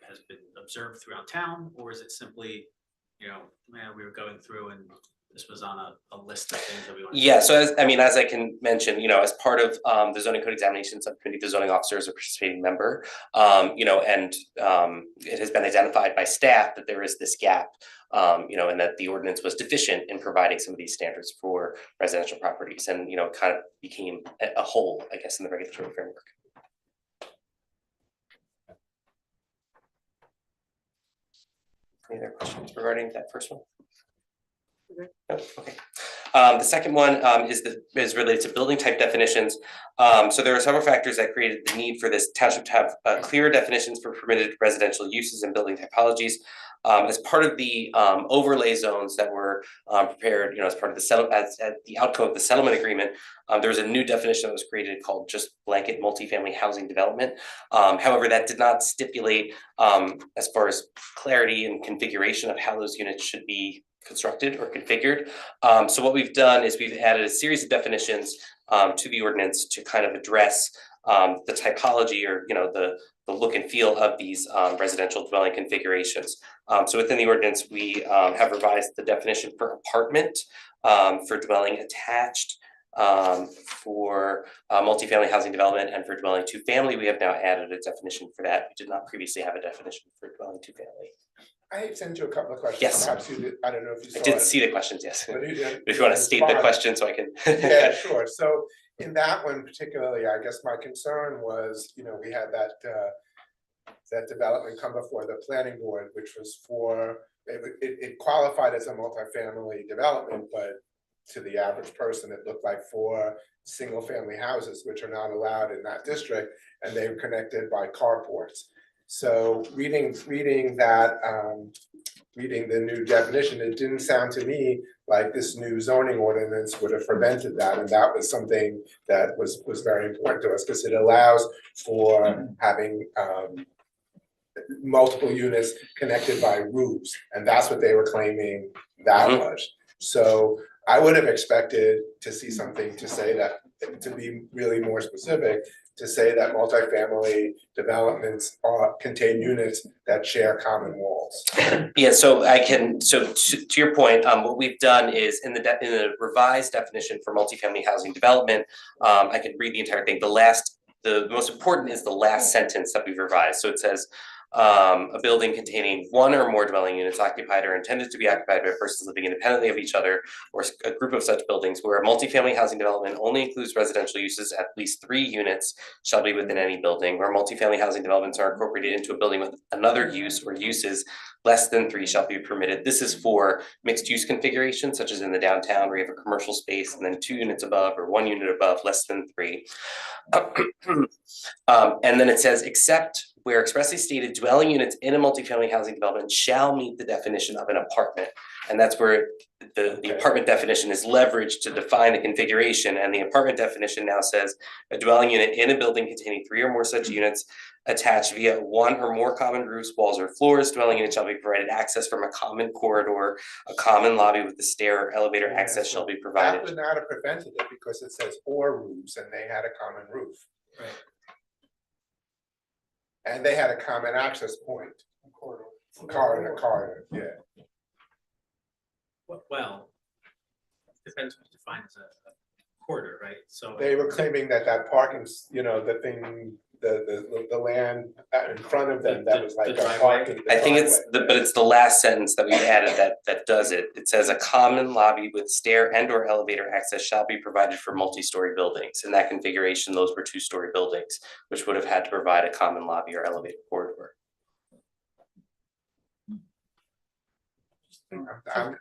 Speaker 5: has been observed throughout town? Or is it simply, we were going through and this was on a list of things that we wanted?
Speaker 9: Yeah, so as I can mention, as part of the zoning code examination subcommittee, the zoning officer is a participating member, and it has been identified by staff that there is this gap, and that the ordinance was deficient in providing some of these standards for residential properties, and it kind of became a hole, I guess, in the regulatory framework. Any other questions regarding that first one? No? Okay. The second one is related to building type definitions. So there are several factors that created the need for this township to have clearer definitions for permitted residential uses and building typologies. As part of the overlay zones that were prepared, as part of the as the outcome of the settlement agreement, there was a new definition that was created called just blanket multifamily housing development. However, that did not stipulate as far as clarity and configuration of how those units should be constructed or configured. So what we've done is we've added a series of definitions to the ordinance to kind of address the typology or the look and feel of these residential dwelling configurations. So within the ordinance, we have revised the definition for apartment, for dwelling attached, for multifamily housing development, and for dwelling two family. We have now added a definition for that. We did not previously have a definition for dwelling two family.
Speaker 3: I sent you a couple of questions.
Speaker 9: Yes.
Speaker 3: Perhaps you did, I don't know if you saw
Speaker 9: I did
Speaker 3: it.
Speaker 9: see the questions, yes.
Speaker 3: But you didn't
Speaker 9: If you want to state the
Speaker 3: respond.
Speaker 9: question so I can.
Speaker 3: Yeah, sure. So in that one particularly, I guess my concern was, we had that development come before the planning board, which was for, it qualified as a multifamily development, but to the average person, it looked like 4 single-family houses, which are not allowed in that district, and they were connected by carports. So reading that, reading the new definition, it didn't sound to me like this new zoning ordinance would have prevented that, and that was something that was very important to us because it allows for having multiple units connected by roofs, and that's what they were claiming that was. So I would have expected to see something to say that, to be really more specific, to say that multifamily developments contain units that share common walls.
Speaker 9: Yeah, so to your point, what we've done is in the revised definition for multifamily housing development, I can read the entire thing. The most important is the last sentence that we've revised. So it says, a building containing one or more dwelling units occupied or intended to be occupied by persons living independently of each other, or a group of such buildings where a multifamily housing development only includes residential uses, at least 3 units shall be within any building. Where multifamily housing developments are incorporated into a building with another use or uses, less than 3 shall be permitted. This is for mixed use configurations, such as in the downtown where you have a commercial space and then 2 units above or 1 unit above, less than 3. And then it says, except where expressly stated, dwelling units in a multifamily housing development shall meet the definition of an apartment. And that's where the apartment definition is leveraged to define the configuration. And the apartment definition now says a dwelling unit in a building containing 3 or more such units attached via 1 or more common roofs, walls, or floors. Dwelling unit shall be provided access from a common corridor, a common lobby with the stair or elevator access shall be provided.
Speaker 3: That would not have prevented it because it says or roofs and they had a common roof.
Speaker 5: Right.
Speaker 3: And they had a common access point. Corridor, yeah.
Speaker 5: Well, depends what you define as a corridor, right? So
Speaker 3: They were claiming that parking, the thing, the land in front of them, that was like a parking.
Speaker 9: I think it's the last sentence that we added that does it. It says a common lobby with stair and or elevator access shall be provided for multi-story buildings. In that configuration, those were 2-story buildings, which would have had to provide a common lobby or elevator corridor.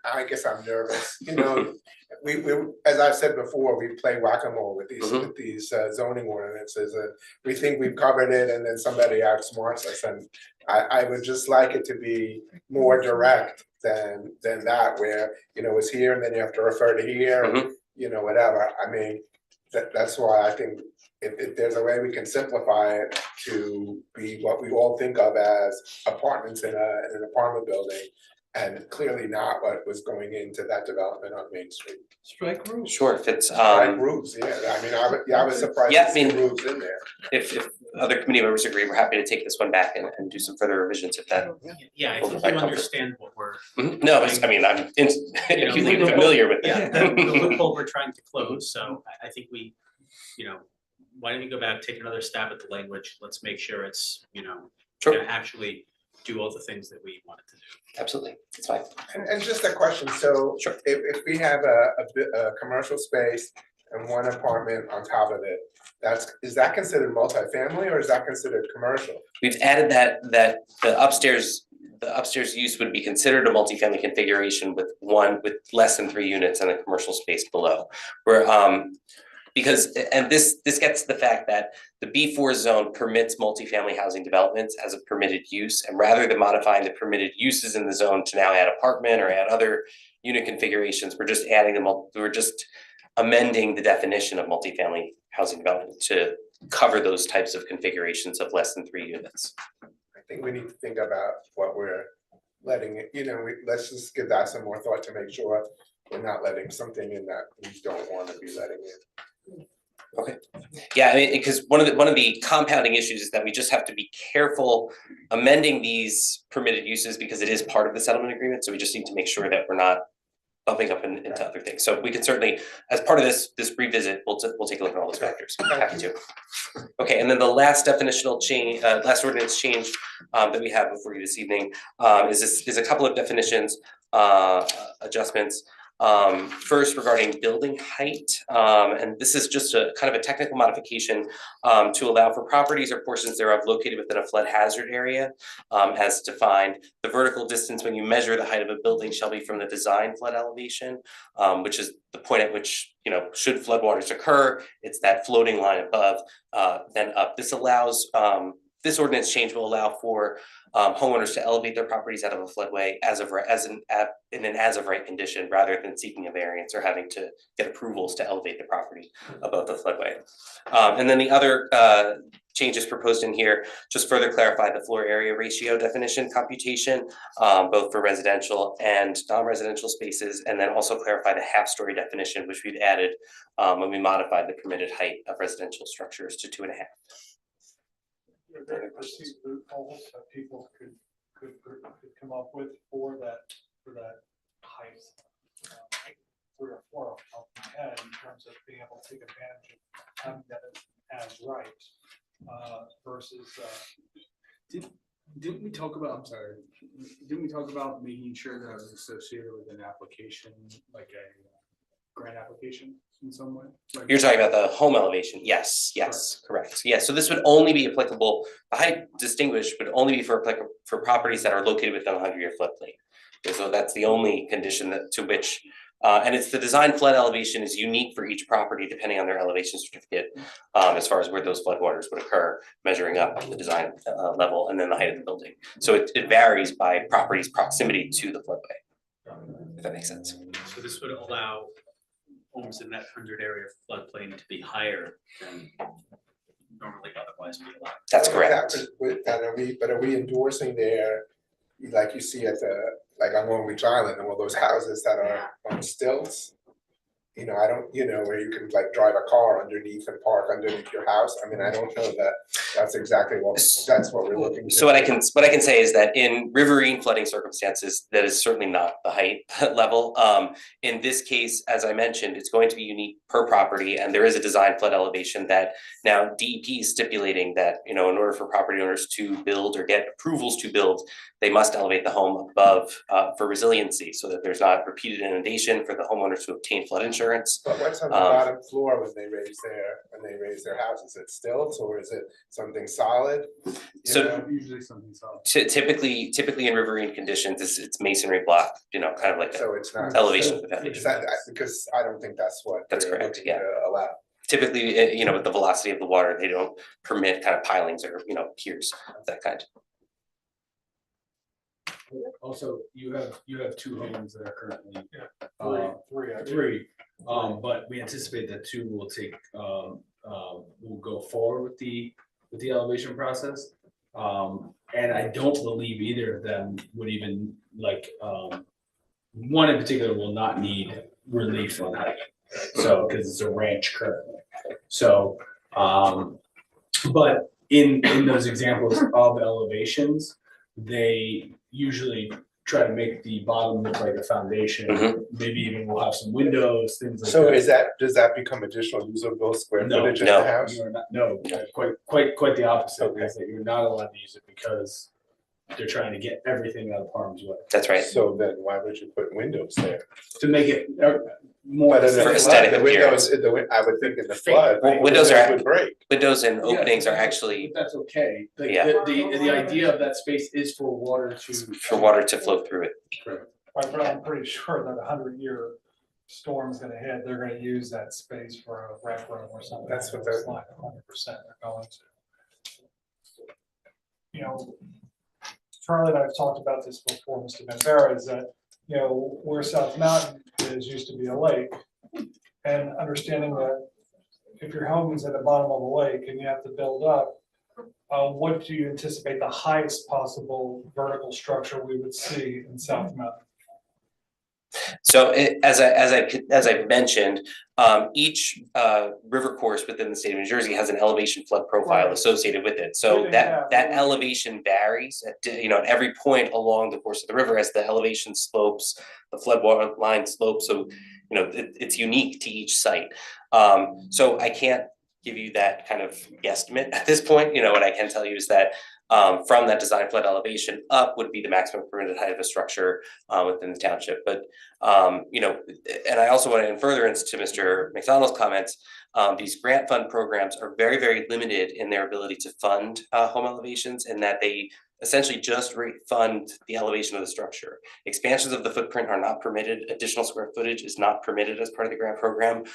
Speaker 3: I guess I'm nervous, we, as I've said before, we play whack-a-mole with these zoning ordinances, and we think we've covered it, and then somebody outsmarts us, and I would just like it to be more direct than that, where, it's here, and then you have to refer to here, whatever. I mean, that's why I think if there's a way we can simplify it to be what we all think of as apartments in an apartment building, and clearly not what was going into that development on Main Street.
Speaker 17: Strike roofs.
Speaker 9: Sure, if it's
Speaker 3: Strike roofs, yeah, I mean, I was surprised to see roofs in there.
Speaker 9: If other committee members agree, we're happy to take this one back and do some further revisions if that.
Speaker 5: Yeah, I think you understand what we're.
Speaker 9: No, I'm acutely familiar with that.
Speaker 5: Yeah, the loophole we're trying to close, so I think we, why don't we go back, take another stab at the language, let's make sure it's, gonna actually do all the things that we wanted to do.
Speaker 9: Absolutely, it's fine.
Speaker 3: And just a question, so if we have a commercial space and one apartment on top of it, is that considered multifamily or is that considered commercial?
Speaker 9: We've added that the upstairs the upstairs use would be considered a multifamily configuration with less than 3 units and a commercial space below. Where, because, and this gets to the fact that the B4 zone permits multifamily housing developments as a permitted use, and rather than modifying the permitted uses in the zone to now add apartment or add other unit configurations, we're just amending the definition of multifamily housing development to cover those types of configurations of less than 3 units.
Speaker 3: I think we need to think about what we're letting it, let's just give that some more thought to make sure we're not letting something in that we don't want to be letting in.
Speaker 9: Okay. Yeah, I mean, because one of the compounding issues is that we just have to be careful amending these permitted uses because it is part of the settlement agreement. So we just need to make sure that we're not bumping up into other things. So we can certainly, as part of this revisit, we'll take a look at all those factors. Happy to. Okay, and then the last definitional change, last ordinance change that we have before you this evening is a couple of definitions adjustments. First regarding building height, and this is just a kind of a technical modification to allow for properties or portions thereof located within a flood hazard area as defined. The vertical distance when you measure the height of a building shall be from the design flood elevation, which is the point at which, should floodwaters occur, it's that floating line above, then up. This allows, this ordinance change will allow for homeowners to elevate their properties out of a floodway in an as of right condition rather than seeking a variance or having to get approvals to elevate the property above the floodway. And then the other changes proposed in here just further clarify the floor area ratio definition computation, both for residential and non-residential spaces, and then also clarify the half-story definition, which we've added when we modified the permitted height of residential structures to 2.5.
Speaker 7: Are there perceived loopholes that people could come up with for that height? 3 or 4 off the top of my head in terms of being able to take advantage of having that as right versus.
Speaker 4: Didn't we talk about? I'm sorry. Didn't we talk about making sure that it was associated with an application, like a grant application in some way?
Speaker 9: You're talking about the home elevation. Yes, correct. Yeah, so this would only be applicable, the height distinguished would only be for properties that are located within a 100-year floodplain. Okay, so that's the only condition to which, and it's the design flood elevation is unique for each property depending on their elevation certificate, as far as where those floodwaters would occur, measuring up the design level and then the height of the building. So it varies by property's proximity to the floodway, if that makes sense.
Speaker 5: So this would allow homes in that 100 area floodplain to be higher than normally otherwise be allowed.
Speaker 9: That's correct.
Speaker 3: But are we endorsing their, like you see at like on Long Beach Island and all those houses that are on stilts? I don't, where you can like drive a car underneath and park underneath your house. I mean, I don't know that that's exactly that's what we're looking for.
Speaker 9: So what I can say is that in riverine flooding circumstances, that is certainly not the height level. In this case, as I mentioned, it's going to be unique per property, and there is a design flood elevation that now DEP is stipulating that, in order for property owners to build or get approvals to build, they must elevate the home above for resiliency so that there's not repeated inundation for the homeowners to obtain flood insurance.
Speaker 3: But what's on the bottom floor when they raise their house? Is it stilts or is it something solid?
Speaker 4: Usually something solid.
Speaker 9: Typically in riverine conditions, it's masonry block, kind of like
Speaker 3: so it's not
Speaker 9: elevation of the foundation.
Speaker 3: Because I don't think that's what
Speaker 9: that's
Speaker 3: they're
Speaker 9: correct.
Speaker 3: looking to allow.
Speaker 9: Typically, with the velocity of the water, they don't permit kind of pilings or piers of that kind.
Speaker 4: Also, you have 2 homes that are currently
Speaker 7: Three.
Speaker 4: But we anticipate that 2 will take will go forward with the elevation process. And I don't believe either of them would even one in particular will not need relief on height. So because it's a ranch currently. So but in those examples of elevations, they usually try to make the bottom look like a foundation. Maybe even we'll have some windows, things like that.
Speaker 3: So does that become additional usable square footage in the house?
Speaker 4: Quite the opposite. Is that you're not allowed to use it because they're trying to get everything out of harm's way.
Speaker 9: That's right.
Speaker 3: So then why would you put windows there?
Speaker 4: To make it more.
Speaker 3: But in the
Speaker 9: For
Speaker 3: flood,
Speaker 9: aesthetic
Speaker 3: the
Speaker 9: appearance.
Speaker 3: windows, I would think in the flood,
Speaker 9: Well,
Speaker 3: the
Speaker 9: windows are-
Speaker 3: would break.
Speaker 9: Windows and
Speaker 4: Yeah,
Speaker 9: openings are
Speaker 4: but
Speaker 9: actually
Speaker 4: That's okay. Like,
Speaker 9: Yeah.
Speaker 4: the idea of that space is for water to.
Speaker 9: for water to flow through it.
Speaker 10: But I'm pretty sure that 100-year storm's gonna hit, they're gonna use that space for a rec room or something.
Speaker 3: That's what
Speaker 10: It's
Speaker 3: they're-
Speaker 10: like 100% they're going to. You know, Charlie and I have talked about this before, Mr. Bambera, is that, you know, where South Mountain is, used to be a lake. And understanding that if your home is at the bottom of a lake and you have to build up, what do you anticipate the highest possible vertical structure we would see in South Mountain?
Speaker 9: So as I mentioned, each river course within the state of New Jersey has an elevation flood profile
Speaker 10: Right.
Speaker 9: associated with it. So
Speaker 10: Yeah,
Speaker 9: that
Speaker 10: right.
Speaker 9: elevation varies at, at every point along the course of the river as the elevation slopes, the flood water line slopes. So, it's unique to each site. So I can't give you that kind of guesstimate at this point. What I can tell you is that from that design flood elevation up would be the maximum permitted height of a structure within the township. But, and I also want to in furtherance to Mr. McDonald's comments, these grant fund programs are very, very limited in their ability to fund home elevations, in that they essentially just fund the elevation of the structure. Expansions of the footprint are not permitted. Additional square footage is not permitted as part of the grant program.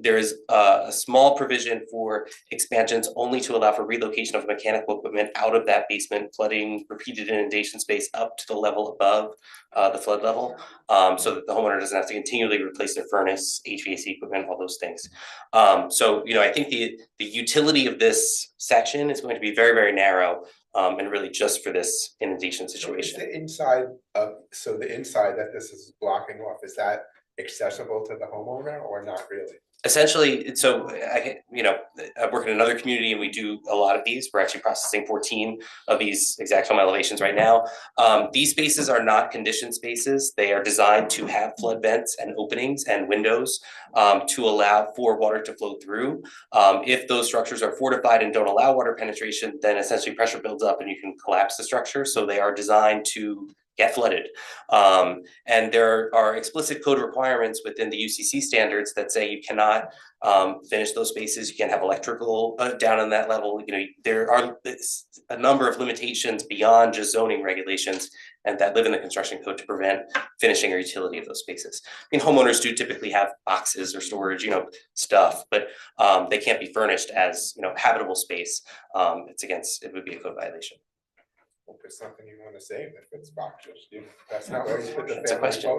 Speaker 9: There is a small provision for expansions only to allow for relocation of mechanical equipment out of that basement flooding repeated inundation space up to the level above the flood level, so that the homeowner doesn't have to continually replace their furnace, HVAC equipment, all those things. So I think the utility of this section is going to be very, very narrow. And really just for this inundation situation.
Speaker 3: So the inside that this is blocking off, is that accessible to the homeowner or not really?
Speaker 9: Essentially, so I work in another community and we do a lot of these. We're actually processing 14 of these exact home elevations right now. These spaces are not conditioned spaces. They are designed to have flood vents and openings and windows to allow for water to flow through. If those structures are fortified and don't allow water penetration, then essentially pressure builds up and you can collapse the structure. So they are designed to get flooded. And there are explicit code requirements within the UCC standards that say you cannot finish those spaces, you can't have electrical down on that level. There are a number of limitations beyond just zoning regulations and that live in the construction code to prevent finishing or utility of those spaces. Homeowners do typically have boxes or storage, stuff, but they can't be furnished as, habitable space. It would be a code violation.
Speaker 3: If there's something you want to save, if it's boxes, that's not where you put the
Speaker 9: That's a
Speaker 3: family
Speaker 9: question.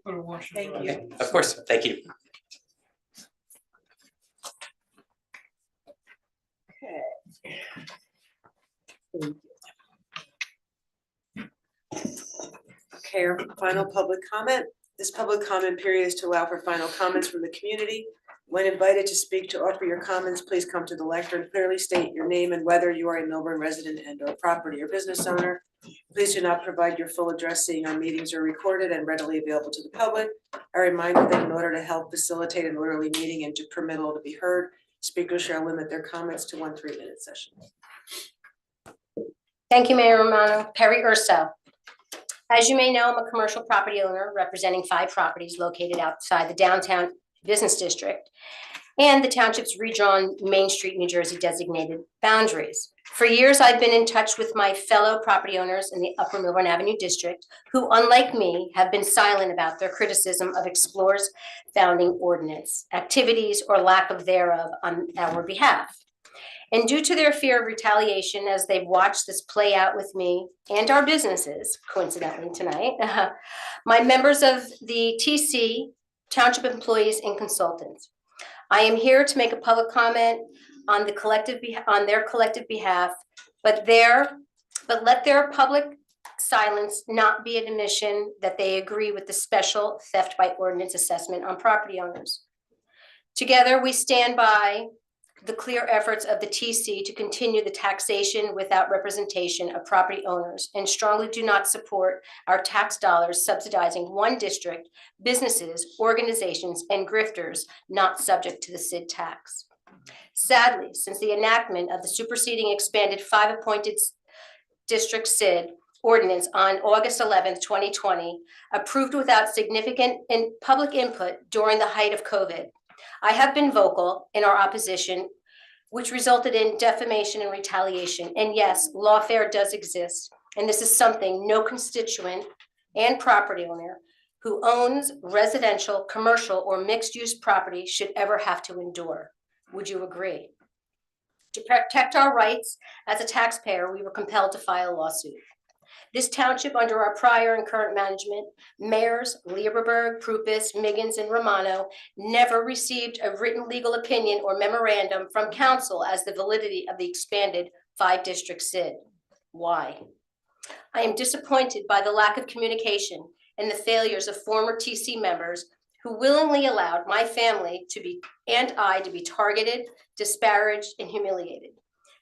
Speaker 3: photos.
Speaker 1: Thank you.
Speaker 9: Of course, thank you.
Speaker 1: Okay, our final public comment. This public comment period is to allow for final comments from the community. When invited to speak to offer your comments, please come to the lectern, clearly state your name and whether you are a Milburn resident and or property or business owner. Please do not provide your full address, seeing our meetings are recorded and readily available to the public. I remind you that in order to help facilitate an orderly meeting and to permit all to be heard, speakers shall limit their comments to 1 3-minute session.
Speaker 13: Thank you, Mayor Romano. Perry Urso. As you may know, I'm a commercial property owner representing 5 properties located outside the downtown business district and the township's redrawn Main Street, New Jersey designated boundaries. For years, I've been in touch with my fellow property owners in the Upper Milburn Avenue district, who, unlike me, have been silent about their criticism of Explore's founding ordinance, activities, or lack of thereof on our behalf. And due to their fear of retaliation, as they've watched this play out with me and our businesses, coincidentally tonight, my members of the TC, Township employees and consultants, I am here to make a public comment on their collective behalf, but let their public silence not be an admission that they agree with the special theft by ordinance assessment on property owners. Together, we stand by the clear efforts of the TC to continue the taxation without representation of property owners and strongly do not support our tax dollars subsidizing one district, businesses, organizations, and grifters not subject to the SID tax. Sadly, since the enactment of the superseding expanded 5 appointed district SID ordinance on August 11th, 2020, approved without significant public input during the height of COVID, I have been vocal in our opposition, which resulted in defamation and retaliation. And yes, lawfare does exist, and this is something no constituent and property owner who owns residential, commercial, or mixed-use property should ever have to endure. Would you agree? To protect our rights as a taxpayer, we were compelled to file a lawsuit. This township, under our prior and current management, mayors Lieberberg, Prupus, Miggins, and Romano, never received a written legal opinion or memorandum from council as the validity of the expanded 5-district SID. Why? I am disappointed by the lack of communication and the failures of former TC members who willingly allowed my family and I to be targeted, disparaged, and humiliated.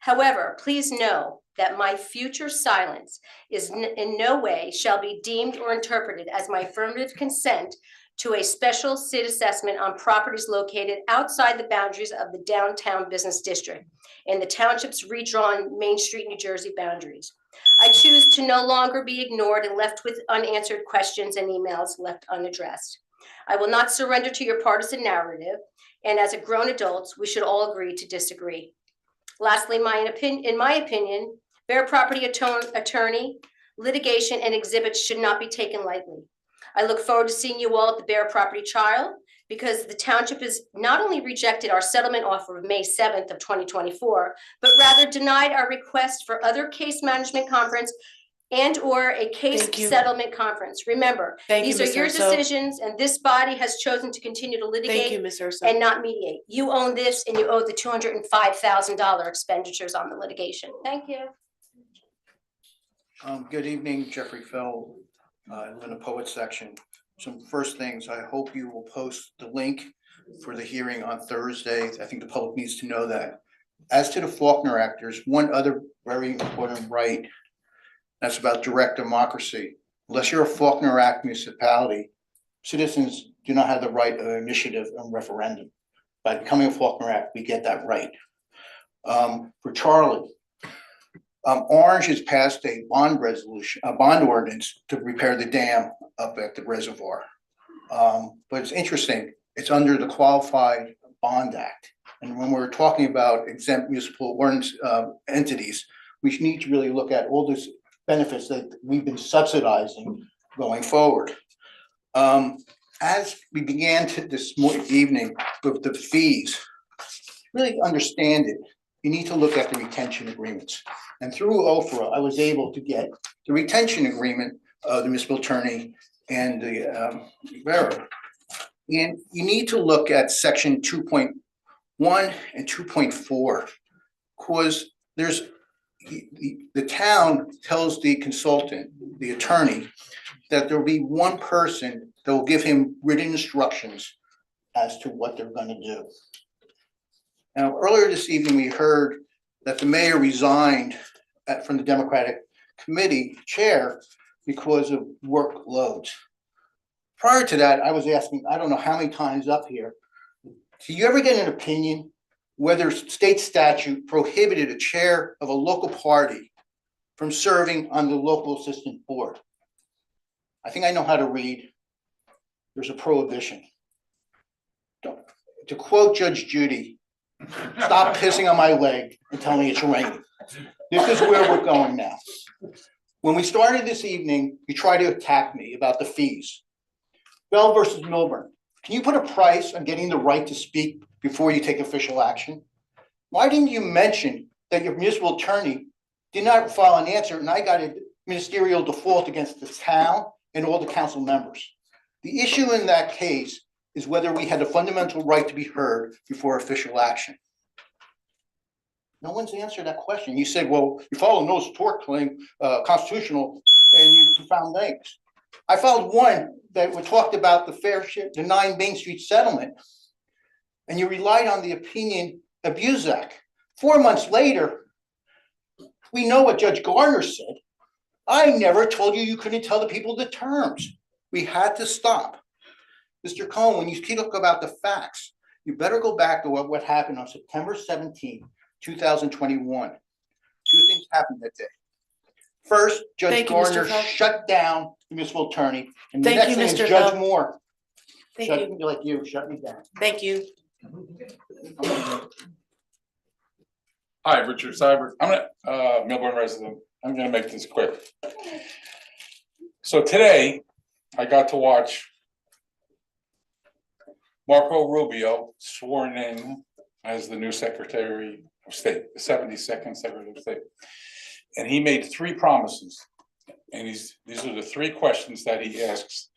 Speaker 13: However, please know that my future silence is in no way shall be deemed or interpreted as my affirmative consent to a special SID assessment on properties located outside the boundaries of the downtown business district and the township's redrawn Main Street, New Jersey boundaries. I choose to no longer be ignored and left with unanswered questions and emails left unaddressed. I will not surrender to your partisan narrative, and as a grown adults, we should all agree to disagree. Lastly, in my opinion, Bear property attorney, litigation, and exhibits should not be taken lightly. I look forward to seeing you all at the Bear property trial because the township has not only rejected our settlement offer of May 7th of 2024, but rather denied our request for other case management conference and or a case settlement conference. Remember, these are your decisions, and this body has chosen to continue to litigate and not mediate. You own this, and you owe the $205,000 expenditures on the litigation. Thank you.
Speaker 11: Good evening, Jeffrey Fell, I live in the poet section. Some first things, I hope you will post the link for the hearing on Thursday. I think the public needs to know that. As to the Faulkner Act, there's one other very important right. That's about direct democracy. Unless you're a Faulkner Act municipality, citizens do not have the right of initiative and referendum. By becoming a Faulkner Act, we get that right. For Charlie, Orange has passed a bond resolution, a bond ordinance to repair the dam up at the reservoir. But it's interesting, it's under the Qualified Bond Act. And when we're talking about exempt municipal ordinance entities, we need to really look at all these benefits that we've been subsidizing going forward. As we began this evening with the fees, really understand it, you need to look at the retention agreements. And through OFRA, I was able to get the retention agreement of the municipal attorney and the bearer. And you need to look at section 2.1 and 2.4, because there's the town tells the consultant, the attorney, that there will be one person that will give him written instructions as to what they're going to do. Now, earlier this evening, we heard that the mayor resigned from the Democratic Committee chair because of workloads. Prior to that, I was asking, I don't know how many times up here, do you ever get an opinion whether state statute prohibited a chair of a local party from serving on the local assistant board? I think I know how to read. There's a prohibition. To quote Judge Judy, stop pissing on my leg and tell me it's raining. This is where we're going now. When we started this evening, you tried to attack me about the fees. Bell versus Milburn. Can you put a price on getting the right to speak before you take official action? Why didn't you mention that your municipal attorney did not file an answer and I got a ministerial default against the town and all the council members? The issue in that case is whether we had a fundamental right to be heard before official action. No one's answered that question. You said, well, you filed a no tort claim, constitutional, and you found things. I filed one that talked about the fair share, the 9 Main Street settlement, and you relied on the opinion of Buzak. 4 months later, we know what Judge Gardner said. I never told you you couldn't tell the people the terms. We had to stop. Mr. Cohen, when you talk about the facts, you better go back to what happened on September 17, 2021. Two things happened that day. First, Judge
Speaker 1: Thank you, Mr.
Speaker 11: Garner
Speaker 1: Feld.
Speaker 11: shut down the municipal attorney, and the
Speaker 1: Thank
Speaker 11: next
Speaker 1: you,
Speaker 11: thing is
Speaker 1: Mr.
Speaker 11: Judge
Speaker 1: Feld.
Speaker 11: Moore.
Speaker 1: Thank
Speaker 11: Shut
Speaker 1: you.
Speaker 11: me like you, shut me down.
Speaker 1: Thank you.
Speaker 12: Hi, Richard Seibert. I'm a Melbourne resident. I'm gonna make this quick. So today, I got to watch Marco Rubio sworn in as the new Secretary of State, the 72nd Secretary of State. And he made 3 promises. And these are the 3 questions that he asks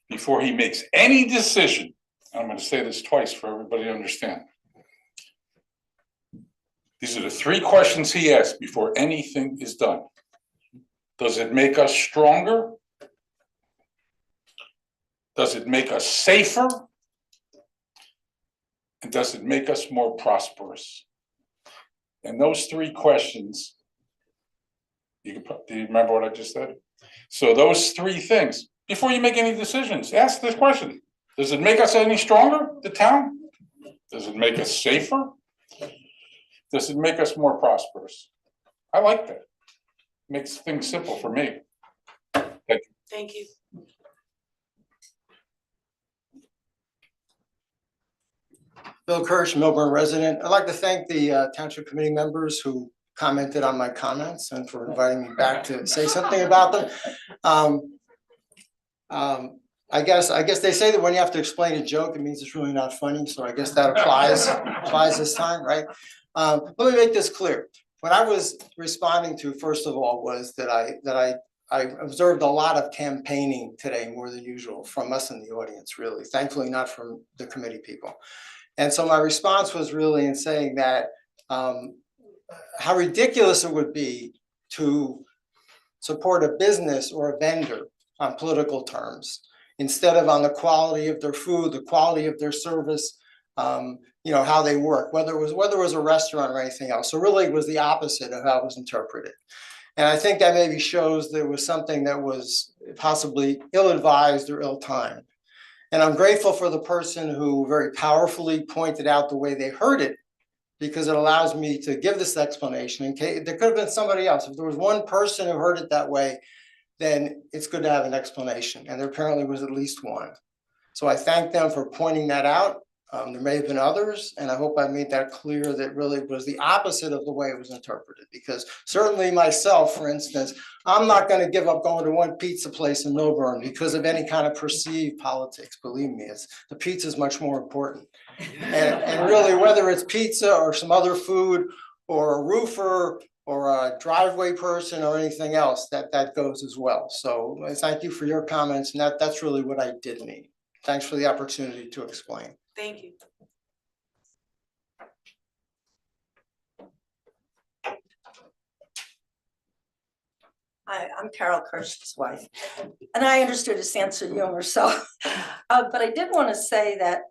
Speaker 12: before he makes any decision. I'm gonna say this twice for everybody to understand. These are the 3 questions he asks before anything is done. Does it make us stronger? Does it make us safer? And does it make us more prosperous? And those 3 questions, do you remember what I just said? So those 3 things, before you make any decisions, ask this question. Does it make us any stronger, the town? Does it make us safer? Does it make us more prosperous? I like that. Makes things simple for me. Thank you.
Speaker 1: Thank you.
Speaker 17: Bill Kirsch, Melbourne resident. I'd like to thank the Township Committee members who commented on my comments and for inviting me back to say something about them. I guess they say that when you have to explain a joke, it means it's really not funny. So I guess that applies this time, right? Let me make this clear. What I was responding to, first of all, was that I observed a lot of campaigning today, more than usual, from us in the audience, really. Thankfully, not from the committee people. And so my response was really in saying that how ridiculous it would be to support a business or a vendor on political terms, instead of on the quality of their food, the quality of their service, you know, how they work, whether it was a restaurant or anything else. So really it was the opposite of how it was interpreted. And I think that maybe shows there was something that was possibly ill-advised or ill-timed. And I'm grateful for the person who very powerfully pointed out the way they heard it, because it allows me to give this explanation in case there could have been somebody else. If there was one person who heard it that way, then it's good to have an explanation. And there apparently was at least one. So I thank them for pointing that out. There may have been others, and I hope I made that clear that really was the opposite of the way it was interpreted. Because certainly myself, for instance, I'm not going to give up going to one pizza place in Milburn because of any kind of perceived politics. Believe me, the pizza is much more important. And really, whether it's pizza or some other food or a roofer or a driveway person or anything else, that goes as well. So thank you for your comments, and that's really what I did mean. Thanks for the opportunity to explain.
Speaker 1: Thank you.
Speaker 22: Hi, I'm Carol Kirsch's wife, and I understood his sense of humor, so, but I did want to say that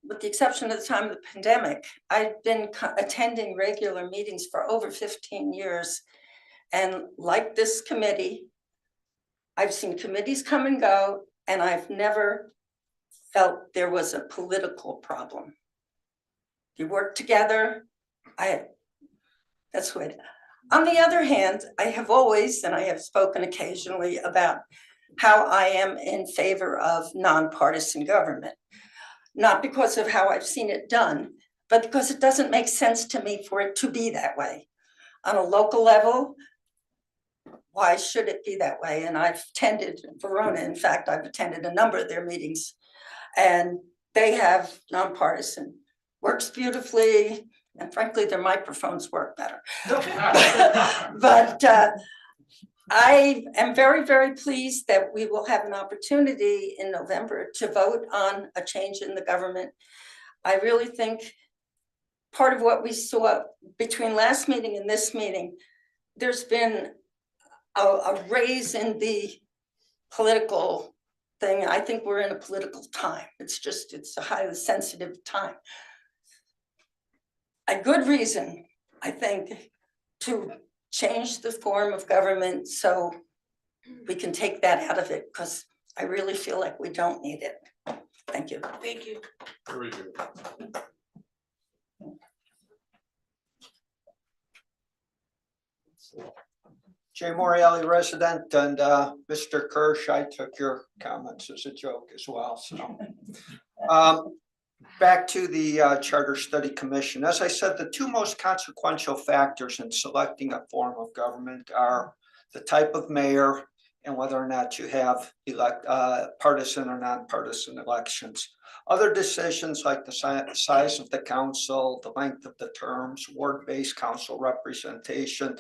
Speaker 22: with the exception of the time of the pandemic, I've been attending regular meetings for over 15 years. And like this committee, I've seen committees come and go, and I've never felt there was a political problem. You work together. That's what. On the other hand, I have always, and I have spoken occasionally about how I am in favor of nonpartisan government. Not because of how I've seen it done, but because it doesn't make sense to me for it to be that way. On a local level, why should it be that way? And I've attended Verona. In fact, I've attended a number of their meetings, and they have nonpartisan. Works beautifully, and frankly, their microphones work better. But I am very, very pleased that we will have an opportunity in November to vote on a change in the government. I really think part of what we saw between last meeting and this meeting, there's been a raise in the political thing. I think we're in a political time. It's a highly sensitive time. A good reason, I think, to change the form of government so we can take that out of it, because I really feel like we don't need it. Thank you.
Speaker 1: Thank you.
Speaker 12: Very good.
Speaker 17: Jay Morielli, resident, and Mr. Kirsch, I took your comments as a joke as well, so. Back to the Charter Study Commission. As I said, the two most consequential factors in selecting a form of government are the type of mayor and whether or not you have partisan or nonpartisan elections. Other decisions like the size of the council, the length of the terms, ward-based council representation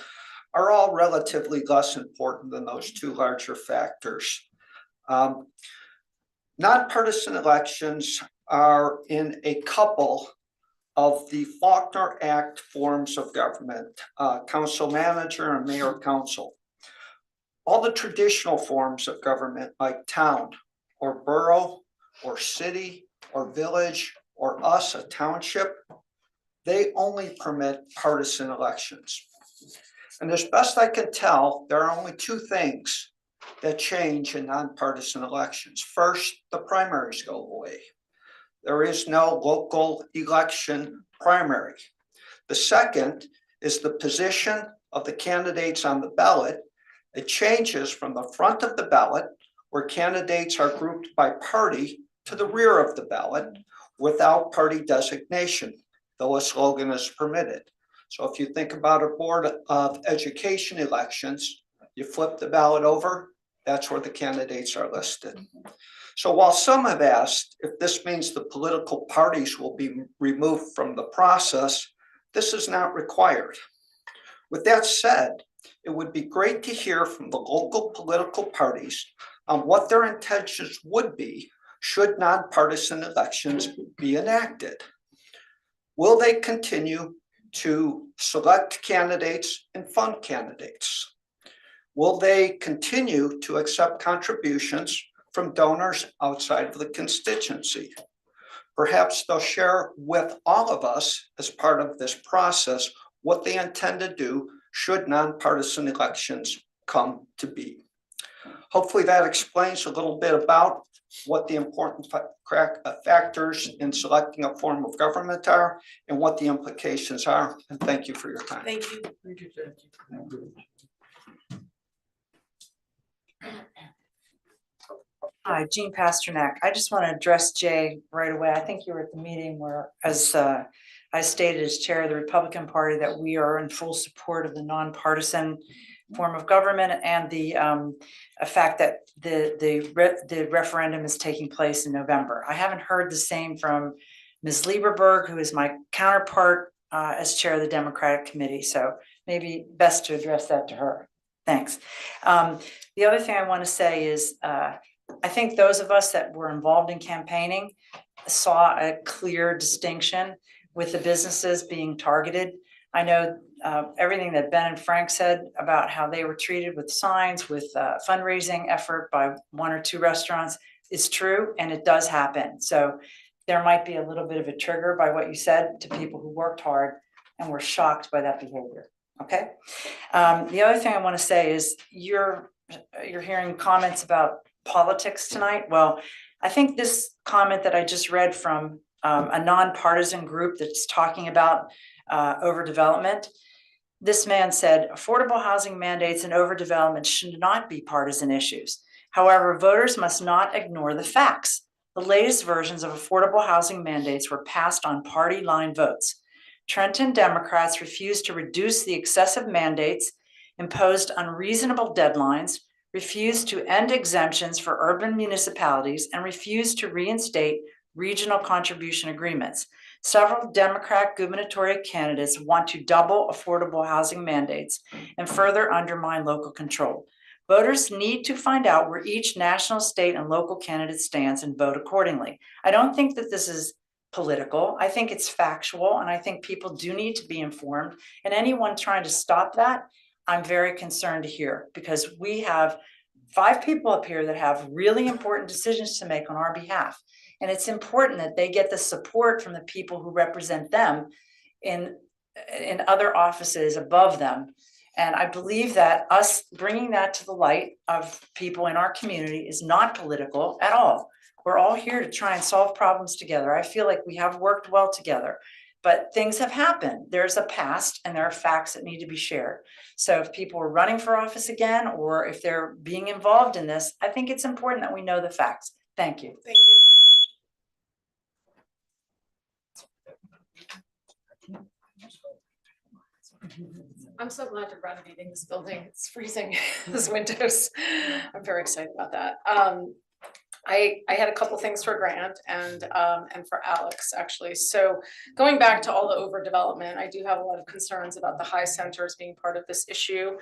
Speaker 17: are all relatively less important than those two larger factors. Nonpartisan elections are in a couple of the Faulkner Act forms of government, council manager and mayor council. All the traditional forms of government like town or borough or city or village or us, a township, they only permit partisan elections. And as best I can tell, there are only two things that change in nonpartisan elections. First, the primaries go away. There is no local election primary. The second is the position of the candidates on the ballot. It changes from the front of the ballot, where candidates are grouped by party, to the rear of the ballot without party designation, though a slogan is permitted. So if you think about a board of education elections, you flip the ballot over, that's where the candidates are listed. So while some have asked if this means the political parties will be removed from the process, this is not required. With that said, it would be great to hear from the local political parties on what their intentions would be should nonpartisan elections be enacted. Will they continue to select candidates and fund candidates? Will they continue to accept contributions from donors outside of the constituency? Perhaps they'll share with all of us as part of this process what they intend to do should nonpartisan elections come to be. Hopefully that explains a little bit about what the important factors in selecting a form of government are and what the implications are. And thank you for your time.
Speaker 1: Thank you.
Speaker 14: Hi, Jean Pasternak. I just want to address Jay right away. I think you were at the meeting where, as I stated as chair of the Republican Party, that we are in full support of the nonpartisan form of government and the fact that the referendum is taking place in November. I haven't heard the same from Ms. Lieberberg, who is my counterpart as chair of the Democratic Committee. So maybe best to address that to her. Thanks. The other thing I want to say is I think those of us that were involved in campaigning saw a clear distinction with the businesses being targeted. I know everything that Ben and Frank said about how they were treated with signs, with fundraising effort by one or two restaurants is true, and it does happen. So there might be a little bit of a trigger by what you said to people who worked hard and were shocked by that behavior. Okay. The other thing I want to say is you're hearing comments about politics tonight. Well, I think this comment that I just read from a nonpartisan group that's talking about overdevelopment. This man said, affordable housing mandates and overdevelopment should not be partisan issues. However, voters must not ignore the facts. The latest versions of affordable housing mandates were passed on party line votes. Trenton Democrats refused to reduce the excessive mandates, imposed unreasonable deadlines, refused to end exemptions for urban municipalities, and refused to reinstate regional contribution agreements. Several Democrat gubernatorial candidates want to double affordable housing mandates and further undermine local control. Voters need to find out where each national, state, and local candidate stands and vote accordingly. I don't think that this is political. I think it's factual, and I think people do need to be informed. And anyone trying to stop that, I'm very concerned to hear, because we have 5 people up here that have really important decisions to make on our behalf. And it's important that they get the support from the people who represent them in other offices above them. And I believe that us bringing that to the light of people in our community is not political at all. We're all here to try and solve problems together. I feel like we have worked well together, but things have happened. There's a past and there are facts that need to be shared. So if people are running for office again, or if they're being involved in this, I think it's important that we know the facts. Thank you.
Speaker 1: Thank you.
Speaker 15: I'm so glad you're renovating this building. It's freezing, those windows. I'm very excited about that. I had a couple things for Grant and for Alex, actually. So going back to all the overdevelopment, I do have a lot of concerns about the high centers being part of this issue.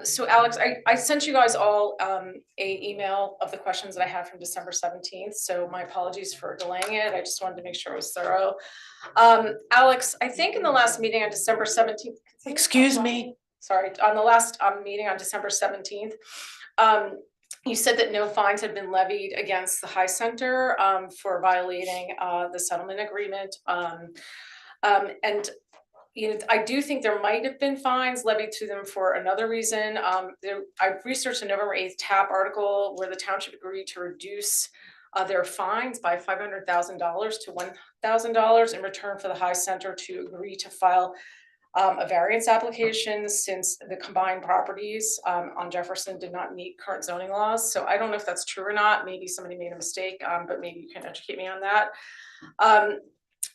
Speaker 15: So Alex, I sent you guys all a email of the questions that I had from December 17th. So my apologies for delaying it. I just wanted to make sure it was thorough. Alex, I think in the last meeting on December 17th.
Speaker 1: Excuse me.
Speaker 15: Sorry, on the last meeting on December 17th, you said that no fines had been levied against the High Center for violating the settlement agreement. And you know, I do think there might have been fines levied to them for another reason. I've researched a November 8th TAP article where the township agreed to reduce their fines by $500,000 to $1,000 in return for the High Center to agree to file a variance application since the combined properties on Jefferson did not meet current zoning laws. So I don't know if that's true or not. Maybe somebody made a mistake, but maybe you can educate me on that.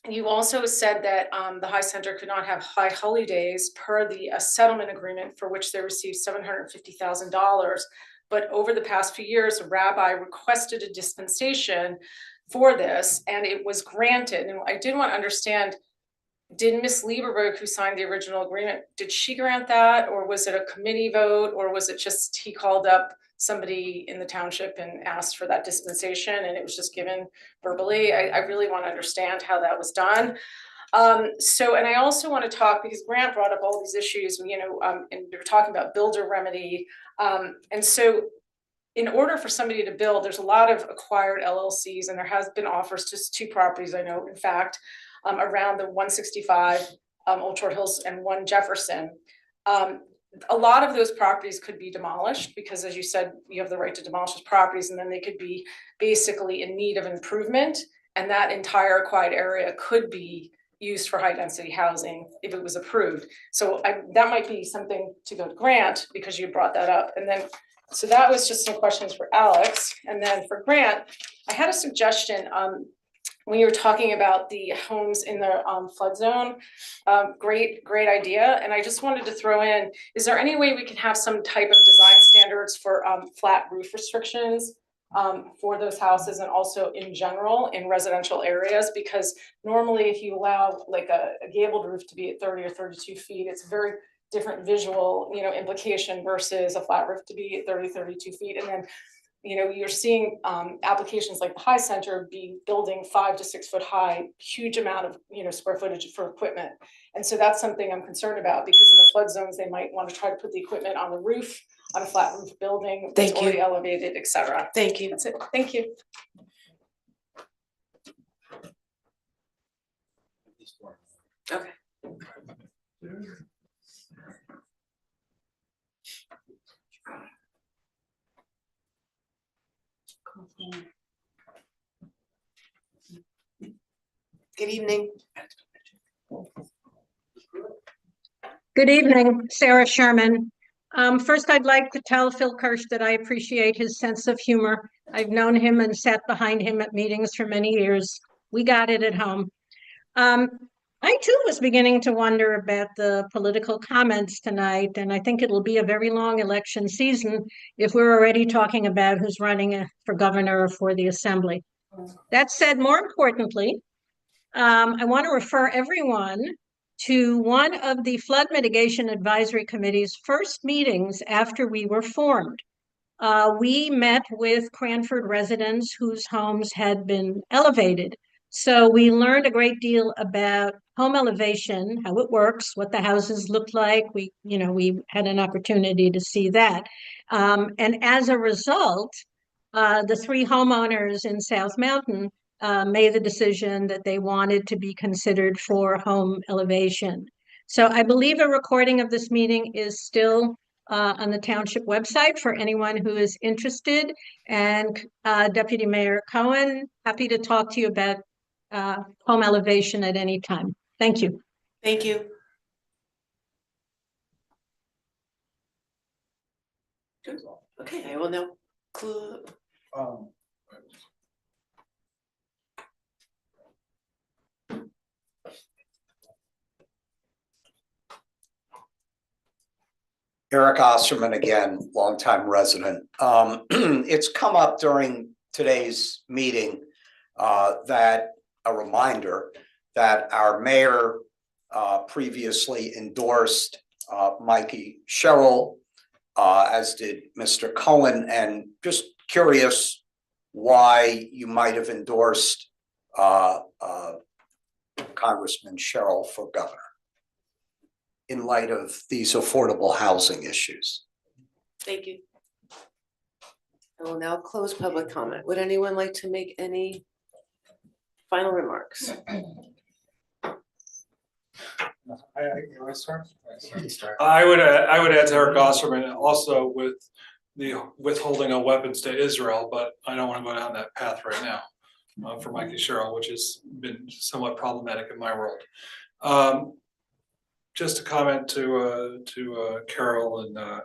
Speaker 15: You also said that the High Center could not have high holy days per the settlement agreement for which they received $750,000. But over the past few years, a rabbi requested a dispensation for this and it was granted. And I did want to understand, did Ms. Lieberberg, who signed the original agreement, did she grant that, or was it a committee vote, or was it just he called up somebody in the township and asked for that dispensation and it was just given verbally? I really want to understand how that was done. And I also want to talk, because Grant brought up all these issues, you know, and we were talking about builder remedy. And so in order for somebody to build, there's a lot of acquired LLCs, and there has been offers to 2 properties, I know, in fact, around the 165 Old Short Hills and 1 Jefferson. A lot of those properties could be demolished because, as you said, you have the right to demolish those properties, and then they could be basically in need of improvement, and that entire acquired area could be used for high density housing if it was approved. So that might be something to go to Grant because you brought that up. And then, so that was just some questions for Alex. And then for Grant, I had a suggestion. When you were talking about the homes in the flood zone, great idea. And I just wanted to throw in, is there any way we can have some type of design standards for flat roof restrictions for those houses, and also in general in residential areas? Because normally if you allow like a gabled roof to be at 30 or 32 feet, it's a very different visual, you know, implication versus a flat roof to be at 30, 32 feet. And then, you know, you're seeing applications like the High Center be building 5 to 6 foot high, huge amount of, you know, square footage for equipment. And so that's something I'm concerned about, because in the flood zones, they might want to try to put the equipment on the roof, on a flat roof building that's already elevated, et cetera.
Speaker 1: Thank you.
Speaker 15: That's it. Thank you.
Speaker 1: Okay. Good evening.
Speaker 16: Good evening, Sarah Sherman. First, I'd like to tell Phil Kirsch that I appreciate his sense of humor. I've known him and sat behind him at meetings for many years. We got it at home. I too was beginning to wonder about the political comments tonight, and I think it'll be a very long election season if we're already talking about who's running for governor or for the assembly. That said, more importantly, I want to refer everyone to one of the Flood Mitigation Advisory Committee's first meetings after we were formed. We met with Cranford residents whose homes had been elevated. So we learned a great deal about home elevation, how it works, what the houses look like. We had an opportunity to see that. And as a result, the 3 homeowners in South Mountain made the decision that they wanted to be considered for home elevation. So I believe a recording of this meeting is still on the township website for anyone who is interested. And Deputy Mayor Cohen, happy to talk to you about home elevation at any time. Thank you.
Speaker 1: Thank you. Good. Okay, I will now
Speaker 18: Eric Osterman again, longtime resident. It's come up during today's meeting that a reminder that our mayor previously endorsed Mikey Sherrill, as did Mr. Cohen, and just curious why you might have endorsed Congressman Sherrill for governor in light of these affordable housing issues.
Speaker 1: Thank you. I will now close public comment. Would anyone like to make any final remarks?
Speaker 7: I would add to Eric Osterman also with the withholding of weapons to Israel, but I don't want to go down that path right now for Mikey Sherrill, which has been somewhat problematic in my world. Just a comment to Carol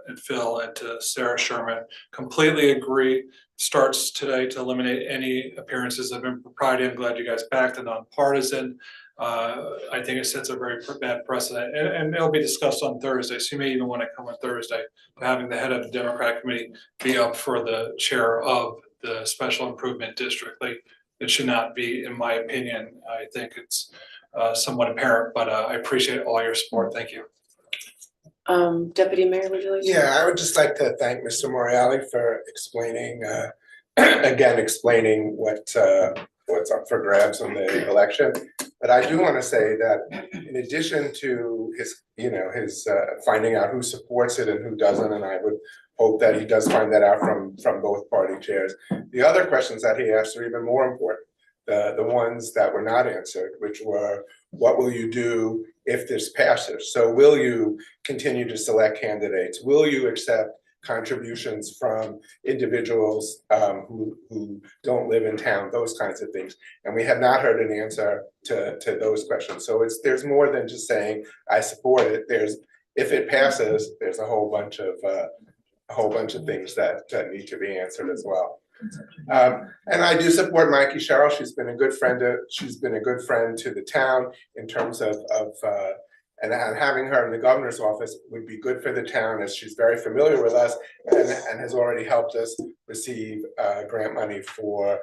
Speaker 7: and Phil and to Sarah Sherman. Completely agree. Starts today to eliminate any appearances of impropriety. I'm glad you guys backed the nonpartisan. I think it sets a very bad precedent, and it'll be discussed on Thursday. So you may even want to come on Thursday, having the head of the Democratic Committee be up for the chair of the Special Improvement District. Like, it should not be, in my opinion. I think it's somewhat apparent, but I appreciate all your support. Thank you.
Speaker 1: Deputy Mayor, would you like to?
Speaker 3: Yeah, I would just like to thank Mr. Morreale for explaining, again, explaining what's up for grabs in the election. But I do want to say that in addition to his, his finding out who supports it and who doesn't, and I would hope that he does find that out from both party chairs. The other questions that he asked are even more important. The ones that were not answered, which were, what will you do if this passes? So will you continue to select candidates? Will you accept contributions from individuals who don't live in town, those kinds of things? And we have not heard an answer to those questions. So there's more than just saying, I support it. If it passes, there's a whole bunch of things that need to be answered as well. And I do support Mikey Sherrill. She's been a good friend to the town in terms of and having her in the governor's office would be good for the town, as she's very familiar with us and has already helped us receive grant money for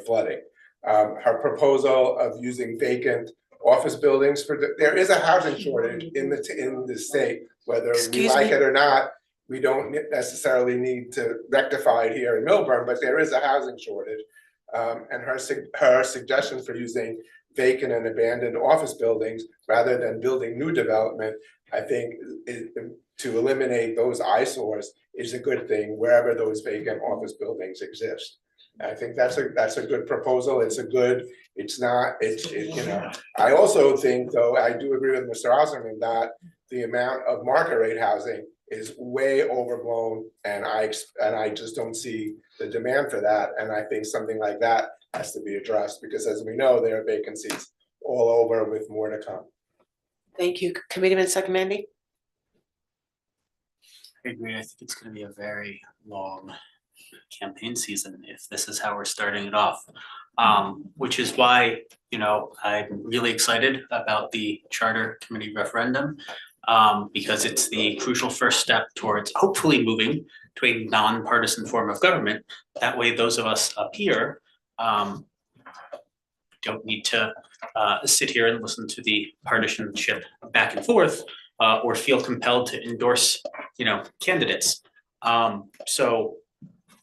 Speaker 3: flooding. Her proposal of using vacant office buildings there is a housing shortage in the state, whether we like it or not. We don't necessarily need to rectify it here in Milburn, but there is a housing shortage. And her suggestion for using vacant and abandoned office buildings rather than building new development, I think to eliminate those eyesores is a good thing wherever those vacant office buildings exist. I think that's a good proposal. I also think, though, I do agree with Mr. Osterman that the amount of market rate housing is way overblown, and I just don't see the demand for that. And I think something like that has to be addressed, because as we know, there are vacancies all over with more to come.
Speaker 1: Thank you. Committeeman Second.
Speaker 5: I agree. I think it's going to be a very long campaign season if this is how we're starting it off. Which is why, I'm really excited about the Charter Committee referendum. Because it's the crucial first step towards hopefully moving to a nonpartisan form of government. That way, those of us up here don't need to sit here and listen to the partisanship back and forth or feel compelled to endorse, candidates. So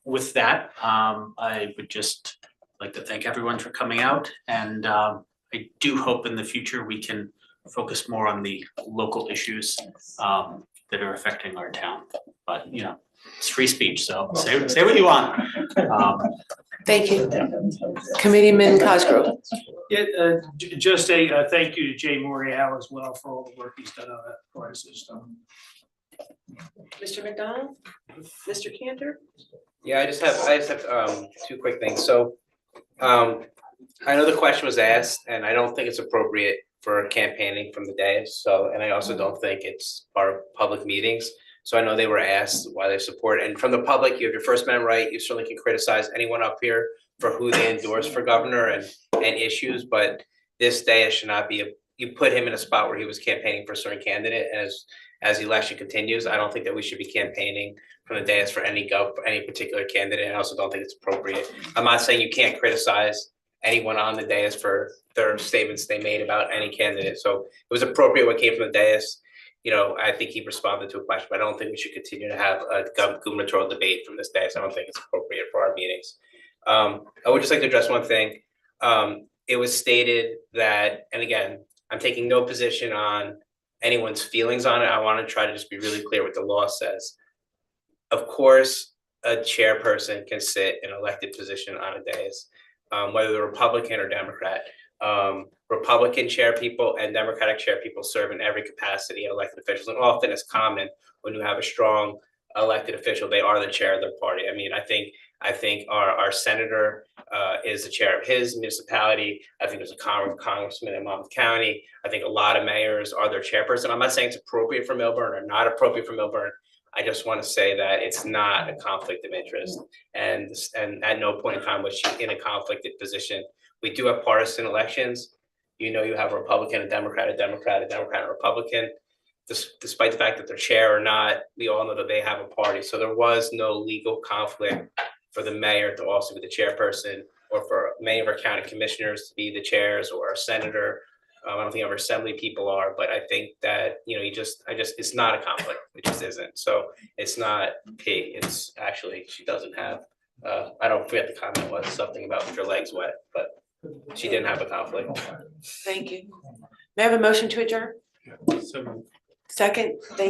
Speaker 5: with that, I would just like to thank everyone for coming out, and I do hope in the future we can focus more on the local issues that are affecting our town. But it's free speech, so say what you want.
Speaker 1: Thank you. Committeeman Cosgrove.
Speaker 6: Yeah, just a thank you to Jay Morreale as well for all the work he's done on that part of the system.
Speaker 1: Mr. McDonald? Mr. Cantor?
Speaker 8: Yeah, I just have two quick things. So I know the question was asked, and I don't think it's appropriate for campaigning from the dais. So, and I also don't think it's part of public meetings. So I know they were asked why they support it. And from the public, you have your First Amendment right. You certainly can criticize anyone up here for who they endorse for governor and issues, but this dais should not be you put him in a spot where he was campaigning for a certain candidate, and as the election continues, I don't think that we should be campaigning from the dais for any particular candidate. I also don't think it's appropriate. I'm not saying you can't criticize anyone on the dais for their statements they made about any candidate. So it was appropriate what came from the dais. You know, I think he responded to a question, but I don't think we should continue to have a gubernatorial debate from this dais. I don't think it's appropriate for our meetings. I would just like to address one thing. It was stated that, and again, I'm taking no position on anyone's feelings on it. I want to try to just be really clear what the law says. Of course, a chairperson can sit in an elected position on a dais, whether they're Republican or Democrat. Republican chair people and Democratic chair people serve in every capacity, elected officials, and often it's common when you have a strong elected official, they are the chair of their party. I mean, I think our senator is the chair of his municipality. I think there's a congressman in Monmouth County. I think a lot of mayors are their chairperson. I'm not saying it's appropriate for Milburn or not appropriate for Milburn. I just want to say that it's not a conflict of interest, and at no point in time was she in a conflicted position. We do have partisan elections. You know, you have a Republican, a Democrat, a Democrat, a Democrat, and a Republican. Despite the fact that they're chair or not, we all know that they have a party. So there was no legal conflict for the mayor to also be the chairperson, or for many of our county commissioners to be the chairs, or a senator. I don't think our assembly people are, but I think that, you know, it's not a conflict. It just isn't. So it's not P. It's actually, she doesn't have, I don't forget the comment was something about with your legs wet, but she didn't have a conflict.
Speaker 1: Thank you. May I have a motion to adjourn? Second, thank